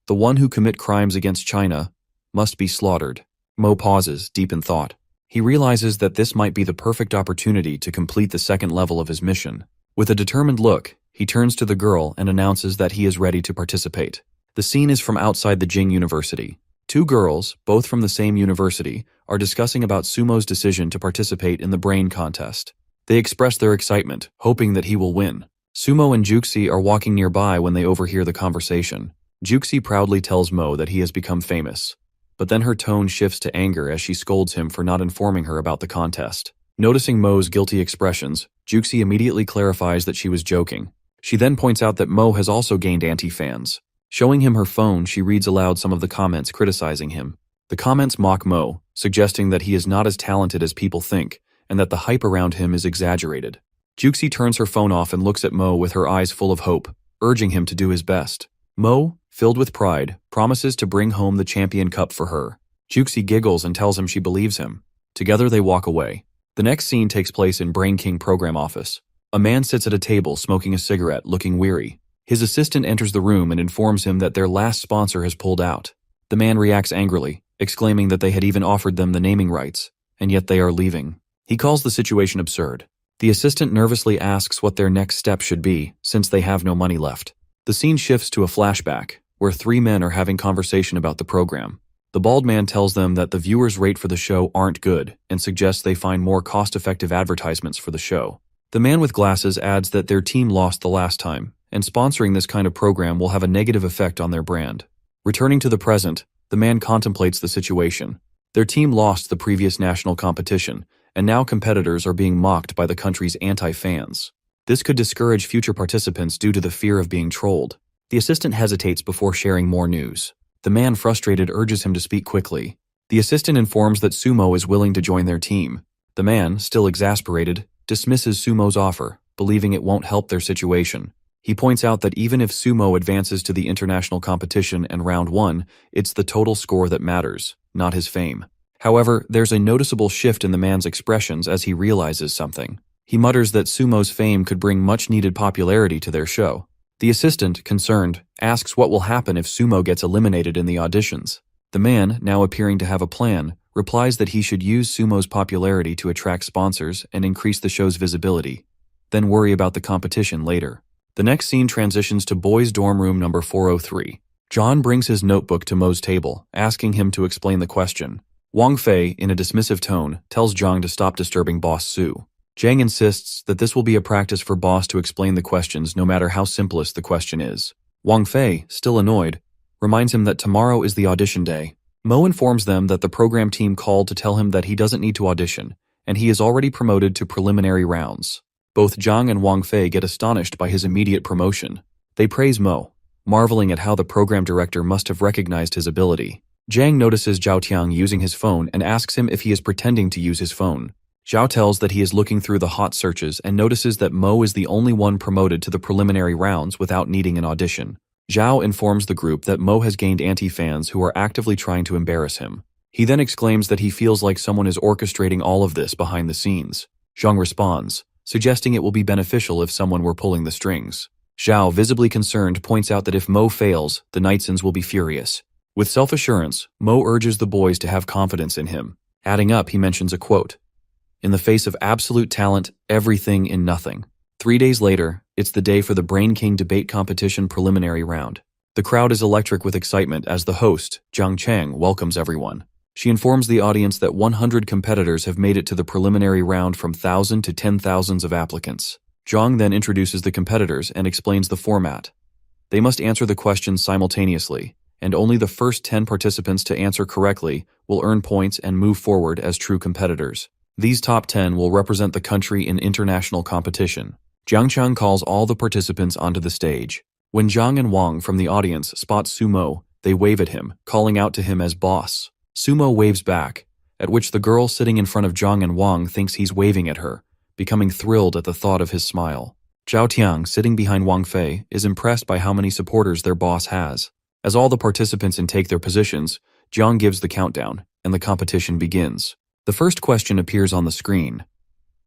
The one who commit crimes against China must be slaughtered. Mo pauses, deep in thought. He realizes that this might be the perfect opportunity to complete the second level of his mission. With a determined look, he turns to the girl and announces that he is ready to participate. The scene is from outside the Jing University. Two girls, both from the same university, are discussing about Sumo's decision to participate in the brain contest. They express their excitement, hoping that he will win. Sumo and Juxi are walking nearby when they overhear the conversation. Juxi proudly tells Mo that he has become famous. But then her tone shifts to anger as she scolds him for not informing her about the contest. Noticing Mo's guilty expressions, Juxi immediately clarifies that she was joking. She then points out that Mo has also gained anti-fans. Showing him her phone, she reads aloud some of the comments criticizing him. The comments mock Mo, suggesting that he is not as talented as people think, and that the hype around him is exaggerated. Juxi turns her phone off and looks at Mo with her eyes full of hope, urging him to do his best. Mo, filled with pride, promises to bring home the champion cup for her. Juxi giggles and tells him she believes him. Together they walk away. The next scene takes place in Brain King program office. A man sits at a table smoking a cigarette, looking weary. His assistant enters the room and informs him that their last sponsor has pulled out. The man reacts angrily, exclaiming that they had even offered them the naming rights, and yet they are leaving. He calls the situation absurd. The assistant nervously asks what their next step should be, since they have no money left. The scene shifts to a flashback, where three men are having conversation about the program. The bald man tells them that the viewers' rate for the show aren't good, and suggests they find more cost-effective advertisements for the show. The man with glasses adds that their team lost the last time, and sponsoring this kind of program will have a negative effect on their brand. Returning to the present, the man contemplates the situation. Their team lost the previous national competition, and now competitors are being mocked by the country's anti-fans. This could discourage future participants due to the fear of being trolled. The assistant hesitates before sharing more news. The man, frustrated, urges him to speak quickly. The assistant informs that Sumo is willing to join their team. The man, still exasperated, dismisses Sumo's offer, believing it won't help their situation. He points out that even if Sumo advances to the international competition and round 1, it's the total score that matters, not his fame. However, there's a noticeable shift in the man's expressions as he realizes something. He mutters that Sumo's fame could bring much-needed popularity to their show. The assistant, concerned, asks what will happen if Sumo gets eliminated in the auditions. The man, now appearing to have a plan, replies that he should use Sumo's popularity to attract sponsors and increase the show's visibility, then worry about the competition later. The next scene transitions to boys' dorm room number 403. John brings his notebook to Mo's table, asking him to explain the question. Wang Fei, in a dismissive tone, tells Zhang to stop disturbing Boss Su. Zhang insists that this will be a practice for Boss to explain the questions no matter how simplest the question is. Wang Fei, still annoyed, reminds him that tomorrow is the audition day. Mo informs them that the program team called to tell him that he doesn't need to audition, and he is already promoted to preliminary rounds. Both Zhang and Wang Fei get astonished by his immediate promotion. They praise Mo, marveling at how the program director must have recognized his ability. Zhang notices Zhao Tiang using his phone and asks him if he is pretending to use his phone. Zhao tells that he is looking through the hot searches and notices that Mo is the only one promoted to the preliminary rounds without needing an audition. Zhao informs the group that Mo has gained anti-fans who are actively trying to embarrass him. He then exclaims that he feels like someone is orchestrating all of this behind the scenes. Zhang responds, suggesting it will be beneficial if someone were pulling the strings. Zhao, visibly concerned, points out that if Mo fails, the Knightsons will be furious. With self-assurance, Mo urges the boys to have confidence in him. Adding up, he mentions a quote, "In the face of absolute talent, everything in nothing." 3 days later, it's the day for the Brain King debate competition preliminary round. The crowd is electric with excitement as the host, Zhang Cheng, welcomes everyone. She informs the audience that 100 competitors have made it to the preliminary round from 1,000 to 10,000s of applicants. Zhang then introduces the competitors and explains the format. They must answer the questions simultaneously, and only the first 10 participants to answer correctly will earn points and move forward as true competitors. These top 10 will represent the country in international competition. Zhang Cheng calls all the participants onto the stage. When Zhang and Wang from the audience spot Sumo, they wave at him, calling out to him as boss. Sumo waves back, at which the girl sitting in front of Zhang and Wang thinks he's waving at her, becoming thrilled at the thought of his smile. Zhao Tiang, sitting behind Wang Fei, is impressed by how many supporters their boss has. As all the participants intake their positions, Zhang gives the countdown, and the competition begins. The first question appears on the screen.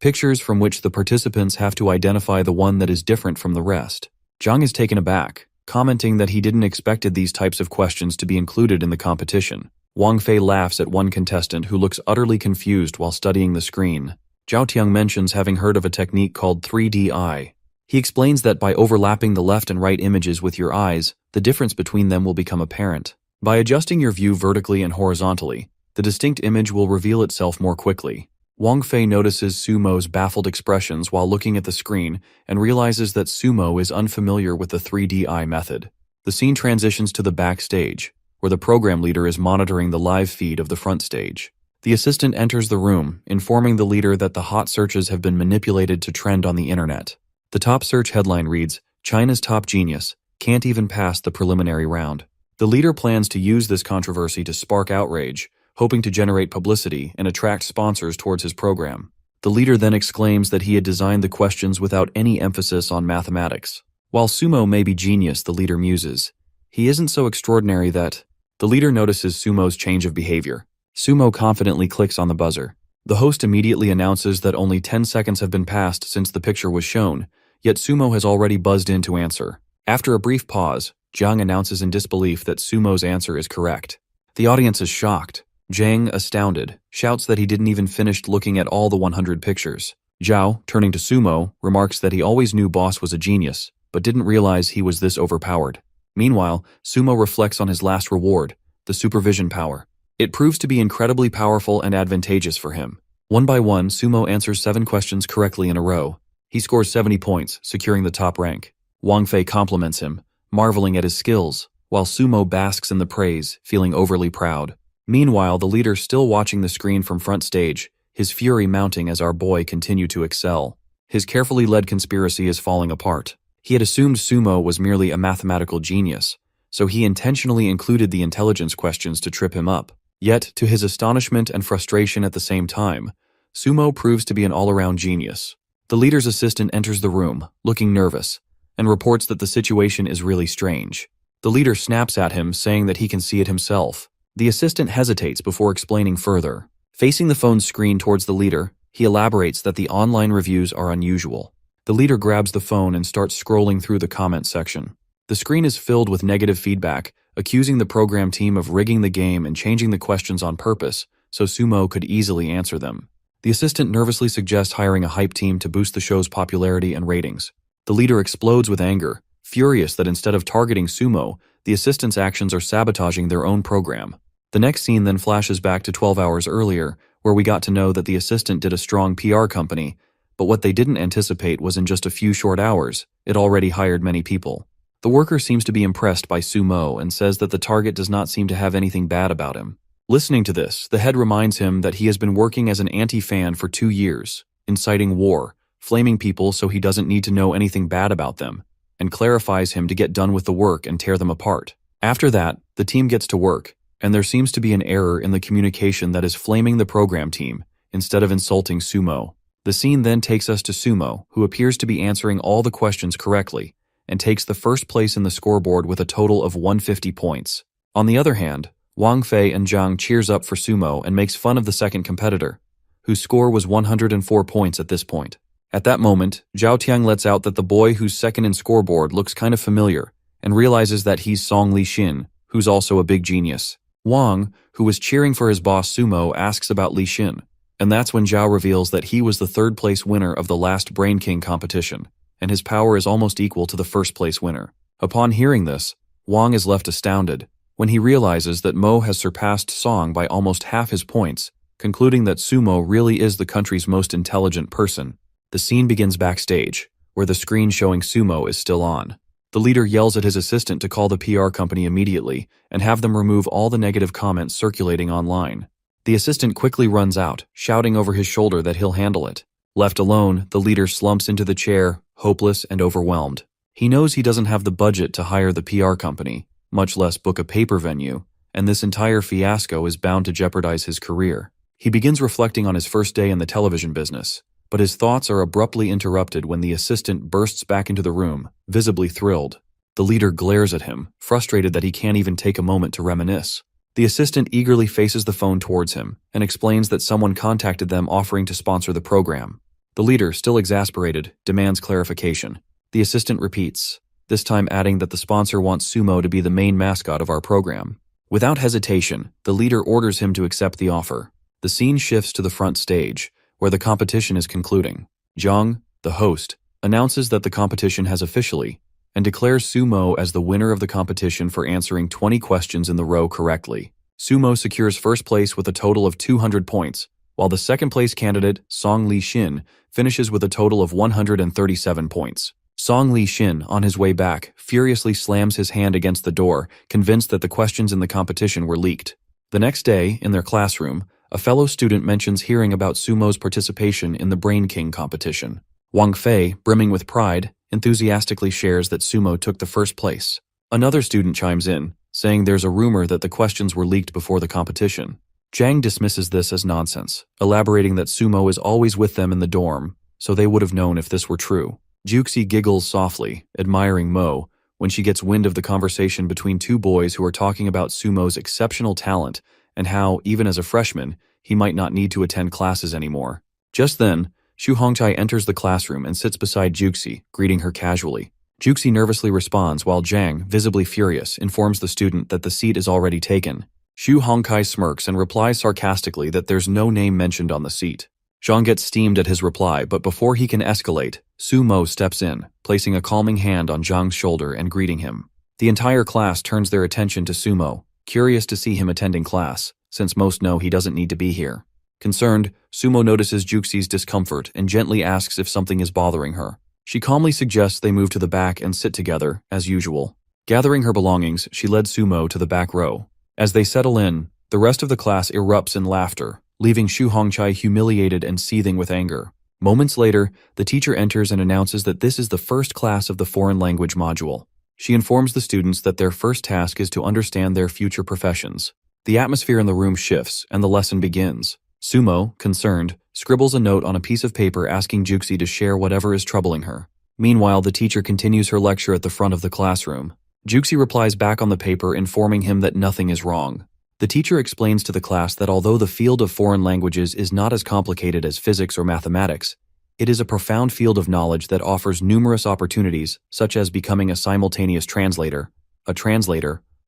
Pictures from which the participants have to identify the one that is different from the rest. Zhang is taken aback, commenting that he didn't expected these types of questions to be included in the competition. Wang Fei laughs at one contestant who looks utterly confused while studying the screen. Zhao Tiang mentions having heard of a technique called 3D eye. He explains that by overlapping the left and right images with your eyes, the difference between them will become apparent. By adjusting your view vertically and horizontally, the distinct image will reveal itself more quickly. Wang Fei notices Sumo's baffled expressions while looking at the screen and realizes that Sumo is unfamiliar with the 3D eye method. The scene transitions to the backstage, where the program leader is monitoring the live feed of the front stage. The assistant enters the room, informing the leader that the hot searches have been manipulated to trend on the internet. The top search headline reads, "China's top genius can't even pass the preliminary round." The leader plans to use this controversy to spark outrage, hoping to generate publicity and attract sponsors towards his program. The leader then exclaims that he had designed the questions without any emphasis on mathematics. While Sumo may be genius, the leader muses, he isn't so extraordinary that... The leader notices Sumo's change of behavior. Sumo confidently clicks on the buzzer. The host immediately announces that only 10 seconds have been passed since the picture was shown, yet Sumo has already buzzed in to answer. After a brief pause, Zhang announces in disbelief that Sumo's answer is correct. The audience is shocked. Zhang, astounded, shouts that he didn't even finish looking at all the 100 pictures. Zhao, turning to Sumo, remarks that he always knew Boss was a genius, but didn't realize he was this overpowered. Meanwhile, Sumo reflects on his last reward, the supervision power. It proves to be incredibly powerful and advantageous for him. One by one, Sumo answers 7 questions correctly in a row. He scores 70 points, securing the top rank. Wang Fei compliments him, marveling at his skills, while Sumo basks in the praise, feeling overly proud. Meanwhile, the leader still watching the screen from front stage, his fury mounting as our boy continued to excel. His carefully led conspiracy is falling apart. He had assumed Sumo was merely a mathematical genius, so he intentionally included the intelligence questions to trip him up. Yet, to his astonishment and frustration at the same time, Sumo proves to be an all-around genius. The leader's assistant enters the room, looking nervous, and reports that the situation is really strange. The leader snaps at him, saying that he can see it himself. The assistant hesitates before explaining further. Facing the phone screen towards the leader, he elaborates that the online reviews are unusual. The leader grabs the phone and starts scrolling through the comment section. The screen is filled with negative feedback, accusing the program team of rigging the game and changing the questions on purpose so Sumo could easily answer them. The assistant nervously suggests hiring a hype team to boost the show's popularity and ratings. The leader explodes with anger, furious that instead of targeting Sumo, the assistant's actions are sabotaging their own program. The next scene then flashes back to 12 hours earlier, where we got to know that the assistant did a strong PR company, but what they didn't anticipate was in just a few short hours, it already hired many people. The worker seems to be impressed by Sumo and says that the target does not seem to have anything bad about him. Listening to this, the head reminds him that he has been working as an anti-fan for 2 years, inciting war, flaming people so he doesn't need to know anything bad about them, and clarifies him to get done with the work and tear them apart. After that, the team gets to work, and there seems to be an error in the communication that is flaming the program team, instead of insulting Sumo. The scene then takes us to Sumo, who appears to be answering all the questions correctly, and takes the first place in the scoreboard with a total of 150 points. On the other hand, Wang Fei and Zhang cheers up for Sumo and makes fun of the second competitor, whose score was 104 points at this point. At that moment, Zhao Tiang lets out that the boy who's second in scoreboard looks kind of familiar, and realizes that he's Song Li Xin, who's also a big genius. Wang, who was cheering for his boss Sumo, asks about Li Xin, and that's when Zhao reveals that he was the third-place winner of the last Brain King competition, and his power is almost equal to the first-place winner. Upon hearing this, Wang is left astounded when he realizes that Mo has surpassed Song by almost half his points, concluding that Sumo really is the country's most intelligent person. The scene begins backstage, where the screen showing Sumo is still on. The leader yells at his assistant to call the PR company immediately and have them remove all the negative comments circulating online. The assistant quickly runs out, shouting over his shoulder that he'll handle it. Left alone, the leader slumps into the chair, hopeless and overwhelmed. He knows he doesn't have the budget to hire the PR company, much less book a paper venue, and this entire fiasco is bound to jeopardize his career. He begins reflecting on his first day in the television business, but his thoughts are abruptly interrupted when the assistant bursts back into the room, visibly thrilled. The leader glares at him, frustrated that he can't even take a moment to reminisce. The assistant eagerly faces the phone towards him and explains that someone contacted them offering to sponsor the program. The leader, still exasperated, demands clarification. The assistant repeats, this time adding that the sponsor wants Sumo to be the main mascot of our program. Without hesitation, the leader orders him to accept the offer. The scene shifts to the front stage, where the competition is concluding. Zhang, the host, announces that the competition has officially, and declares Sumo as the winner of the competition for answering 20 questions in the row correctly. Sumo secures first place with a total of 200 points, while the second place candidate, Song Li Xin, finishes with a total of 137 points. Song Li Xin, on his way back, furiously slams his hand against the door, convinced that the questions in the competition were leaked. The next day, in their classroom, a fellow student mentions hearing about Sumo's participation in the Brain King competition. Wang Fei, brimming with pride, enthusiastically shares that Sumo took the first place. Another student chimes in, saying there's a rumor that the questions were leaked before the competition. Zhang dismisses this as nonsense, elaborating that Sumo is always with them in the dorm, so they would have known if this were true. Juxi giggles softly, admiring Mo, when she gets wind of the conversation between two boys who are talking about Sumo's exceptional talent and how, even as a freshman, he might not need to attend classes anymore. Just then, Xu Hongchai enters the classroom and sits beside Juxi, greeting her casually. Juxi nervously responds while Zhang, visibly furious, informs the student that the seat is already taken. Xu Hongkai smirks and replies sarcastically that there's no name mentioned on the seat. Zhang gets steamed at his reply, but before he can escalate, Su Mo steps in, placing a calming hand on Zhang's shoulder and greeting him. The entire class turns their attention to Sumo, curious to see him attending class, since most know he doesn't need to be here. Concerned, Sumo notices Juxi's discomfort and gently asks if something is bothering her. She calmly suggests they move to the back and sit together, as usual. Gathering her belongings, she led Sumo to the back row. As they settle in, the rest of the class erupts in laughter, leaving Xu Hongchai humiliated and seething with anger. Moments later, the teacher enters and announces that this is the first class of the foreign language module. She informs the students that their first task is to understand their future professions. The atmosphere in the room shifts, and the lesson begins. Sumo, concerned, scribbles a note on a piece of paper asking Juxi to share whatever is troubling her. Meanwhile, the teacher continues her lecture at the front of the classroom. Juxi replies back on the paper informing him that nothing is wrong. The teacher explains to the class that although the field of foreign languages is not as complicated as physics or mathematics, it is a profound field of knowledge that offers numerous opportunities, such as becoming a simultaneous translator,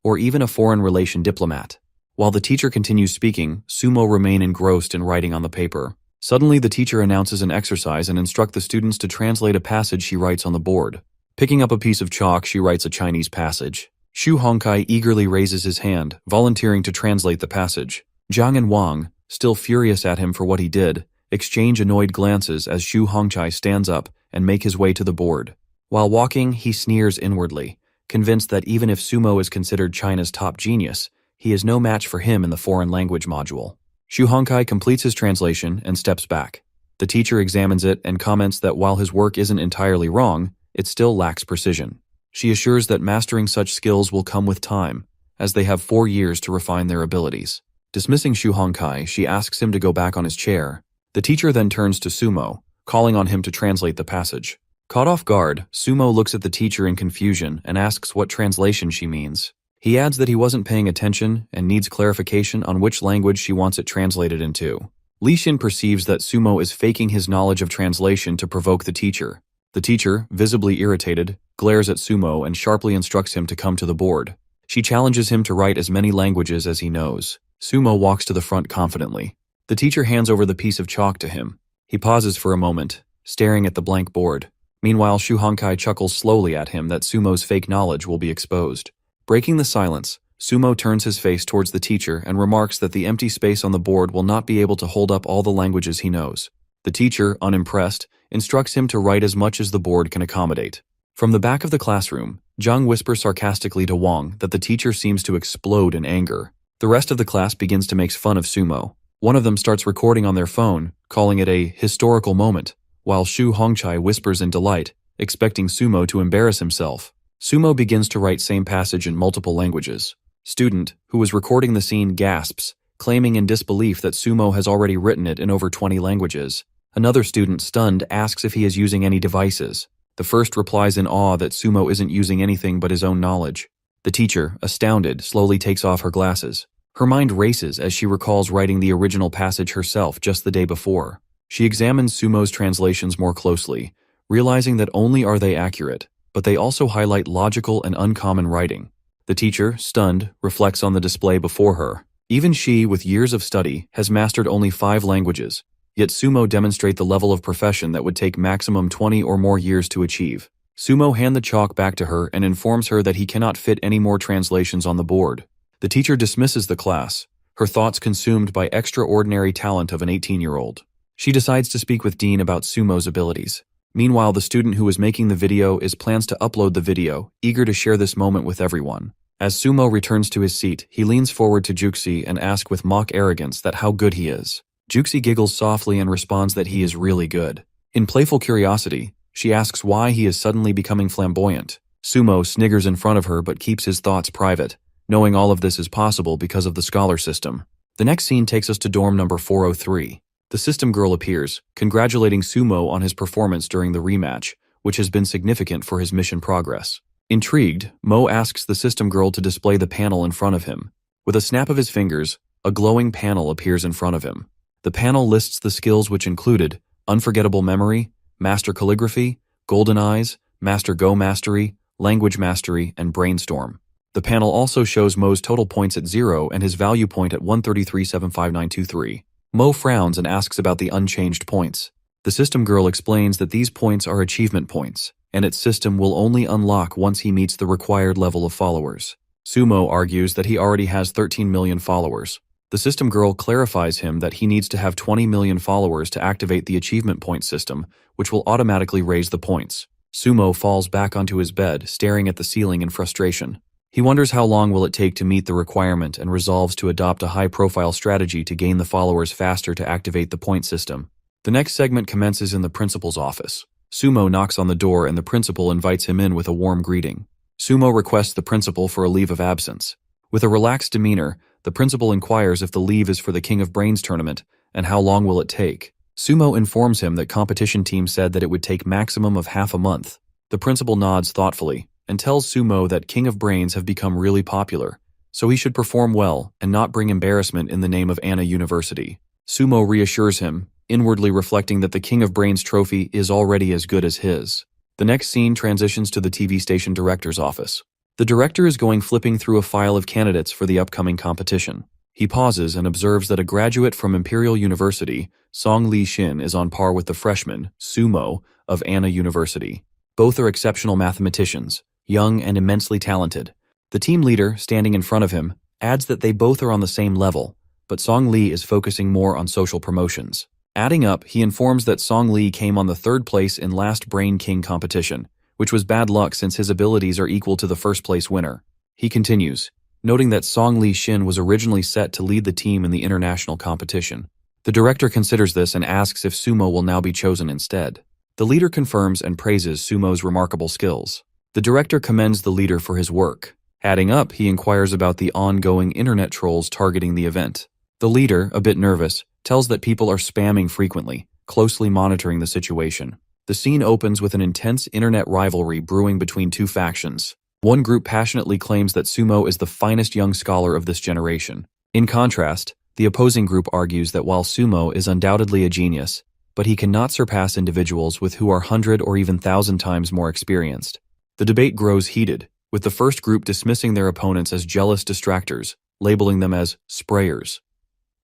or even a foreign relation diplomat. While the teacher continues speaking, Sumo remain engrossed in writing on the paper. Suddenly, the teacher announces an exercise and instructs the students to translate a passage she writes on the board. Picking up a piece of chalk, she writes a Chinese passage. Xu Hongkai eagerly raises his hand, volunteering to translate the passage. Zhang and Wang, still furious at him for what he did, exchange annoyed glances as Xu Hongkai stands up and make his way to the board. While walking, he sneers inwardly, convinced that even if Sumo is considered China's top genius, he is no match for him in the foreign language module. Xu Hongkai completes his translation and steps back. The teacher examines it and comments that while his work isn't entirely wrong, it still lacks precision. She assures that mastering such skills will come with time, as they have 4 years to refine their abilities. Dismissing Xu Hongkai, she asks him to go back on his chair. The teacher then turns to Sumo, calling on him to translate the passage. Caught off guard, Sumo looks at the teacher in confusion and asks what translation she means. He adds that he wasn't paying attention and needs clarification on which language she wants it translated into. Li Xin perceives that Sumo is faking his knowledge of translation to provoke the teacher. The teacher, visibly irritated, glares at Sumo and sharply instructs him to come to the board. She challenges him to write as many languages as he knows. Sumo walks to the front confidently. The teacher hands over the piece of chalk to him. He pauses for a moment, staring at the blank board. Meanwhile, Xu Hongkai chuckles slowly at him that Sumo's fake knowledge will be exposed. Breaking the silence, Sumo turns his face towards the teacher and remarks that the empty space on the board will not be able to hold up all the languages he knows. The teacher, unimpressed, instructs him to write as much as the board can accommodate. From the back of the classroom, Zhang whispers sarcastically to Wang that the teacher seems to explode in anger. The rest of the class begins to make fun of Sumo. One of them starts recording on their phone, calling it a historical moment, while Xu Hongkai whispers in delight, expecting Sumo to embarrass himself. Sumo begins to write same passage in multiple languages. Student, who was recording the scene, gasps, claiming in disbelief that Sumo has already written it in over 20 languages. Another student, stunned, asks if he is using any devices. The first replies in awe that Sumo isn't using anything but his own knowledge. The teacher, astounded, slowly takes off her glasses. Her mind races as she recalls writing the original passage herself just the day before. She examines Sumo's translations more closely, realizing that only are they accurate, but they also highlight logical and uncommon writing. The teacher, stunned, reflects on the display before her. Even she, with years of study, has mastered only 5 languages, yet Sumo demonstrate the level of profession that would take maximum 20 or more years to achieve. Sumo hands the chalk back to her and informs her that he cannot fit any more translations on the board. The teacher dismisses the class, her thoughts consumed by extraordinary talent of an 18-year-old. She decides to speak with Dean about Sumo's abilities. Meanwhile, the student who is making the video plans to upload the video, eager to share this moment with everyone. As Sumo returns to his seat, he leans forward to Juxi and asks with mock arrogance that how good he is. Juxi giggles softly and responds that he is really good. In playful curiosity, she asks why he is suddenly becoming flamboyant. Sumo sniggers in front of her but keeps his thoughts private, knowing all of this is possible because of the scholar system. The next scene takes us to dorm number 403. The system girl appears, congratulating Sumo on his performance during the rematch, which has been significant for his mission progress. Intrigued, Mo asks the system girl to display the panel in front of him. With a snap of his fingers, a glowing panel appears in front of him. The panel lists the skills which included unforgettable memory, master calligraphy, golden eyes, master go mastery, language mastery, and brainstorm. The panel also shows Mo's total points at 0 and his value point at 133.75923. Mo frowns and asks about the unchanged points. The system girl explains that these points are achievement points, and its system will only unlock once he meets the required level of followers. Sumo argues that he already has 13 million followers. The system girl clarifies him that he needs to have 20 million followers to activate the achievement point system, which will automatically raise the points. Sumo falls back onto his bed, staring at the ceiling in frustration. He wonders how long will it take to meet the requirement and resolves to adopt a high-profile strategy to gain the followers faster to activate the point system. The next segment commences in the principal's office. Sumo knocks on the door and the principal invites him in with a warm greeting. Sumo requests the principal for a leave of absence. With a relaxed demeanor, the principal inquires if the leave is for the King of Brains tournament and how long will it take. Sumo informs him that competition team said that it would take maximum of half a month. The principal nods thoughtfully and tells Sumo that King of Brains have become really popular, so he should perform well and not bring embarrassment in the name of Anna University. Sumo reassures him, inwardly reflecting that the King of Brains trophy is already as good as his. The next scene transitions to the TV station director's office. The director is going flipping through a file of candidates for the upcoming competition. He pauses and observes that a graduate from Imperial University, Song Li Xin, is on par with the freshman, Sumo, of Anna University. Both are exceptional mathematicians, young and immensely talented. The team leader, standing in front of him, adds that they both are on the same level, but Song Lee is focusing more on social promotions. Adding up, he informs that Song Lee came on the 3rd place in last Brain King competition, which was bad luck since his abilities are equal to the 1st place winner. He continues, noting that Song Lee Shin was originally set to lead the team in the international competition. The director considers this and asks if Sumo will now be chosen instead. The leader confirms and praises Sumo's remarkable skills. The director commends the leader for his work. Adding up, he inquires about the ongoing internet trolls targeting the event. The leader, a bit nervous, tells that people are spamming frequently, closely monitoring the situation. The scene opens with an intense internet rivalry brewing between two factions. One group passionately claims that Sumo is the finest young scholar of this generation. In contrast, the opposing group argues that while Sumo is undoubtedly a genius, but he cannot surpass individuals with who are 100 or even 1,000 times more experienced. The debate grows heated, with the first group dismissing their opponents as jealous distractors, labeling them as sprayers.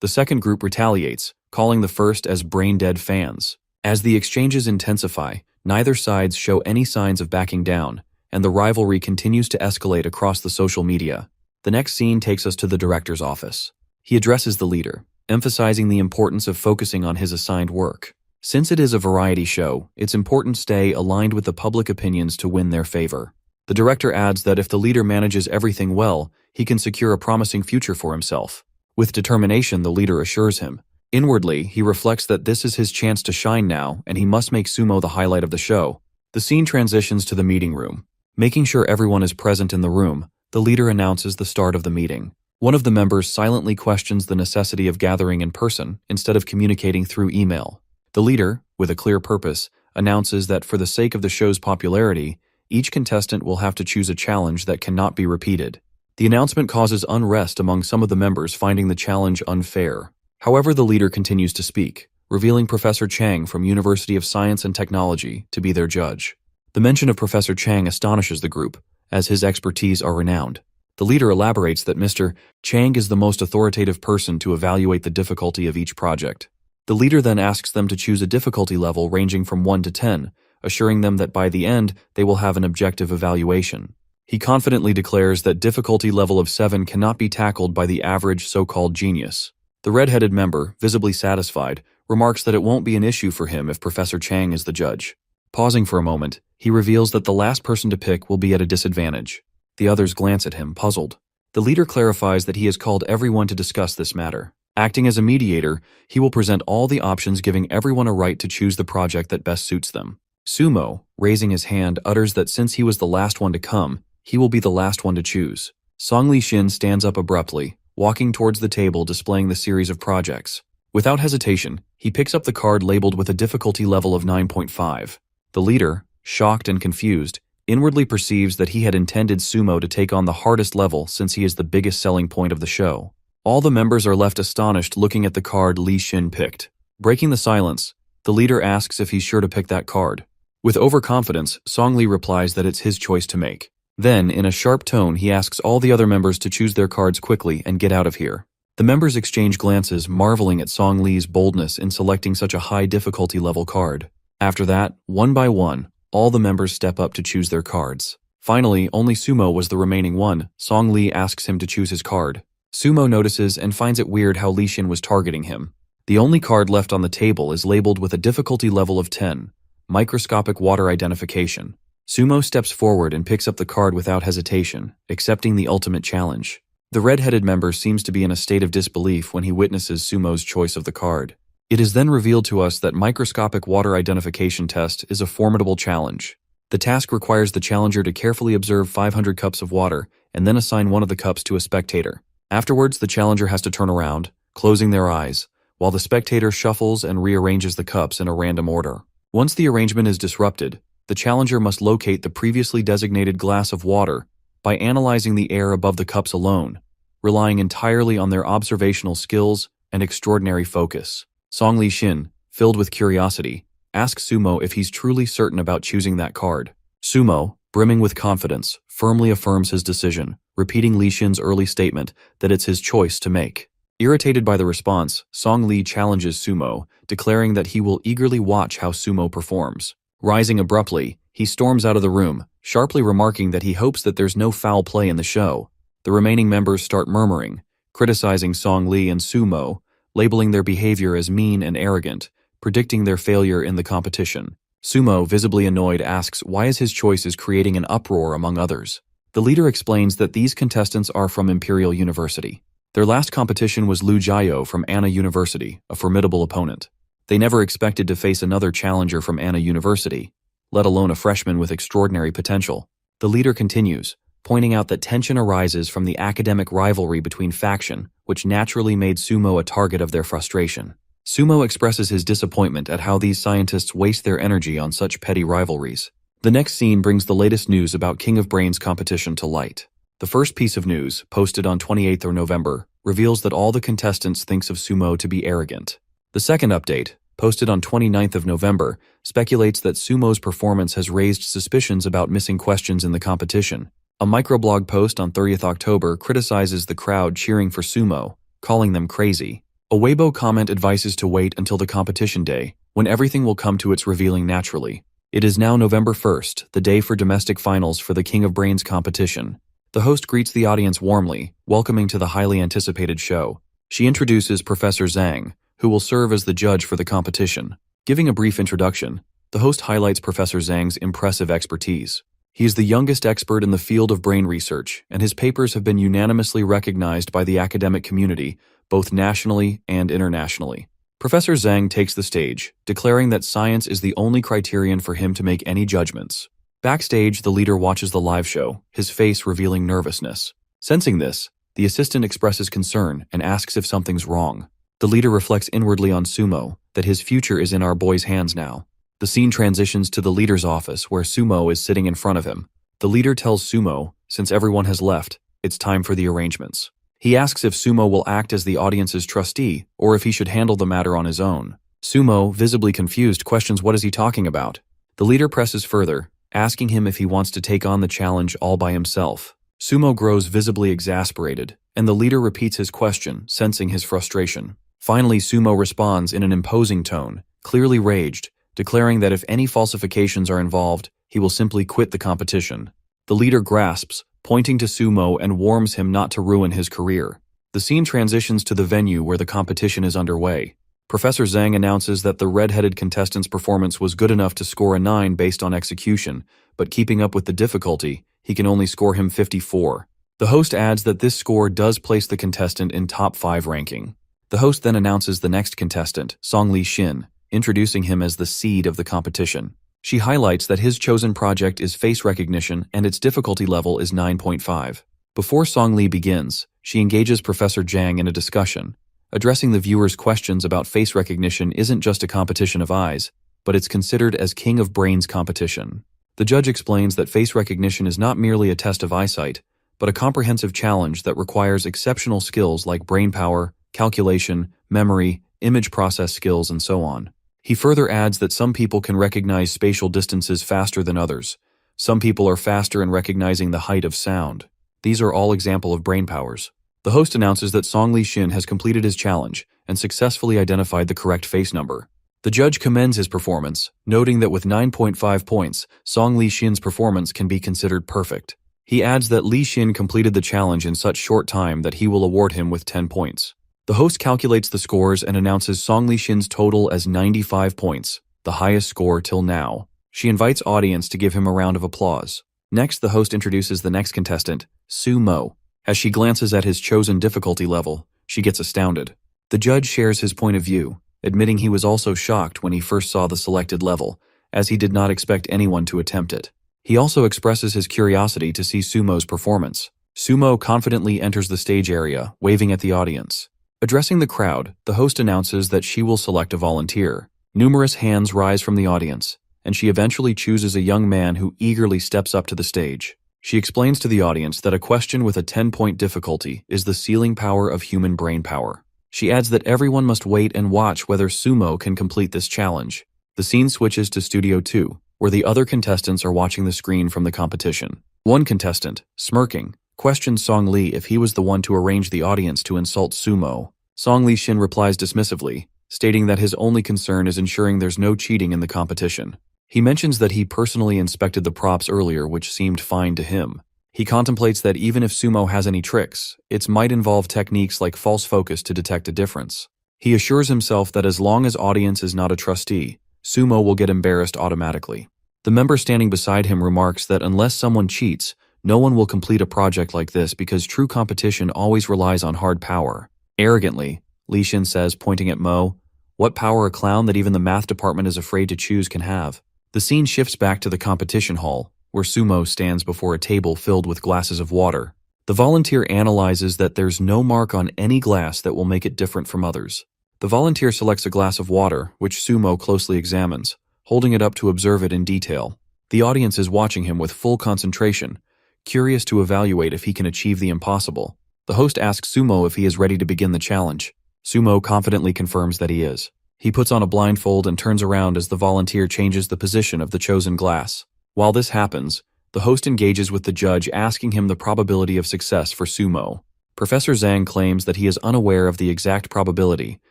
The second group retaliates, calling the first as brain-dead fans. As the exchanges intensify, neither sides show any signs of backing down, and the rivalry continues to escalate across the social media. The next scene takes us to the director's office. He addresses the leader, emphasizing the importance of focusing on his assigned work. Since it is a variety show, it's important to stay aligned with the public opinions to win their favor. The director adds that if the leader manages everything well, he can secure a promising future for himself. With determination, the leader assures him. Inwardly, he reflects that this is his chance to shine now, and he must make Sumo the highlight of the show. The scene transitions to the meeting room. Making sure everyone is present in the room, the leader announces the start of the meeting. One of the members silently questions the necessity of gathering in person instead of communicating through email. The leader, with a clear purpose, announces that for the sake of the show's popularity, each contestant will have to choose a challenge that cannot be repeated. The announcement causes unrest among some of the members, finding the challenge unfair. However, the leader continues to speak, revealing Professor Chang from University of Science and Technology to be their judge. The mention of Professor Chang astonishes the group, as his expertise are renowned. The leader elaborates that Mr. Chang is the most authoritative person to evaluate the difficulty of each project. The leader then asks them to choose a difficulty level ranging from 1 to 10, assuring them that by the end, they will have an objective evaluation. He confidently declares that difficulty level of 7 cannot be tackled by the average so-called genius. The red-headed member, visibly satisfied, remarks that it won't be an issue for him if Professor Chang is the judge. Pausing for a moment, he reveals that the last person to pick will be at a disadvantage. The others glance at him, puzzled. The leader clarifies that he has called everyone to discuss this matter. Acting as a mediator, he will present all the options, giving everyone a right to choose the project that best suits them. Sumo, raising his hand, utters that since he was the last one to come, he will be the last one to choose. Song Lee Shin stands up abruptly, walking towards the table displaying the series of projects. Without hesitation, he picks up the card labeled with a difficulty level of 9.5. The leader, shocked and confused, inwardly perceives that he had intended Sumo to take on the hardest level since he is the biggest selling point of the show. All the members are left astonished looking at the card Lee Shin picked. Breaking the silence, the leader asks if he's sure to pick that card. With overconfidence, Song Lee replies that it's his choice to make. Then, in a sharp tone, he asks all the other members to choose their cards quickly and get out of here. The members exchange glances, marveling at Song Lee's boldness in selecting such a high difficulty level card. After that, one by one, all the members step up to choose their cards. Finally, only Sumo was the remaining one. Song Lee asks him to choose his card. Sumo notices and finds it weird how Lee Shin was targeting him. The only card left on the table is labeled with a difficulty level of 10, microscopic water identification. Sumo steps forward and picks up the card without hesitation, accepting the ultimate challenge. The red-headed member seems to be in a state of disbelief when he witnesses Sumo's choice of the card. It is then revealed to us that microscopic water identification test is a formidable challenge. The task requires the challenger to carefully observe 500 cups of water and then assign one of the cups to a spectator. Afterwards, the challenger has to turn around, closing their eyes, while the spectator shuffles and rearranges the cups in a random order. Once the arrangement is disrupted, the challenger must locate the previously designated glass of water by analyzing the air above the cups alone, relying entirely on their observational skills and extraordinary focus. Song Lee Shin, filled with curiosity, asks Sumo if he's truly certain about choosing that card. Sumo, brimming with confidence, firmly affirms his decision, repeating Lee Shin's early statement that it's his choice to make. Irritated by the response, Song Lee challenges Sumo, declaring that he will eagerly watch how Sumo performs. Rising abruptly, He storms out of the room, sharply remarking that he hopes that there's no foul play in the show. The remaining members start murmuring, criticizing Song Lee and Sumo, labeling their behavior as mean and arrogant, predicting their failure in the competition. Sumo, visibly annoyed, asks why his choice is creating an uproar among others. The leader explains that these contestants are from Imperial University. Their last competition was Lu Jiao from Anna University, a formidable opponent. They never expected to face another challenger from Anna University, let alone a freshman with extraordinary potential. The leader continues, pointing out that tension arises from the academic rivalry between faction, which naturally made Sumo a target of their frustration. Sumo expresses his disappointment at how these scientists waste their energy on such petty rivalries. The next scene brings the latest news about King of Brains competition to light. The first piece of news, posted on 28th of November, reveals that all the contestants thinks of Sumo to be arrogant. The second update, posted on 29th of November, speculates that Sumo's performance has raised suspicions about missing questions in the competition. A microblog post on 30th October criticizes the crowd cheering for Sumo, calling them crazy. A Weibo comment advises to wait until the competition day, when everything will come to its revealing naturally. It is now November 1st, the day for domestic finals for the King of Brains competition. The host greets the audience warmly, welcoming to the highly anticipated show. She introduces Professor Zhang, who will serve as the judge for the competition. Giving a brief introduction, the host highlights Professor Zhang's impressive expertise. He is the youngest expert in the field of brain research, and his papers have been unanimously recognized by the academic community, both nationally and internationally. Professor Zhang takes the stage, declaring that science is the only criterion for him to make any judgments. Backstage, the leader watches the live show, his face revealing nervousness. Sensing this, the assistant expresses concern and asks if something's wrong. The leader reflects inwardly on Sumo, that his future is in our boy's hands now. The scene transitions to the leader's office, where Sumo is sitting in front of him. The leader tells Sumo, since everyone has left, it's time for the arrangements. He asks if Sumo will act as the audience's trustee, or if he should handle the matter on his own. Sumo, visibly confused, questions what is he talking about. The leader presses further, asking him if he wants to take on the challenge all by himself. Sumo grows visibly exasperated, and the leader repeats his question, sensing his frustration. Finally, Sumo responds in an imposing tone, clearly raged, declaring that if any falsifications are involved, he will simply quit the competition. The leader grasps, pointing to Sumo, and warns him not to ruin his career. The scene transitions to the venue where the competition is underway. Professor Zhang announces that the red-headed contestant's performance was good enough to score a 9 based on execution, but keeping up with the difficulty, he can only score him 54. The host adds that this score does place the contestant in top 5 ranking. The host then announces the next contestant, Song Lee Shin, introducing him as the seed of the competition. She highlights that his chosen project is face recognition and its difficulty level is 9.5. Before Song Lee begins, she engages Professor Zhang in a discussion. Addressing the viewers' questions about face recognition isn't just a competition of eyes, but it's considered as King of Brains competition. The judge explains that face recognition is not merely a test of eyesight, but a comprehensive challenge that requires exceptional skills like brain power, calculation, memory, image process skills, and so on. He further adds that some people can recognize spatial distances faster than others. Some people are faster in recognizing the height of sound. These are all examples of brain powers. The host announces that Song Lee Shin has completed his challenge and successfully identified the correct face number. The judge commends his performance, noting that with 9.5 points, Song Lee Shin's performance can be considered perfect. He adds that Lee Shin completed the challenge in such short time that he will award him with 10 points. The host calculates the scores and announces Song Lee Shin's total as 95 points, the highest score till now. She invites audience to give him a round of applause. Next, the host introduces the next contestant, Sumo. As she glances at his chosen difficulty level, she gets astounded. The judge shares his point of view, admitting he was also shocked when he first saw the selected level, as he did not expect anyone to attempt it. He also expresses his curiosity to see Sumo's performance. Sumo confidently enters the stage area, waving at the audience. Addressing the crowd, the host announces that she will select a volunteer. Numerous hands rise from the audience, and she eventually chooses a young man who eagerly steps up to the stage. She explains to the audience that a question with a 10-point difficulty is the ceiling power of human brain power. She adds that everyone must wait and watch whether Sumo can complete this challenge. The scene switches to Studio 2, where the other contestants are watching the screen from the competition. One contestant, smirking, questions Song Lee if he was the one to arrange the audience to insult Sumo. Song Lee Shin replies dismissively, stating that his only concern is ensuring there's no cheating in the competition. He mentions that he personally inspected the props earlier, which seemed fine to him. He contemplates that even if Sumo has any tricks, it might involve techniques like false focus to detect a difference. He assures himself that as long as audience is not a trustee, Sumo will get embarrassed automatically. The member standing beside him remarks that unless someone cheats, no one will complete a project like this because true competition always relies on hard power. Arrogantly, Li Xin says, pointing at Mo, "What power a clown that even the math department is afraid to choose can have." The scene shifts back to the competition hall, where Sumo stands before a table filled with glasses of water. The volunteer analyzes that there's no mark on any glass that will make it different from others. The volunteer selects a glass of water, which Sumo closely examines, holding it up to observe it in detail. The audience is watching him with full concentration, curious to evaluate if he can achieve the impossible. The host asks Sumo if he is ready to begin the challenge. Sumo confidently confirms that he is. He puts on a blindfold and turns around as the volunteer changes the position of the chosen glass. While this happens, the host engages with the judge, asking him the probability of success for Sumo. Professor Zhang claims that he is unaware of the exact probability,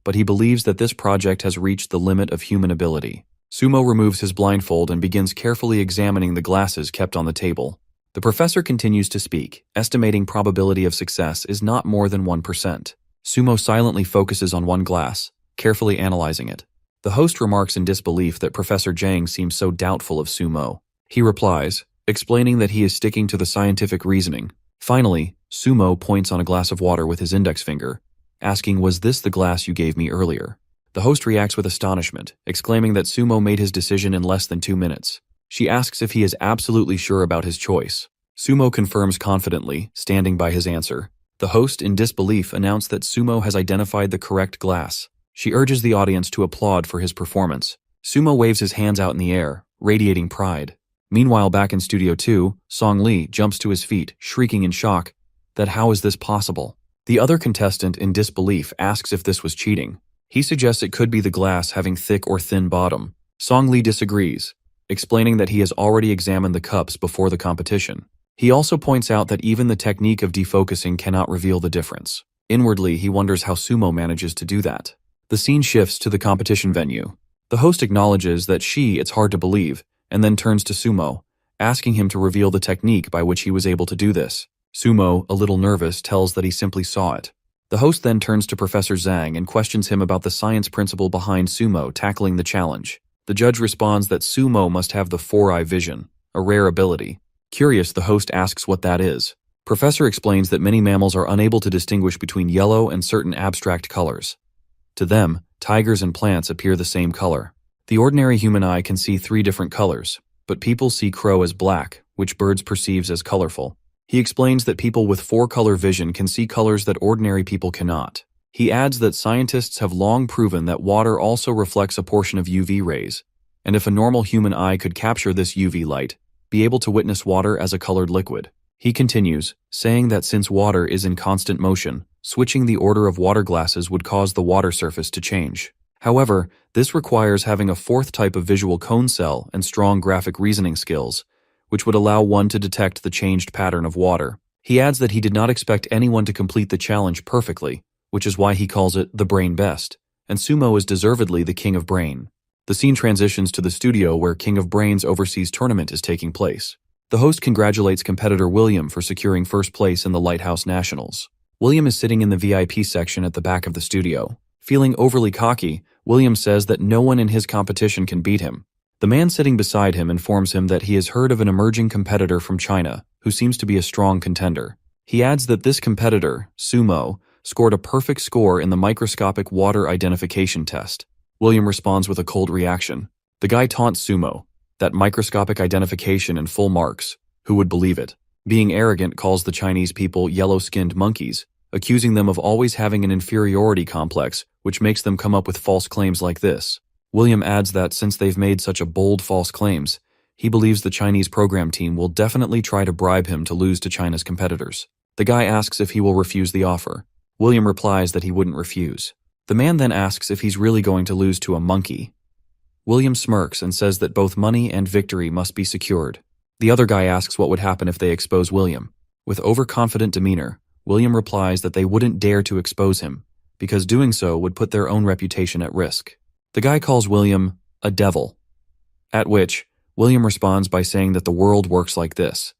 but he believes that this project has reached the limit of human ability. Sumo removes his blindfold and begins carefully examining the glasses kept on the table. The professor continues to speak, estimating probability of success is not more than 1%. Sumo silently focuses on one glass, carefully analyzing it. The host remarks in disbelief that Professor Zhang seems so doubtful of Sumo. He replies, explaining that he is sticking to the scientific reasoning. Finally, Sumo points on a glass of water with his index finger, asking, "Was this the glass you gave me earlier?" The host reacts with astonishment, exclaiming that Sumo made his decision in less than 2 minutes. She asks if he is absolutely sure about his choice. Sumo confirms confidently, standing by his answer. The host, in disbelief, announced that Sumo has identified the correct glass. She urges the audience to applaud for his performance. Sumo waves his hands out in the air, radiating pride. Meanwhile, back in Studio 2, Song Li jumps to his feet, shrieking in shock that how is this possible? The other contestant, in disbelief, asks if this was cheating. He suggests it could be the glass having thick or thin bottom. Song Li disagrees, explaining that he has already examined the cups before the competition. He also points out that even the technique of defocusing cannot reveal the difference. Inwardly, he wonders how Sumo manages to do that. The scene shifts to the competition venue. The host acknowledges that it's hard to believe, and then turns to Sumo, asking him to reveal the technique by which he was able to do this. Sumo, a little nervous, tells that he simply saw it. The host then turns to Professor Zhang and questions him about the science principle behind Sumo tackling the challenge. The judge responds that Sumo must have the 4-eye vision, a rare ability. Curious, the host asks what that is. Professor explains that many mammals are unable to distinguish between yellow and certain abstract colors. To them, tigers and plants appear the same color. The ordinary human eye can see 3 different colors, but people see crow as black, which birds perceives as colorful. He explains that people with 4-color vision can see colors that ordinary people cannot. He adds that scientists have long proven that water also reflects a portion of UV rays, and if a normal human eye could capture this UV light, be able to witness water as a colored liquid. He continues, saying that since water is in constant motion, switching the order of water glasses would cause the water surface to change. However, this requires having a 4th type of visual cone cell and strong graphic reasoning skills, which would allow one to detect the changed pattern of water. He adds that he did not expect anyone to complete the challenge perfectly, which is why he calls it the brain best, and Sumo is deservedly the king of brain. The scene transitions to the studio where King of Brains Overseas Tournament is taking place. The host congratulates competitor William for securing first place in the Lighthouse Nationals. William is sitting in the VIP section at the back of the studio. Feeling overly cocky, William says that no one in his competition can beat him. The man sitting beside him informs him that he has heard of an emerging competitor from China who seems to be a strong contender. He adds that this competitor, Sumo, scored a perfect score in the microscopic water identification test. William responds with a cold reaction. The guy taunts Sumo, that microscopic identification and full marks. Who would believe it? Being arrogant, calls the Chinese people yellow-skinned monkeys, accusing them of always having an inferiority complex, which makes them come up with false claims like this. William adds that since they've made such a bold false claims, he believes the Chinese program team will definitely try to bribe him to lose to China's competitors. The guy asks if he will refuse the offer. William replies that he wouldn't refuse. The man then asks if he's really going to lose to a monkey. William smirks and says that both money and victory must be secured. The other guy asks what would happen if they expose William. With overconfident demeanor, William replies that they wouldn't dare to expose him, because doing so would put their own reputation at risk. The guy calls William a devil. At which, William responds by saying that the world works like this.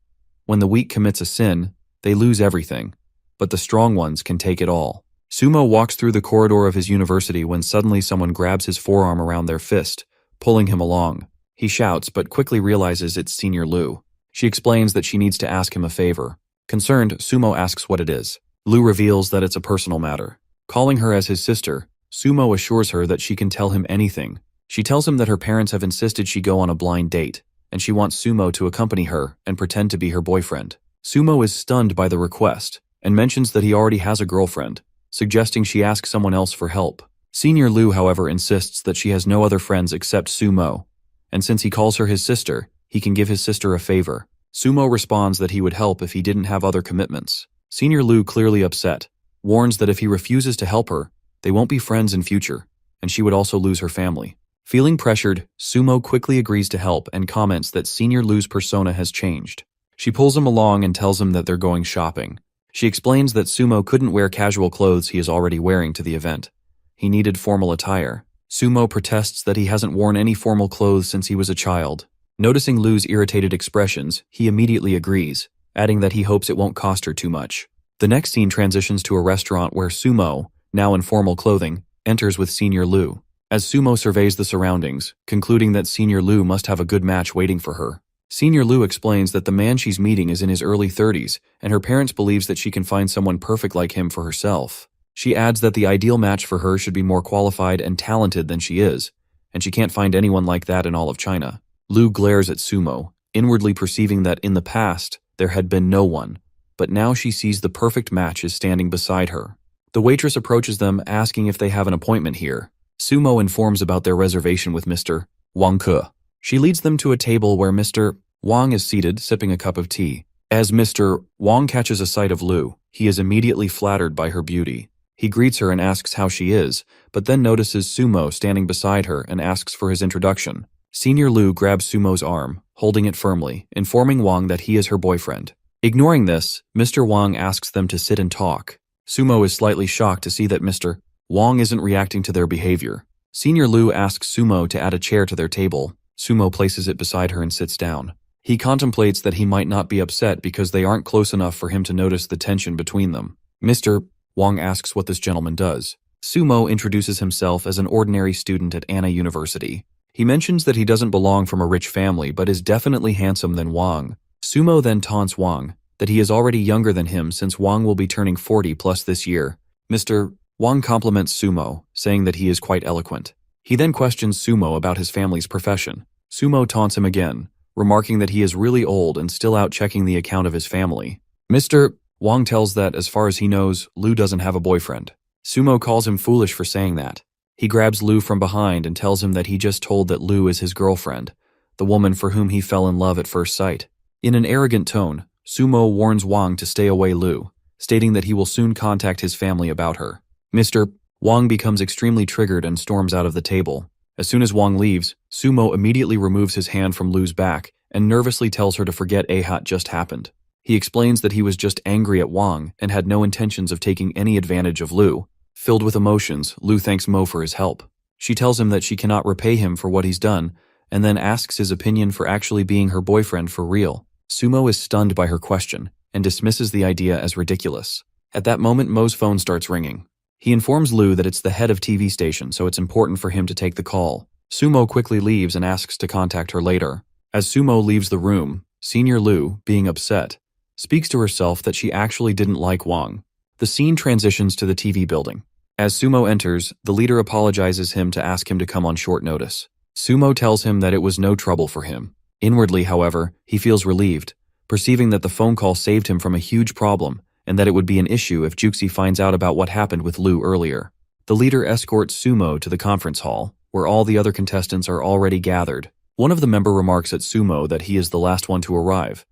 When the weak commits a sin, they lose everything, but the strong ones can take it all. Sumo walks through the corridor of his university when suddenly someone grabs his forearm around their fist, pulling him along. He shouts but quickly realizes it's Senior Lu. She explains that she needs to ask him a favor. Concerned, Sumo asks what it is. Lu reveals that it's a personal matter. Calling her as his sister, Sumo assures her that she can tell him anything. She tells him that her parents have insisted she go on a blind date, and she wants Sumo to accompany her and pretend to be her boyfriend. Sumo is stunned by the request, and mentions that he already has a girlfriend, suggesting she ask someone else for help. Senior Lu, however, insists that she has no other friends except Sumo, and since he calls her his sister, he can give his sister a favor. Sumo responds that he would help if he didn't have other commitments. Senior Lu, clearly upset, warns that if he refuses to help her, they won't be friends in future, and she would also lose her family. Feeling pressured, Sumo quickly agrees to help and comments that Senior Lu's persona has changed. She pulls him along and tells him that they're going shopping. She explains that Sumo couldn't wear casual clothes he is already wearing to the event. He needed formal attire. Sumo protests that he hasn't worn any formal clothes since he was a child. Noticing Lu's irritated expressions, he immediately agrees, adding that he hopes it won't cost her too much. The next scene transitions to a restaurant where Sumo, now in formal clothing, enters with Senior Lu. As Sumo surveys the surroundings, concluding that Senior Lu must have a good match waiting for her. Senior Lu explains that the man she's meeting is in his early 30s, and her parents believes that she can find someone perfect like him for herself. She adds that the ideal match for her should be more qualified and talented than she is, and she can't find anyone like that in all of China. Lu glares at Sumo, inwardly perceiving that in the past, there had been no one, but now she sees the perfect match is standing beside her. The waitress approaches them, asking if they have an appointment here. Sumo informs about their reservation with Mr. Wang Ke. She leads them to a table where Mr. Wang is seated, sipping a cup of tea. As Mr. Wang catches a sight of Lu, he is immediately flattered by her beauty. He greets her and asks how she is, but then notices Sumo standing beside her and asks for his introduction. Senior Lu grabs Sumo's arm, holding it firmly, informing Wang that he is her boyfriend. Ignoring this, Mr. Wang asks them to sit and talk. Sumo is slightly shocked to see that Mr. Wang isn't reacting to their behavior. Senior Lu asks Sumo to add a chair to their table. Sumo places it beside her and sits down. He contemplates that he might not be upset because they aren't close enough for him to notice the tension between them. Mr. Wang asks what this gentleman does. Sumo introduces himself as an ordinary student at Anna University. He mentions that he doesn't belong from a rich family but is definitely handsome than Wang. Sumo then taunts Wang that he is already younger than him since Wang will be turning 40 plus this year. Mr. Wang compliments Sumo, saying that he is quite eloquent. He then questions Sumo about his family's profession. Sumo taunts him again, remarking that he is really old and still out checking the account of his family. Mr. Wang tells that, as far as he knows, Lu doesn't have a boyfriend. Sumo calls him foolish for saying that. He grabs Lu from behind and tells him that he just told that Lu is his girlfriend, the woman for whom he fell in love at first sight. In an arrogant tone, Sumo warns Wang to stay away Lu, stating that he will soon contact his family about her. Mr. Wang becomes extremely triggered and storms out of the table. As soon as Wang leaves, Sumo immediately removes his hand from Lu's back and nervously tells her to forget what just happened. He explains that he was just angry at Wang and had no intentions of taking any advantage of Lu. Filled with emotions, Lu thanks Mo for his help. She tells him that she cannot repay him for what he's done, and then asks his opinion for actually being her boyfriend for real. Sumo is stunned by her question and dismisses the idea as ridiculous. At that moment, Mo's phone starts ringing. He informs Lu that it's the head of TV station, so it's important for him to take the call. Sumo quickly leaves and asks to contact her later. As Sumo leaves the room, Senior Lu, being upset, speaks to herself that she actually didn't like Wang. The scene transitions to the TV building. As Sumo enters, the leader apologizes him to ask him to come on short notice. Sumo tells him that it was no trouble for him. Inwardly, however, he feels relieved, perceiving that the phone call saved him from a huge problem and that it would be an issue if Juxi finds out about what happened with Lu earlier. The leader escorts Sumo to the conference hall, where all the other contestants are already gathered. One of the members remarks at Sumo that he is the last one to arrive.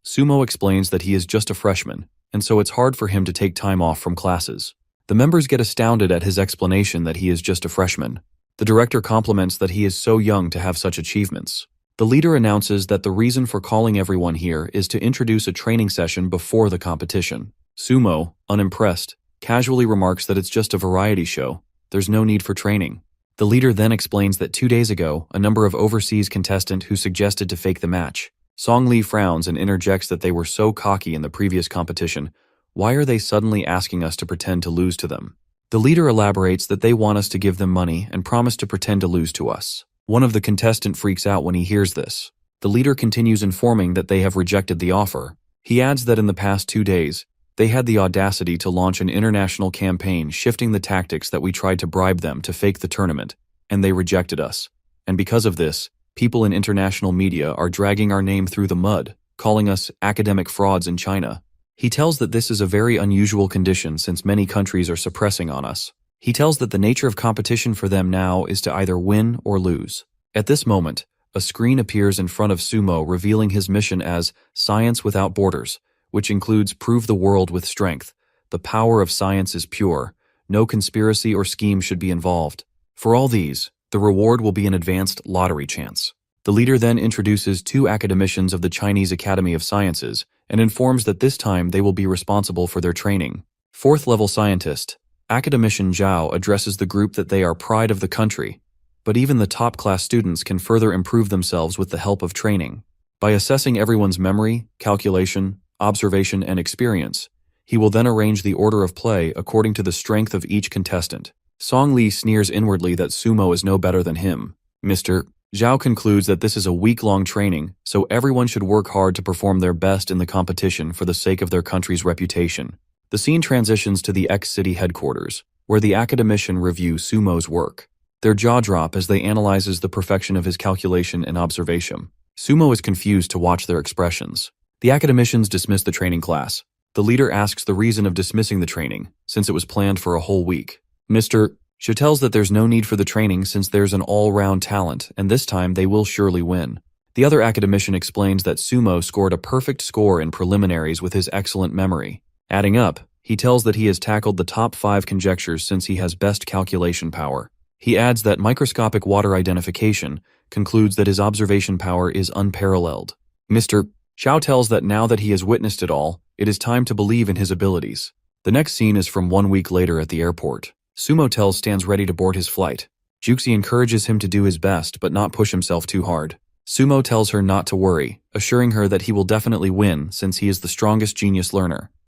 Sumo explains that he is just a freshman, and so it's hard for him to take time off from classes. The members get astounded at his explanation that he is just a freshman. The director compliments that he is so young to have such achievements. The leader announces that the reason for calling everyone here is to introduce a training session before the competition. Sumo, unimpressed, casually remarks that it's just a variety show. There's no need for training. The leader then explains that 2 days ago, a number of overseas contestant who suggested to fake the match. Song Lee frowns and interjects that they were so cocky in the previous competition. Why are they suddenly asking us to pretend to lose to them? The leader elaborates that they want us to give them money and promise to pretend to lose to us. One of the contestant freaks out when he hears this. The leader continues informing that they have rejected the offer. He adds that in the past 2 days, they had the audacity to launch an international campaign shifting the tactics that we tried to bribe them to fake the tournament, and they rejected us. And because of this, people in international media are dragging our name through the mud, calling us academic frauds in China. He tells that this is a very unusual condition since many countries are suppressing on us. He tells that the nature of competition for them now is to either win or lose. At this moment, a screen appears in front of Sumo revealing his mission as Science Without Borders, which includes Prove the World with Strength. The power of science is pure. No conspiracy or scheme should be involved. For all these, the reward will be an advanced lottery chance. The leader then introduces 2 academicians of the Chinese Academy of Sciences and informs that this time they will be responsible for their training. 4th-level scientist, academician Zhao addresses the group that they are pride of the country, but even the top-class students can further improve themselves with the help of training. By assessing everyone's memory, calculation, observation, and experience, he will then arrange the order of play according to the strength of each contestant. Song Lee sneers inwardly that Sumo is no better than him. Mr. Zhao concludes that this is a week-long training, so everyone should work hard to perform their best in the competition for the sake of their country's reputation. The scene transitions to the X-City headquarters, where the academician review Sumo's work. Their jaw drop as they analyzes the perfection of his calculation and observation. Sumo is confused to watch their expressions. The academicians dismiss the training class. The leader asks the reason of dismissing the training, since it was planned for a whole week. Mr. She tells that there's no need for the training since there's an all-round talent, and this time they will surely win. The other academician explains that Sumo scored a perfect score in preliminaries with his excellent memory. Adding up, he tells that he has tackled the top 5 conjectures since he has best calculation power. He adds that microscopic water identification concludes that his observation power is unparalleled. Mr. Xiao tells that now that he has witnessed it all, it is time to believe in his abilities. The next scene is from 1 week later at the airport. Sumo tells stands ready to board his flight. Juxi encourages him to do his best but not push himself too hard. Sumo tells her not to worry, assuring her that he will definitely win since he is the strongest genius learner.